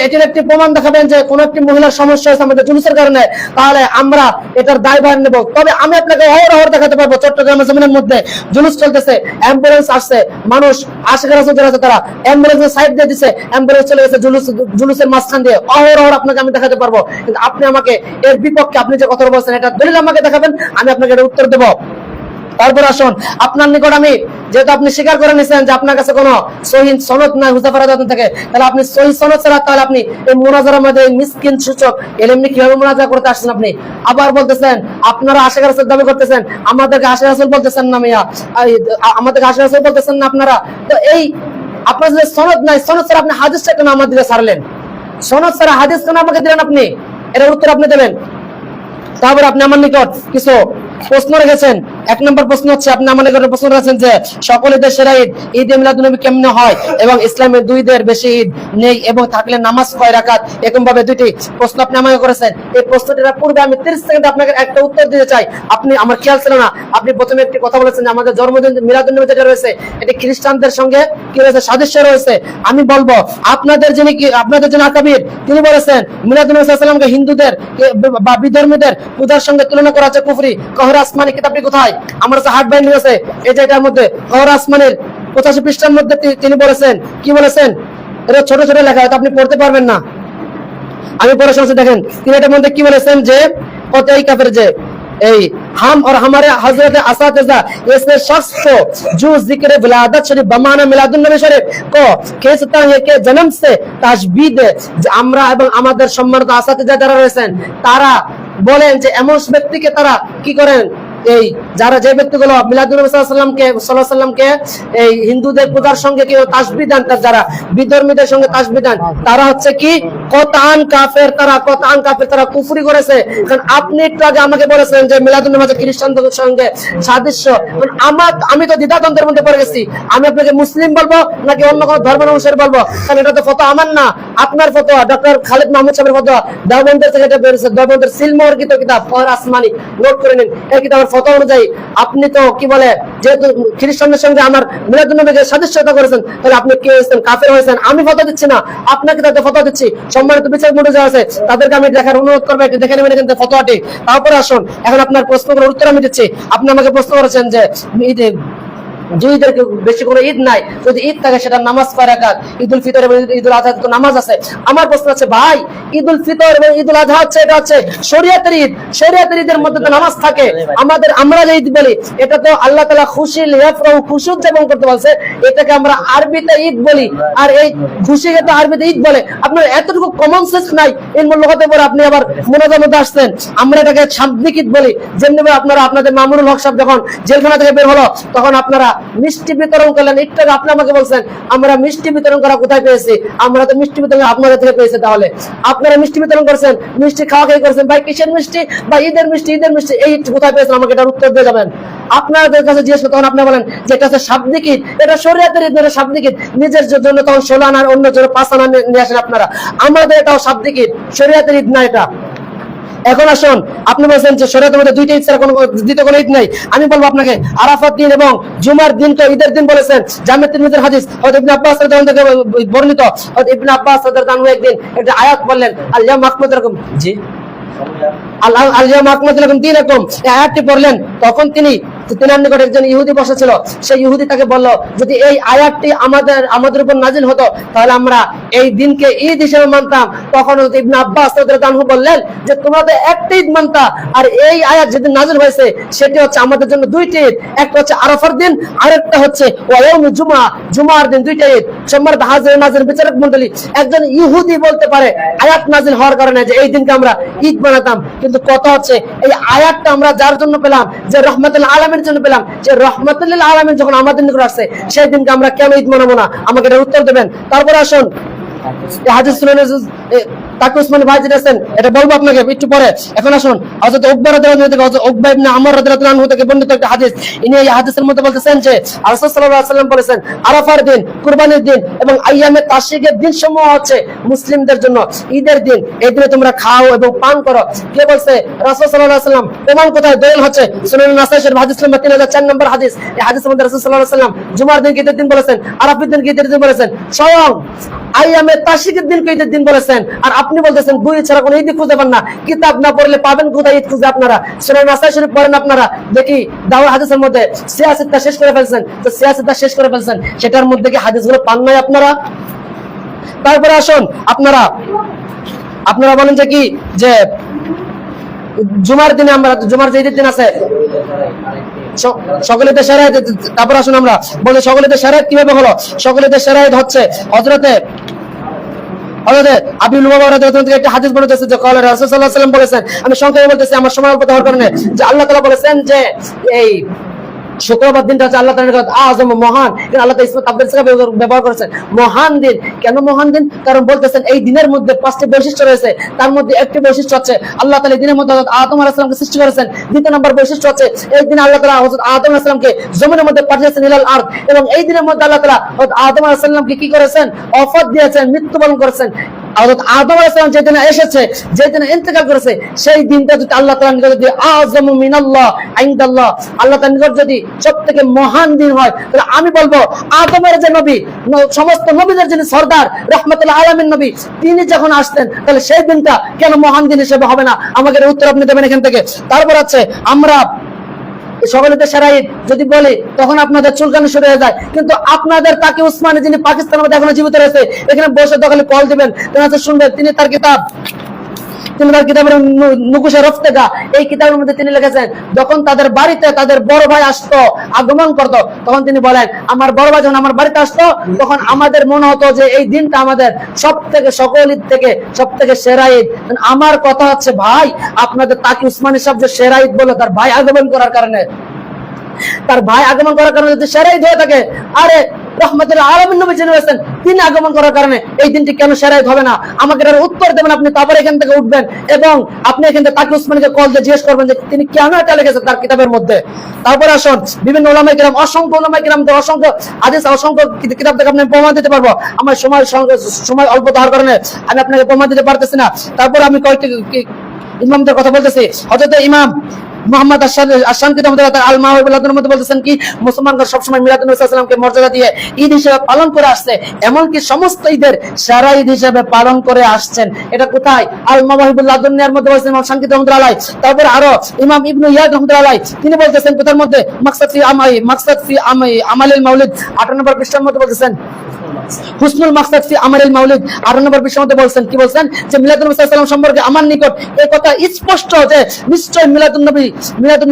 এটির একটি প্রমাণ দেখাবেন যে কোন একটি মহিলার সমস্যা হয়েছে আমাদের জুলুসের কারণে, তাহলে আমরা এটার দায়ভার নেব। তবে আমি আপনাকে অহরহ দেখাতে পারবো চট্টগ্রামের জমিনের মধ্যে জুলুস চলতেছে, অ্যাম্বুলেন্স আসছে, মানুষ আশিক রাসূল যারা আছে তারা অ্যাম্বুলেন্সের সাইড দিয়ে দিচ্ছে, অ্যাম্বুলেন্স চলে গেছে জুলুসের মাঝখান দিয়ে, অহরহ আপনাকে আমি দেখাতে পারবো। কিন্তু আপনি আমাকে এর বিপক্ষে আপনি যে কথা বলছেন এটা দলিল আমাকে দেখাবেন, আমি আপনাকে এটা উত্তর দেবো। তারপর আসুন, আপনার নিকট আমি যেহেতু আপনি স্বীকার করে নিয়েছেন যে আপনার কাছে কোনো সহিহ সনদ নাই হুযায়ফা রাদিয়াল্লাহু থেকে, তাহলে আপনি সহিহ সনদ ছাড়া তাহলে আপনি এই মুনাজারার মধ্যে মিসকিন সূচক এলএমনি কিভাবে মুনাজারা করতে আসছেন? আপনি আবার বলতেছেন আপনারা আশিক রাসূল দাবি করতেছেন, আমাদেরকে আশিক রাসূল বলতেছেন না মিয়া, আমাদেরকে আশিক রাসূল বলতেছেন না আপনারা। তো এই আপনার যে সনদ নাই, সনদ ছাড়া আপনি হাদিসটা কেন আমাদের দিকে ছাড়লেন? সনদ ছাড়া হাদিস কেন আমাকে দিলেন? আপনি এর উত্তর আপনি দেবেন। তারপর আপনি আমার নিকট কিছু প্রশ্ন রেখেছেন। 1 নম্বর প্রশ্ন হচ্ছে, আপনি আমার নিকট প্রশ্ন রেখেছেন যে সকল ঈদের সেরা ঈদ ঈদে মিলাদুন নবী কেমনে হয় এবং ইসলামের 2 ঈদের বেশি ঈদ নেই এবং থাকলে নামাজ কয় রাকাত, এরকম ভাবে 2টি প্রশ্ন আপনি আমাকে করেছেন। এই প্রশ্নটির পূর্বে আমি 30 সেকেন্ড আপনাকে একটা উত্তর দিতে চাই। আপনি আমার খেয়াল ছিল না, আপনি প্রথমে একটি কথা বলেছেন যে আমাদের জন্মদিন মিলাদুন নবী যেটা রয়েছে এটি খ্রিস্টানদের সঙ্গে কি রয়েছে, সাদৃশ্য রয়েছে। আমি বলবো আপনাদের যিনি আকাবির তিনি বলেছেন মিলাদুন নবী সাল্লাল্লাহু আলাইহি ওয়াসাল্লামকে হিন্দুদের বা বিধর্মীদের পূজার সঙ্গে তুলনা করা হচ্ছে কুফরি। কহর আসমানি কিতাবটি কোথায়? আমার কাছে হার্ড বাইন্ডিং আছে, এই যে এটার মধ্যে কহর আসমানের 85 পৃষ্ঠার মধ্যে তিনি বলেছেন, কি বলেছেন? এটা ছোট ছোট লেখা, হয়তো আপনি পড়তে পারবেন না, আমি পড়ে শুনছি। দেখেন তিনি এটার মধ্যে কি বলেছেন যে কতই কাফের যে हम और हमारे हजरत असातिज़ा ऐसे शख्स को जो जिक्र विलादत शरीफ बमाना मिलादुन नबी शरीफ को कहता है कि जन्म से ताजबीह दे। আমরা এবং আমাদের সম্মানিত আসাতিজা যারা রয়েছেন তারা বলেন যে এমন ব্যক্তিকে তারা কি করেন, এই যারা যে ব্যক্তিগুলো মিলাদুন নবী সাল্লাল্লাহু আলাইহি সাল্লামকে এই হিন্দুদের পূজার সঙ্গে কেউ তাসবিহ দেন, যারা বিধর্মীদের সঙ্গে তাসবিহ দেন, তারা হচ্ছে কি কতআন কাফের, তারা কুফরি করেছে। কারণ আপনি একটু আগে আমাকে বলেছেন যে মিলাদুন নবী খ্রিস্টানদের সঙ্গে সাদৃশ্য, আমি তো দ্বিধাদ্বন্দ্বের মধ্যে পড়ে গেছি, আমি আপনাকে মুসলিম বলবো নাকি অন্য কোনো ধর্মের অনুসারী বলবো? কারণ এটা তো ফতোয়া আমার না, আপনার ফতোয়া, ডক্টর খালিদ মাহমুদ সাহেবের ফতোয়া, দেওবন্দের থেকে এটা বেরিয়েছে, দেওবন্দের সিলমোহরকৃত কিতাব কহর আসমানি, নোট করে নিন। এই কিতাবের ফতোয়া অনুযায়ী আপনি তো কি বলে, যেহেতু খ্রিস্টানদের সঙ্গে আমার মিলাদুন নবীকে সাদৃশ্যতা করেছেন, তাহলে আপনি কি হয়েছেন? কাফের হয়েছেন। আমি ফতোয়া দিচ্ছি না, আপনাকে তাদের ফতোয়া দিচ্ছি। সম্মানিত বিচারক মণ্ডলী যারা আছে তাদেরকে আমি দেখার অনুরোধ করবো, একটু দেখে নেবেন কিন্তু ফতোয়াটি। তারপরে আসুন, এখন আপনার প্রশ্নগুলোর উত্তর আমি দিচ্ছি। আপনি আমাকে প্রশ্ন করেছেন যে ঈদে 2 ঈদের বেশি কোনো ঈদ নাই, যদি ঈদ থাকে সেটা নামাজ কয় রাকাত, ঈদুল ফিতর এবং ঈদুল আজহা তো নামাজ আছে। আমার প্রশ্ন আছে ভাই, ঈদুল ফিতর এবং ঈদুল আজহা হচ্ছে এটা হচ্ছে শরীয়তের ঈদ, শরীয়তের ঈদের মধ্যে তো নামাজ থাকে। আমরা যে ঈদ বলি এটা তো আল্লাহ তাআলা খুশি লিয়াফরাহু খুশি উদযাপন করতে বলছে, এটাকে আমরা আরবিতে ঈদ বলি, আর এই খুশিকে তো আরবিতে ঈদ বলে। আপনার এতটুকু কমন সেন্স নাই, এর মূল্য হতে পারে আপনি আবার মুনাজার মধ্যে আসছেন, আমরা এটাকে শাব্দিক ঈদ বলি। যেমনি আপনারা আপনাদের মামুনুল হক সাহেব যখন জেলখানা থেকে বের হলো তখন আপনারা মিষ্টি বিতরণ করলেন, একটু আপনি আমাকে বলছেন আমরা মিষ্টি বিতরণ করা কোথায় পেয়েছি? আমরা তো মিষ্টি বিতরণ আপনাদের থেকে পেয়েছি। তাহলে আপনারা মিষ্টি বিতরণ করছেন, মিষ্টি খাওয়া খেয়ে করছেন, ভাই কিসের মিষ্টি বা ঈদের মিষ্টি এই কোথায় পেয়েছেন? আমাকে এটার উত্তর দিয়ে যাবেন। আপনাদের কাছে জিজ্ঞেস করতে তখন আপনি বলেন যে এটা হচ্ছে শাব্দিক ঈদ, এটা শরীয়তের ঈদ, এটা শাব্দিক ঈদ। নিজের জন্য তখন 16 আনা আর অন্য জন্য 5 আনা নিয়ে আসেন আপনারা। আমাদের এটাও শাব্দিক ঈদ, শরীয়তের ঈদ না এটা। এখন আসুন, আপনি বলছেন যে শরীয়তের মধ্যে দুইটা ঈদ ছাড়া কোনো দ্বিতীয় কোনো ঈদ নাই। আমি বলবো আপনাকে আরাফাত দিন এবং জুমার দিন তো ঈদের দিন বলেছেন। জামে তিরমিজির হাদিস হযরত ইবনে আব্বাস রাদিয়াল্লাহু আনহু থেকে বর্ণিত, হযরত ইবনে আব্বাস রাদিয়াল্লাহু আনহু একদিন একটা আয়াত বললেন, আল-ইয়াউমা আকমালতু লাকুম, জি আল-ইয়াউমা আকমালতু লাকুম দীনাকুম, এই আয়াতটি পড়লেন। তখন তিনার নিকট একজন ইহুদি বসেছিল। সেই ইহুদি তাকে বলল, যদি এই আয়াতটি আমাদের উপর নাজিল হতো তাহলে আমরা এই দিনকে ঈদ হিসেবে মানতাম। তখন ইবনে আব্বাস রাদিয়াল্লাহু আনহু বললেন যে তোমরা তো একটা ঈদ মানতা, আর এই আয়াত যেদিন নাজিল হয়েছে সেটি হচ্ছে আমাদের জন্য দুইটি ঈদ, একটা হচ্ছে আরাফার দিন, আরেকটা হচ্ছে ওয়াউমুল জুমআ, জুমার দিন, দুইটা ঈদ। সম্মানিত হাজির নাজির বিচারক মণ্ডলী, একজন ইহুদি বলতে পারে আয়াত নাজিল হওয়ার কারণে যে এই দিনকে আমরা ঈদ বানাতাম, কিন্তু কথা হচ্ছে এই আয়াতটা আমরা যার জন্য পেলাম, যে রহমাতুল আলামিনের জন্য পেলাম, যে রহমাতুল আলামিন যখন আমাদের নিকট আসছে সেই দিনকে আমরা কেন ঈদ মানাবো না? আমাকে এটা উত্তর দেবেন। তারপর আসুন, হাদিস শুনে তাকে উসমানী ভাই যেটা আছেন এটা বলবো আপনাকে একটু পরে। এখন আসুন, হযরত উকবা রাদিয়াল্লাহু আনহু থেকে, হযরত উকবা ইবনে আমর রাদিয়াল্লাহু আনহু থেকে বর্ণিত একটা হাদিস। ইনি এই হাদিসের মধ্যে বলতেছেন যে রাসূল সাল্লাল্লাহু আলাইহি ওয়াসাল্লাম বলেছেন, আরাফার দিন, কুরবানির দিন এবং আইয়ামে তাশরিকের দিন সমূহ হচ্ছে মুসলিমদের জন্য ঈদের দিন। এই দিনে তোমরা খাও এবং পান করো। কে বলছে? রাসূল সাল্লাল্লাহু আলাইহি ওয়াসাল্লাম। প্রমাণ কোথায়? দলিল হচ্ছে সুনান নাসাঈ শরীফ হাদিস নম্বর 3004 নম্বর হাদিস। এই হাদিসের মধ্যে রাসূল সাল্লাল্লাহু আলাইহি ওয়াসাল্লাম জুমার দিন ঈদের দিন বলেছেন, আরাফার দিন ঈদের দিন বলেছেন, স্বয়ং আইয়ামে তাশরিকের দিন ঈদের দিন বলেছেন। আর আপনি বলতেছেন দুই ছাড়া কোনো ঈদ খুঁজে পান না। কিতাব না পড়লে পাবেন কোথায় ঈদ খুঁজে? আপনারা সুনান নাসাঈ শরীফ পড়েন, আপনারা দেখি দাওয়া হাদিসের মধ্যে সিয়াসতটা শেষ করে ফেলছেন। তো সিয়াসতটা শেষ করে ফেলছেন, সেটার মধ্যে কি হাদিসগুলো পান নাই আপনারা? তারপরে আসুন, আপনারা বলেন যে কি, যে জুমার দিনে আমরা, জুমার যে ঈদের দিন আছে সকলেতে শরীয়ত। তারপর আসুন আমরা বলি সকলেতে শরীয়ত কিভাবে হলো? সকলেতে শরীয়ত হচ্ছে হযরতে আবু লুবাবা রাদিয়াল্লাহু আনহু থেকে একটা হাদিস বর্ণিত যে রাসূল সাল্লাল্লাহু আলাইহি ওয়াসাল্লাম বলেছেন, আমি সংক্ষেপে বলতেছি আমার সময় অল্প হওয়ার কারণে, যে আল্লাহ তাআলা বলেছেন যে এই শুক্রবার দিনটা হচ্ছে আল্লাহ তাআলার কাছে আযম, মহান। আল্লাহ তাআলা ইসমে তাবদীল হিসেবে ব্যবহার করেছেন মহান দিন। কেন মহান দিন? কারণ বলতেছেন এই দিনের মধ্যে 5টি বৈশিষ্ট্য রয়েছে। তার মধ্যে একটি বৈশিষ্ট্য হচ্ছে আল্লাহ তাআলা এই দিনের মধ্যে হযরত আদম আলাইহিস সালামকে সৃষ্টি করেছেন। দ্বিতীয় নম্বর বৈশিষ্ট্য হচ্ছে এই দিনে আল্লাহ তাআলা হযরত আদম আলাইহিস সালামকে জমিনের মধ্যে পাঠিয়েছেন ইলাল আরদ, এবং এই দিনের মধ্যে আল্লাহ তাআলা হযরত আদম আলাইহিস সালামকে কি করেছেন? ওফাত দিয়েছেন, মৃত্যুবরণ করেছেন। হযরত আদম আলাইহিস সালাম যেদিন এসেছে, যেদিন ইন্তেকাল করেছে, সেই দিনটা যদি আল্লাহ তাআলার নিকট যদি আযমু মিনাল্লাহ ইনদাল্লাহ, আল্লাহ তাআলার নিকট যদি সবথেকে মহান দিন হয়, তাহলে আমি বলবো আদমের যে নবী, সমস্ত নবীদের যিনি সরদার, রাহমাতুল আলামিন নবী, তিনি যখন আসতেন, তাহলে সেই দিনটা কেন মহান দিন হিসেবে হবে না? আমাকে এর উত্তর আপনি দেবেন এখান থেকে। তারপর আছে আমরা সকলেতে শরীয়ত যদি বলি তখন আপনাদের চুলকানি শুরু হয়ে যায়, কিন্তু আপনাদের তাকে উসমানী যিনি পাকিস্তানের মধ্যে এখনো জীবিত রয়েছে, এখানে বসে দখলে কল দিবেন, তেনাকে শুনবেন। তিনি তার কিতাবের নুকুশে রফতেগা, এই কিতাবের মধ্যে তিনি লিখেছেন, যখন তাদের বাড়িতে তাদের বড় ভাই আসতো, আগমন করতো, তখন তিনি বলেন আমার বড় ভাই যখন আমার বাড়িতে আসতো, তখন আমাদের মনে হতো যে এই দিনটা আমাদের সকল ঈদ থেকে সব থেকে সেরা ঈদ। আমার কথা হচ্ছে ভাই, আপনাদের তাকি উসমানী সাহেব যে সেরা ঈদ বলে, তার ভাই আগমন করার কারণে যদি সেরা ঈদ হয়ে থাকে, আরে রহমাতুল আলামিন নবী যিনি হয়েছেন তিনি আগমন করার কারণে এই দিনটি কেন সেরা ঈদ হবে না? আমাকে এর উত্তর দেবেন আপনি। তারপর এখান থেকে উঠবেন এবং আপনি এখান থেকে তাকি উসমানীকে কল দিয়ে জিজ্ঞেস করবেন যে তিনি কেন এটা লিখেছেন তার কিতাবের মধ্যে। তারপর আসুন, বিভিন্ন উলামায়ে কেরাম, অসংখ্য উলামায়ে কেরাম, অসংখ্য হাদিস, অসংখ্য কিতাব থেকে আপনি প্রমাণ দিতে পারবো। আমার সময় অল্প হওয়ার কারণে আমি আপনাকে প্রমাণ দিতে পারতেছি না। তারপর আমি কয়েকটি ইমামদের কথা বলতেছি। হযরত ইমাম মুহাম্মদ আশ-শানকি তার আল মাওয়াহিবুল মধ্যে বলতেছেন কি, মুসলমানরা সবসময় মিলাদুন নবী সাল্লাল্লাহু আলাইহি ওয়াসাল্লামকে মর্যাদা দিয়ে ঈদ হিসেবে পালন করে আসছে, এমনকি সমস্ত ঈদের সেরা ঈদ হিসেবে পালন করে আসছেন। এটা কোথায়? আল মাওয়াহিবুল লাদুনিয়ার মধ্যে বলেছেন ইমাম শানকি রাহমাতুল্লাহ আলাইহি। তারপর আরো ইমাম ইবনু ইয়াদ রাহমাতুল্লাহ আলাইহি তিনি বলতেছেন কোথার মধ্যে? মাকসাদ ফি আমালিল মাউলিদ 18 নম্বর পৃষ্ঠার মধ্যে বলতেছেন, হুসনুল মাকসাদ ফি আমালিল মাউলিদ 18 নম্বর পৃষ্ঠার মধ্যে বলছেন, কি বলছেন? যে মিলাদুন নবী সাল্লাল্লাহু আলাইহি ওয়াসাল্লাম সম্পর্কে আমার নিকট এই কথা স্পষ্ট যে নিশ্চয় মিলাদুন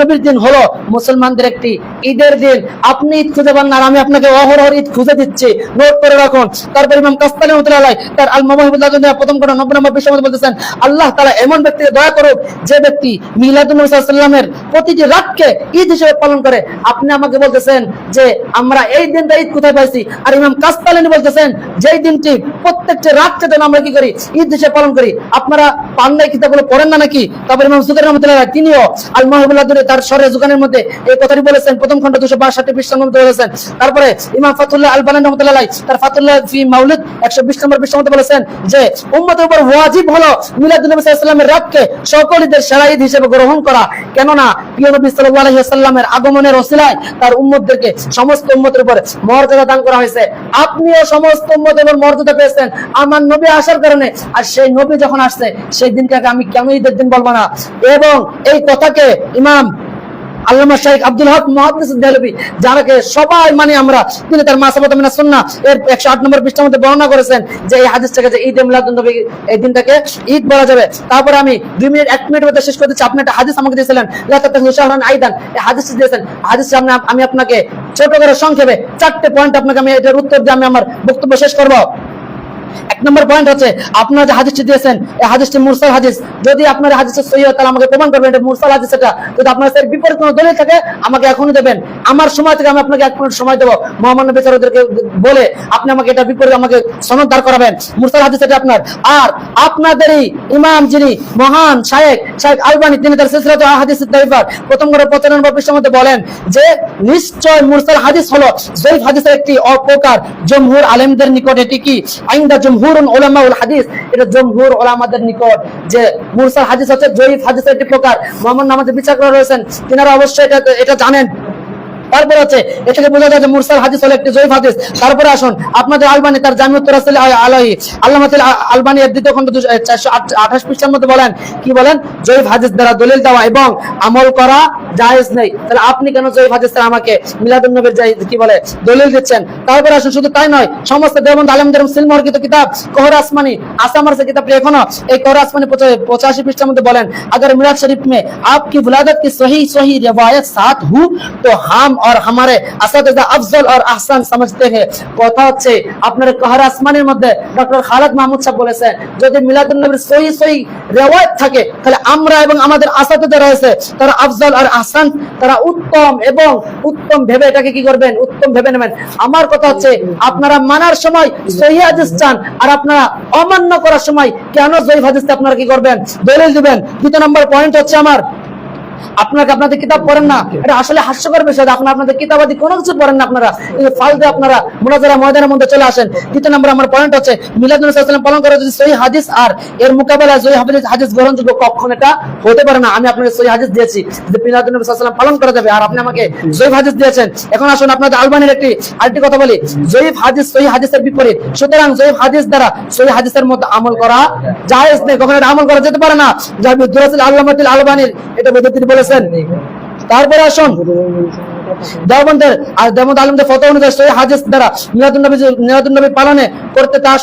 নবীর দিন হলো মুসলমানদের একটি ঈদের দিন। আপনি ঈদ খুঁজে পান না, আমি আপনাকে অহরহ ঈদ খুঁজে দিচ্ছি, নোট করে রাখুন। তারপর ইমাম কাস্তানি রাহমাতুল্লাহ আলাইহি তার আল মাওয়াহিবুল লাদুনিয়া প্রথম কোণ 90 নম্বর পৃষ্ঠার মধ্যে বলতেছেন, আল্লাহ তাআলা এমন ব্যক্তিকে দয়া করুক যে ব্যক্তি মিলাদুন নবী সাল্লাল্লাহু আলাইহি ওয়াসাল্লামের প্রতিটি রাতকে ঈদ হিসেবে পালন করে। আপনি আমাকে বলতেছেন যে আমরা এই দিনটা ঈদ কোথায় পাইছি? আর ইমাম কাস্তানি বলতেছেন যেই দিনটি প্রত্যেকটি রাতকে যেন আমরা কি করি ঈদ হিসেবে পালন করি। আপনারা পান্ডাই কিতাবগুলো পড়েন না নাকি? তারপরে ইমাম সুকারি রহমাতুল্লাহ তিনিও আল মাহবুবুল্লাহ তার শরহে জুকানের মধ্যে এই কথাটি বলেছেন, প্রথম খণ্ড 262 পৃষ্ঠার মধ্যে বলেছেন। তারপরে ইমাম ফাতুল্লাহ আল বানানী রহমাতুল্লাহ তার ফাতুল্লাহ ফি মাউলিদ 120 নম্বর পৃষ্ঠার মধ্যে বলেছেন যে উম্মতের উপর ওয়াজিব হলো মিলাদুন নবী সাল্লাল্লাহু আলাইহি ওয়াসাল্লামের রাতকে সকল ঈদের সেরা ঈদ হিসেবে গ্রহণ করা। কেননা প্রিয় নবী সাল্লাল্লাহু আলাইহি ওয়াসাল্লামের আগমনের ওসিলায় তার উম্মতদেরকে সমস্ত উম্মতের উপর মর্যাদা দান করা হয়েছে। আপনিও সমস্ত উম্মতের উপর মর্যাদা পেয়েছেন আমার নবী আসার কারণে। আর সেই নবী যখন আসছে সেই দিনটাকে আমি কেন ঈদের দিন বলবো না? এবং এই কথাকে ইমাম আল্লামা শাইখ আব্দুল হক মুহাদ্দিস দেহলভী, যারাকে সবাই মানে আমরা, তিনি তার মাসাবাত মিনাস সুন্নাহ এর 108 নম্বর পৃষ্ঠার মধ্যে বর্ণনা করেছেন যে এই হাদিসটাকে যে ঈদ মিলাদুন নবী, এই দিনটাকে ঈদ বলা যাবে। তারপরে আমি 2 মিনিট 1 মিনিট মধ্যে শেষ করতে চাই। আপনি একটা হাদিস আমাকে দিয়েছিলেন, লা তাতাহু শাহরান আইদান, এই হাদিসটি দিয়েছেন। হাদিসটা আমি আপনাকে ছোট করে সংক্ষেপে 4টে পয়েন্ট আপনাকে আমি এটার উত্তর দিয়ে আমি আমার বক্তব্য শেষ করব। 1 নম্বর পয়েন্ট হচ্ছে আপনারা যে হাদিসটি দিয়েছেন এই হাদিসটি মুরসাল হাদিস। যদি আপনার হাদিসটা সহিহ হয় তাহলে আমাকে প্রমাণ করবেন এটা মুরসাল হাদিস। এটা যদি আপনার এর বিপরীত কোনো দলিল থাকে আমাকে এখনই দেবেন। আমার সময় থেকে আমি আপনাকে 1 মিনিট সময় দেব, মহামান্য বিচারকদেরকে বলে আপনি আমাকে এটা বিপরীত আমাকে সনদ দাঁড় করাবেন। মুরসাল হাদিস এটা আপনার। আর আপনাদেরই ইমাম যিনি মহান শাইখ আলবানী, তিনি তার সিলসিলাতুল আহাদিস আদ-দাইফার প্রথম করে 95 পৃষ্ঠার মধ্যে বলেন যে নিশ্চয় মুরসাল হাদিস হলো যঈফ হাদিসের একটি অপ্রকার। জমহুর আলেমদের নিকট এটি কি আইন্দা জমহুরুন উলামাউল হাদিস, এটা জমহুর উলামাদের নিকট যে মুরসাল হাদিস হচ্ছে যঈফ হাদিসের একটি প্রকার। মুহাম্মদ নামাজের বিচারক রয়েছেন তিনারা অবশ্যই এটা জানেন। তারপর হচ্ছে এটাকে বোঝা যায় যে মুরসাল হাদিস হলো একটি যঈফ হাদিস। তারপরে আসুন আপনাদের আলবানী তার জামিউত রাসূল আলাইহি আল্লামাতুল আলবানী এর দ্বিতীয় খণ্ড 428 পৃষ্ঠার মধ্যে বলেন, কি বলেন? যঈফ হাদিস দ্বারা দলিল দেওয়া এবং আমল করা জায়েজ নেই। তাহলে আপনি কেন যঈফ হাদিস দ্বারা আমাকে মিলাদুন নবীর কি বলে দলিল দিচ্ছেন? তারপরে আসুন শুধু তাই নয়, সমস্ত দেওবন্দ আলেমদের সিলমোহরকৃত কিতাব কোহর আসমানি আসামার সে কিতাবটি এখনো এই কোহর আসমানি 85 পৃষ্ঠার মধ্যে বলেন, अगर मिलाद शरीफ में आपकी विलादत की सही रिवायत साथ हो तो हम और हमारे असतिज़ा अफजल और আহসান समझते हैं। কথা হচ্ছে আপনার কোহর আসমানির মধ্যে ডক্টর খালেদ মাহমুদ সাহেব বলেছেন যদি মিলাদুন নবীর সহি রিওয়ায়াত থাকে তাহলে আমরা এবং আমাদের আসতিযা রয়েছে তারা আফজল আর আহসান, তারা উত্তম এবং উত্তম ভেবে এটাকে কি করবেন? উত্তম ভেবে নেবেন। আমার কথা হচ্ছে আপনারা মানার সময় সহিহ হাদিস চান আর আপনারা অমান্য করার সময় কেন যঈফ হাদিসকে আপনারা কি করবেন? দলিল দিবেন। দ্বিতীয় নম্বর পয়েন্ট হচ্ছে আমার, আপনাদের কিতাব পড়েন না, এটা আসলে হাস্যকর বিষয়। আপনাদের কিতাবাদি কোনো কিছু পড়েন না, আপনারা ফালতু আপনারা মুনাজারা ময়দানের মধ্যে চলে আসেন। দ্বিতীয় নম্বর আমার পয়েন্ট হচ্ছে মিলাদুন নবী সাল্লাল্লাহু আলাইহি ওয়াসাল্লাম পালন করা যদি সহিহ হাদিস আর এর মোকাবেলায় যঈফ হাদিস গ্রহণযোগ্য, কখনো এটা হতে পারে না। আমি আপনাকে সহিহ হাদিস দিয়েছি যে মিলাদুন নবী সাল্লাল্লাহু আলাইহি ওয়াসাল্লাম পালন করা যাবে আর আপনি আমাকে যঈফ হাদিস দিয়েছেন। এখন আসুন আপনাদের আলবানীর আরেকটি কথা বলি, যঈফ হাদিস সহিহ হাদিসের বিপরীত। সুতরাং যঈফ হাদিস দ্বারা সহিহ হাদিসের মধ্যে আমল করা জায়েজ নেই, কখনো এটা আমল করা যেতে পারে না। জামিউদ দুরাসিল আল্লামাতুল আলবানীর এটা তিনি বলেছেন। তারপরে আসুন দেওবন্দের আলেমদের ফতোয়া অনুযায়ী সহিহ হাদিস দ্বারা মিলাদুন নবী পালনে করতে তার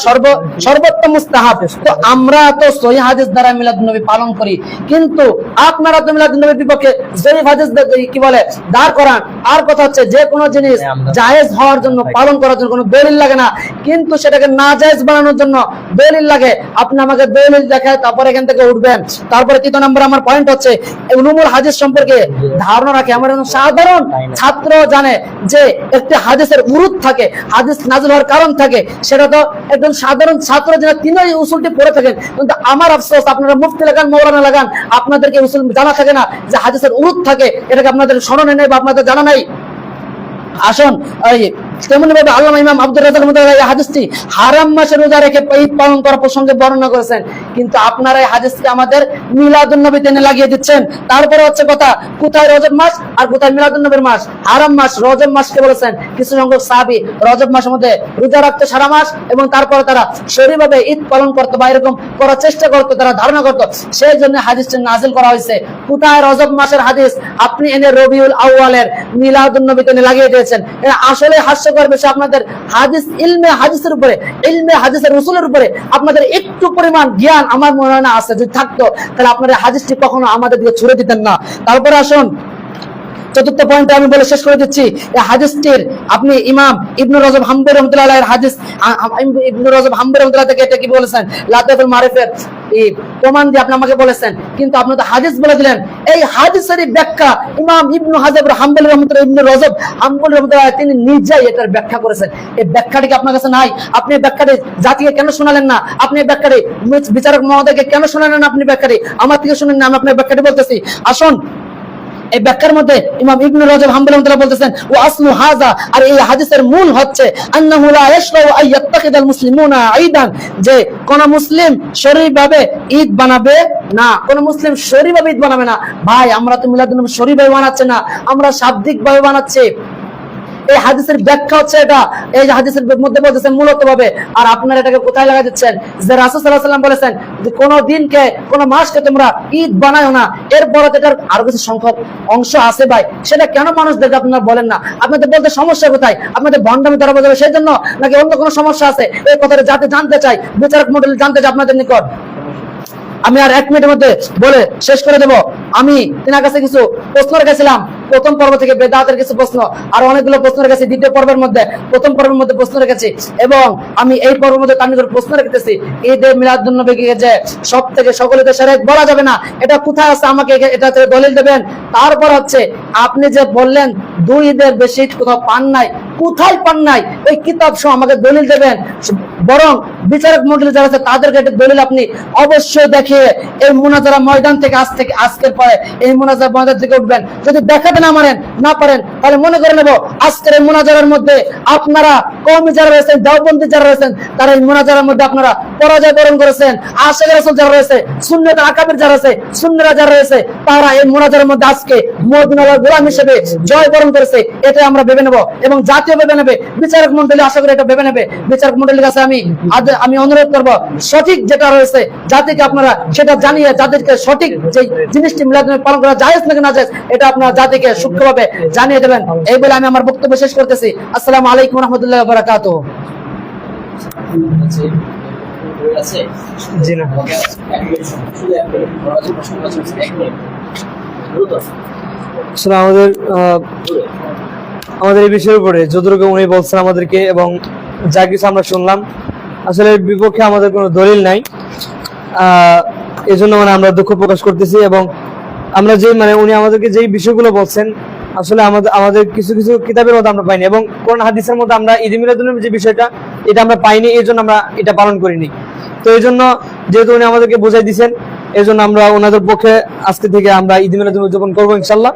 সর্বোত্তম মুস্তাহাব। তো আমরা তো সহিহ হাদিস দ্বারা মিলাদুন নবী পালন করি, কিন্তু আপনারা তো মিলাদুন নবীর বিপক্ষে যঈফ হাদিস কি বলে দাঁড় করান। আর কথা হচ্ছে যে কোনো জিনিস জায়েজ হওয়ার জন্য পালন করার জন্য কোনো দলিল লাগে না, কিন্তু সেটাকে না জায়েজ বানানোর জন্য দলিল লাগে। আপনি আমাকে দলিল দেখায় তারপর এখান থেকে উঠবেন। তারপরে 3 নম্বর আমার পয়েন্ট হচ্ছে উলুমুল হাদিস সম্পর্কে ধারণা রাখে। আমার সাধারণ ছাত্র জানে যে একটি হাদিসের উরুদ থাকে, হাদিস নাযিল হওয়ার কারণ থাকে, সেটা তো একদম সাধারণ ছাত্র যারা তিনই উসুলটি পড়ে থাকেন। কিন্তু আমার আফসোস আপনারা মুফতি লাগান মাওলানা লাগান আপনাদেরকে উসুল জানা থাকে না যে হাদিসের উরুদ থাকে, এটাকে আপনাদের স্মরণে নেই বা আপনাদের জানা নাই। আসুন তেমনি ভাবে আল্লামা ইমাম আব্দুর রাজ্জাক রাহমাতুল্লাহ এই হাদিসটি হারাম মাসে রোজা রেখে ঈদ পালন করার প্রসঙ্গে বর্ণনা করেছেন, কিন্তু আপনারা এই হাদিসকে আমাদের মিলাদুন নবীতে এনে লাগিয়ে দিচ্ছেন। তারপরে হচ্ছে কথা, কোথায় রজব মাস আর কোথায় মিলাদুন নবীর মাস? হারাম মাস রজব মাসকে বলেছেন কিছু সংখ্যক সাহাবী রজব মাসের মধ্যে রোজা রাখতে সারা মাস এবং তারপরে তারা শরীরভাবে ঈদ পালন করতে বা এরকম করার চেষ্টা করতো, তারা ধারণা করতো, সেই জন্য হাদিসটি নাযিল করা হয়েছে। কোথায় রজব মাসের হাদিস? আপনি এনে রবিউল আউয়ালের মিলাদুন নবীতে এনে লাগিয়ে দিয়েছেন। এটা আসলে হাস্যকর বিষয়। আপনাদের হাদিস ইলমে হাদিসের উপরে, ইলমে হাদিসের উসুলের উপরে আপনাদের একটু পরিমাণ জ্ঞান আমার মনে হয় না আছে। যদি থাকতো তাহলে আপনারা হাদিসটি কখনো আমাদের দিকে ছুড়ে দিতেন না। তারপরে আসুন চতুর্থ পয়েন্টে আমি বলে শেষ করে দিচ্ছি, এই হাদিসটির আপনি ইমাম ইবনে রজব হাম্বলি রাহমাতুল্লাহ আলাইহির হাদিস, ইবনে রজব হাম্বলি রাহমাতুল্লাহ থেকে এটা কি বলেছেন, লাতাফুল মারিফের এই প্রমাণ দিয়ে আপনি আমাকে বলেছেন, কিন্তু আপনি তো হাদিস বলে দিলেন। এই হাদিসের ব্যাখ্যা ইমাম ইবনে হাজার হাম্বলি রাহমাতুল্লাহ, ইবনে রজব হাম্বলি রাহমাতুল্লাহ তিনি নিজেই এটার ব্যাখ্যা করেছেন। এই ব্যাখ্যাটি কি আপনার কাছে নাই? আপনি এই ব্যাখ্যাটি জাতিকে কেন শোনালেন না? আপনি এই ব্যাখ্যাটি বিচারক মহোদয়কে কেন শোনালেন না? আপনি ব্যাখ্যাটি আমার থেকে শুনেন না, আমি আপনার ব্যাখ্যাটি বলতেছি। আসুন, এই ব্যাখ্যার মধ্যে ইমাম ইবনে রজব হাম্বলি রাহমাতুল্লাহ বলতেছেন, ওয়া আসলু হাযা, আর এই হাদিসের মূল হচ্ছে আন্নাহু লা ইয়াশরাউ আন ইয়াত্তাখিদাল মুসলিমুনা ঈদান, যে কোন মুসলিম শরীরভাবে ঈদ বানাবে না, কোন মুসলিম শরীরভাবে ঈদ বানাবে না। ভাই, আমরা তো মিলাদুন নবী শরীরভাবে বানাচ্ছি না, আমরা শাব্দিকভাবে বানাচ্ছি। এই হাদিসের ব্যাখ্যা হচ্ছে এটা, এই যে হাদিসের মধ্যে বলতেছেন মূলত ভাবে, আর আপনারা এটাকে কোথায় লাগা দিচ্ছেন যে রাসূল সাল্লাল্লাহু আলাইহি ওয়াসাল্লাম বলেছেন যে কোন দিনকে, কোন মাসকে তোমরা ঈদ বানায়ো না। এরপর এটার আরো কিছু সংখ্যক অংশ আছে ভাই, সেটা কেন মানুষ দেখে আপনারা বলেন না? আপনাদের বলতে সমস্যা কোথায়? আপনাদের ভণ্ডামি ধরা যাবে সেই জন্য, নাকি অন্য কোনো সমস্যা আছে? এই কথাটা যাতে জানতে চাই, বিচারক মণ্ডলী জানতে চাই আপনাদের নিকট। আমি আর 1 মিনিটের মধ্যে বলে শেষ করে দেব। আমি তিনার কাছে কিছু প্রশ্ন রেখেছিলাম, প্রথম পর্ব থেকে বেদাতের কিছু প্রশ্ন, আর অনেকগুলো প্রশ্ন রেখেছি দ্বিতীয় পর্বের মধ্যে, প্রথম পর্বের মধ্যে প্রশ্ন রেখেছি, এবং আমি এই পর্বের মধ্যে তার নিকট প্রশ্ন রেখেছি, ঈদে মিলাদুন নবীকে যে সব থেকে সকলে দেশের এক বলা যাবে না, এটা কোথায় আছে? আমাকে এটা থেকে দলিল দেবেন। তারপর হচ্ছে আপনি যে বললেন 2 ঈদের বেশি ঈদ কোথাও পান নাই, কোথায় পান নাই? ওই কিতাব সহ আমাকে দলিল দেবেন। বরং বিচারক মণ্ডলী যারা আছে তাদেরকে একটা দলিল আপনি অবশ্যই দেখিয়ে এই মুনাজারা ময়দান থেকে আজকের পরে এই মুনাজারা ময়দান থেকে উঠবেন। যদি দেখাতে না পারেন তাহলে মনে করে নেব আজকের এই মুনাজারার মধ্যে আপনারা কওমি যারা রয়েছেন, দেওবন্দি যারা রয়েছেন, তারা এই মুনাজারার মধ্যে আপনারা পরাজয় বরণ করেছেন। আশিক রাসূল যারা রয়েছে, সুন্নাত আকাবির যারা আছে, সুন্নিরা যারা রয়েছে, তারা এই মুনাজারার মধ্যে আজকে মুমিনুল গোলাম হিসেবে জয় বরণ করেছে। এটা আমরা ভেবে নেব এবং জাতীয় ভেবে নেবে, বিচারক মণ্ডলী আশা করি এটা ভেবে নেবে। বিচারক মণ্ডলীর কাছে আমি অনুরোধ করব, সঠিক যেটা রয়েছে জাতিকে আপনারা সেটা জানিয়ে যাদেরকে সঠিক যে জিনিসটি মিলাদুন নবী পালন করা জায়েজ নাকি না জায়েজ, এটা আপনারা জাতিকে সূক্ষ্মভাবে জানিয়ে দেবেন। এই বলে আমি আমার বক্তব্য শেষ করতেছি। আসসালামু আলাইকুম ওয়া রাহমাতুল্লাহি ওয়া বারাকাতুহু। জি না, আসলে আমাদের এই বিষয়ের উপরে যতটুকু উনি বলছেন আমাদেরকে এবং যা কিছু আমরা শুনলাম, আসলে এর বিপক্ষে আমাদের কোনো দলিল নাই। এই জন্য আমরা দুঃখ প্রকাশ করতেছি, এবং আমরা যে উনি আমাদেরকে যেই বিষয়গুলো বলছেন, আসলে আমাদের কিছু কিছু কিতাবের মধ্যে আমরা পাইনি, এবং কোরআন হাদিসের মধ্যে আমরা ঈদ মিলাদুন নবী যে বিষয়টা, এটা আমরা পাইনি, এই জন্য আমরা এটা পালন করিনি। তো এই জন্য যেহেতু উনি আমাদেরকে বোঝাই দিচ্ছেন, এই জন্য আমরা ওনাদের পক্ষে আজকে থেকে আমরা ঈদ মিলাদুন নবী উদযাপন করবো ইনশাল্লাহ।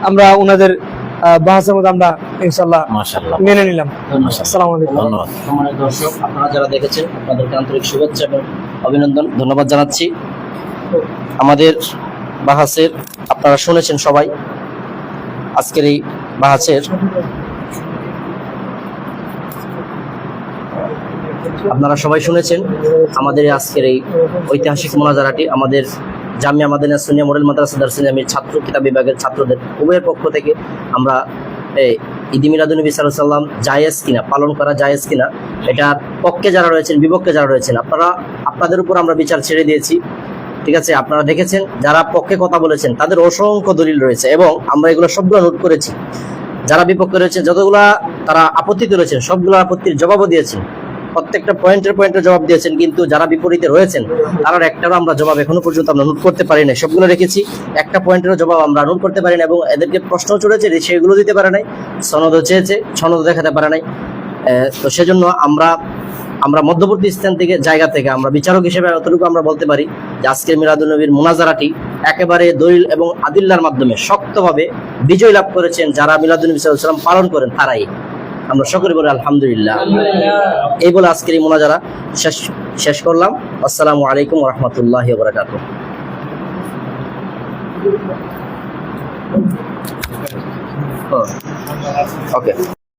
আমরা ওনাদের বাহাসের মধ্যে আমরা ইনশাল্লাহ মেনে নিলাম। আসসালামু আলাইকুম। ধন্যবাদ। সম্মানিত দর্শক, আপনারা যারা দেখেছেন আপনাদেরকে আন্তরিক শুভেচ্ছা এবং অভিনন্দন, ধন্যবাদ জানাচ্ছি। আমাদের বাহাসের আপনারা শুনেছেন সবাই, আজকের এই বাহাসের আপনারা সবাই শুনেছেন আমাদের আজকের এই ঐতিহাসিক মোনাজারাটি আমাদের জামিয়া মাদিনা সুন্নিয়া মডেল মাদ্রাসা দারুস ইসলামের ছাত্র কিতাব বিভাগের ছাত্রদের উভয়ের পক্ষ থেকে আমরা ঈদ মিলাদুন নবী সাল্লাল্লাহু আলাইহি ওয়াসাল্লাম জায়েজ কিনা, পালন করা জায়েজ কিনা, এটার পক্ষে যারা রয়েছেন বিপক্ষে যারা রয়েছেন আপনাদের উপর আমরা বিচার ছেড়ে দিয়েছি। ঠিক আছে, আপনারা দেখেছেন যারা পক্ষে কথা বলেছেন তাদের অসংখ্য দলিল রয়েছে এবং আমরা এগুলো সবগুলো নোট করেছি। যারা বিপক্ষে রয়েছে যতগুলা তারা আপত্তিতে রয়েছেন সবগুলো আপত্তির জবাবও দিয়েছেন, প্রত্যেকটা পয়েন্টের জবাব দিয়েছেন, কিন্তু যারা বিপরীতে রয়েছেন তারা একটারও আমরা জবাব এখনো পর্যন্ত আমরা নোট করতে পারি না। সবগুলো রেখেছি, একটা পয়েন্টেরও জবাব আমরা নোট করতে পারি না, এবং এদেরকে প্রশ্ন চলেছে সেগুলো দিতে পারে নাই, সনদও চেয়েছে সনদও দেখাতে পারে নাই। তো সেজন্য আমরা মধ্যবর্তী স্থান থেকে জায়গা থেকে আমরা বিচারক হিসেবে এতটুকু আমরা বলতে পারি যে আজকের মিলাদুন নবীর মুনাজারাটি একেবারে দলিল এবং আদিল্লার মাধ্যমে শক্তভাবে বিজয় লাভ করেছেন যারা মিলাদুন নবী সাল্লাল্লাহু আলাইহি ওয়াসাল্লাম পালন করেন তারাই। আমরা সকলে বলি আলহামদুলিল্লাহ। এই বলে আজকের এই মুনাজারা শেষ করলাম। আসসালামু আলাইকুম ওয়া রাহমাতুল্লাহি ওয়া বারাকাতুহু। ওকে।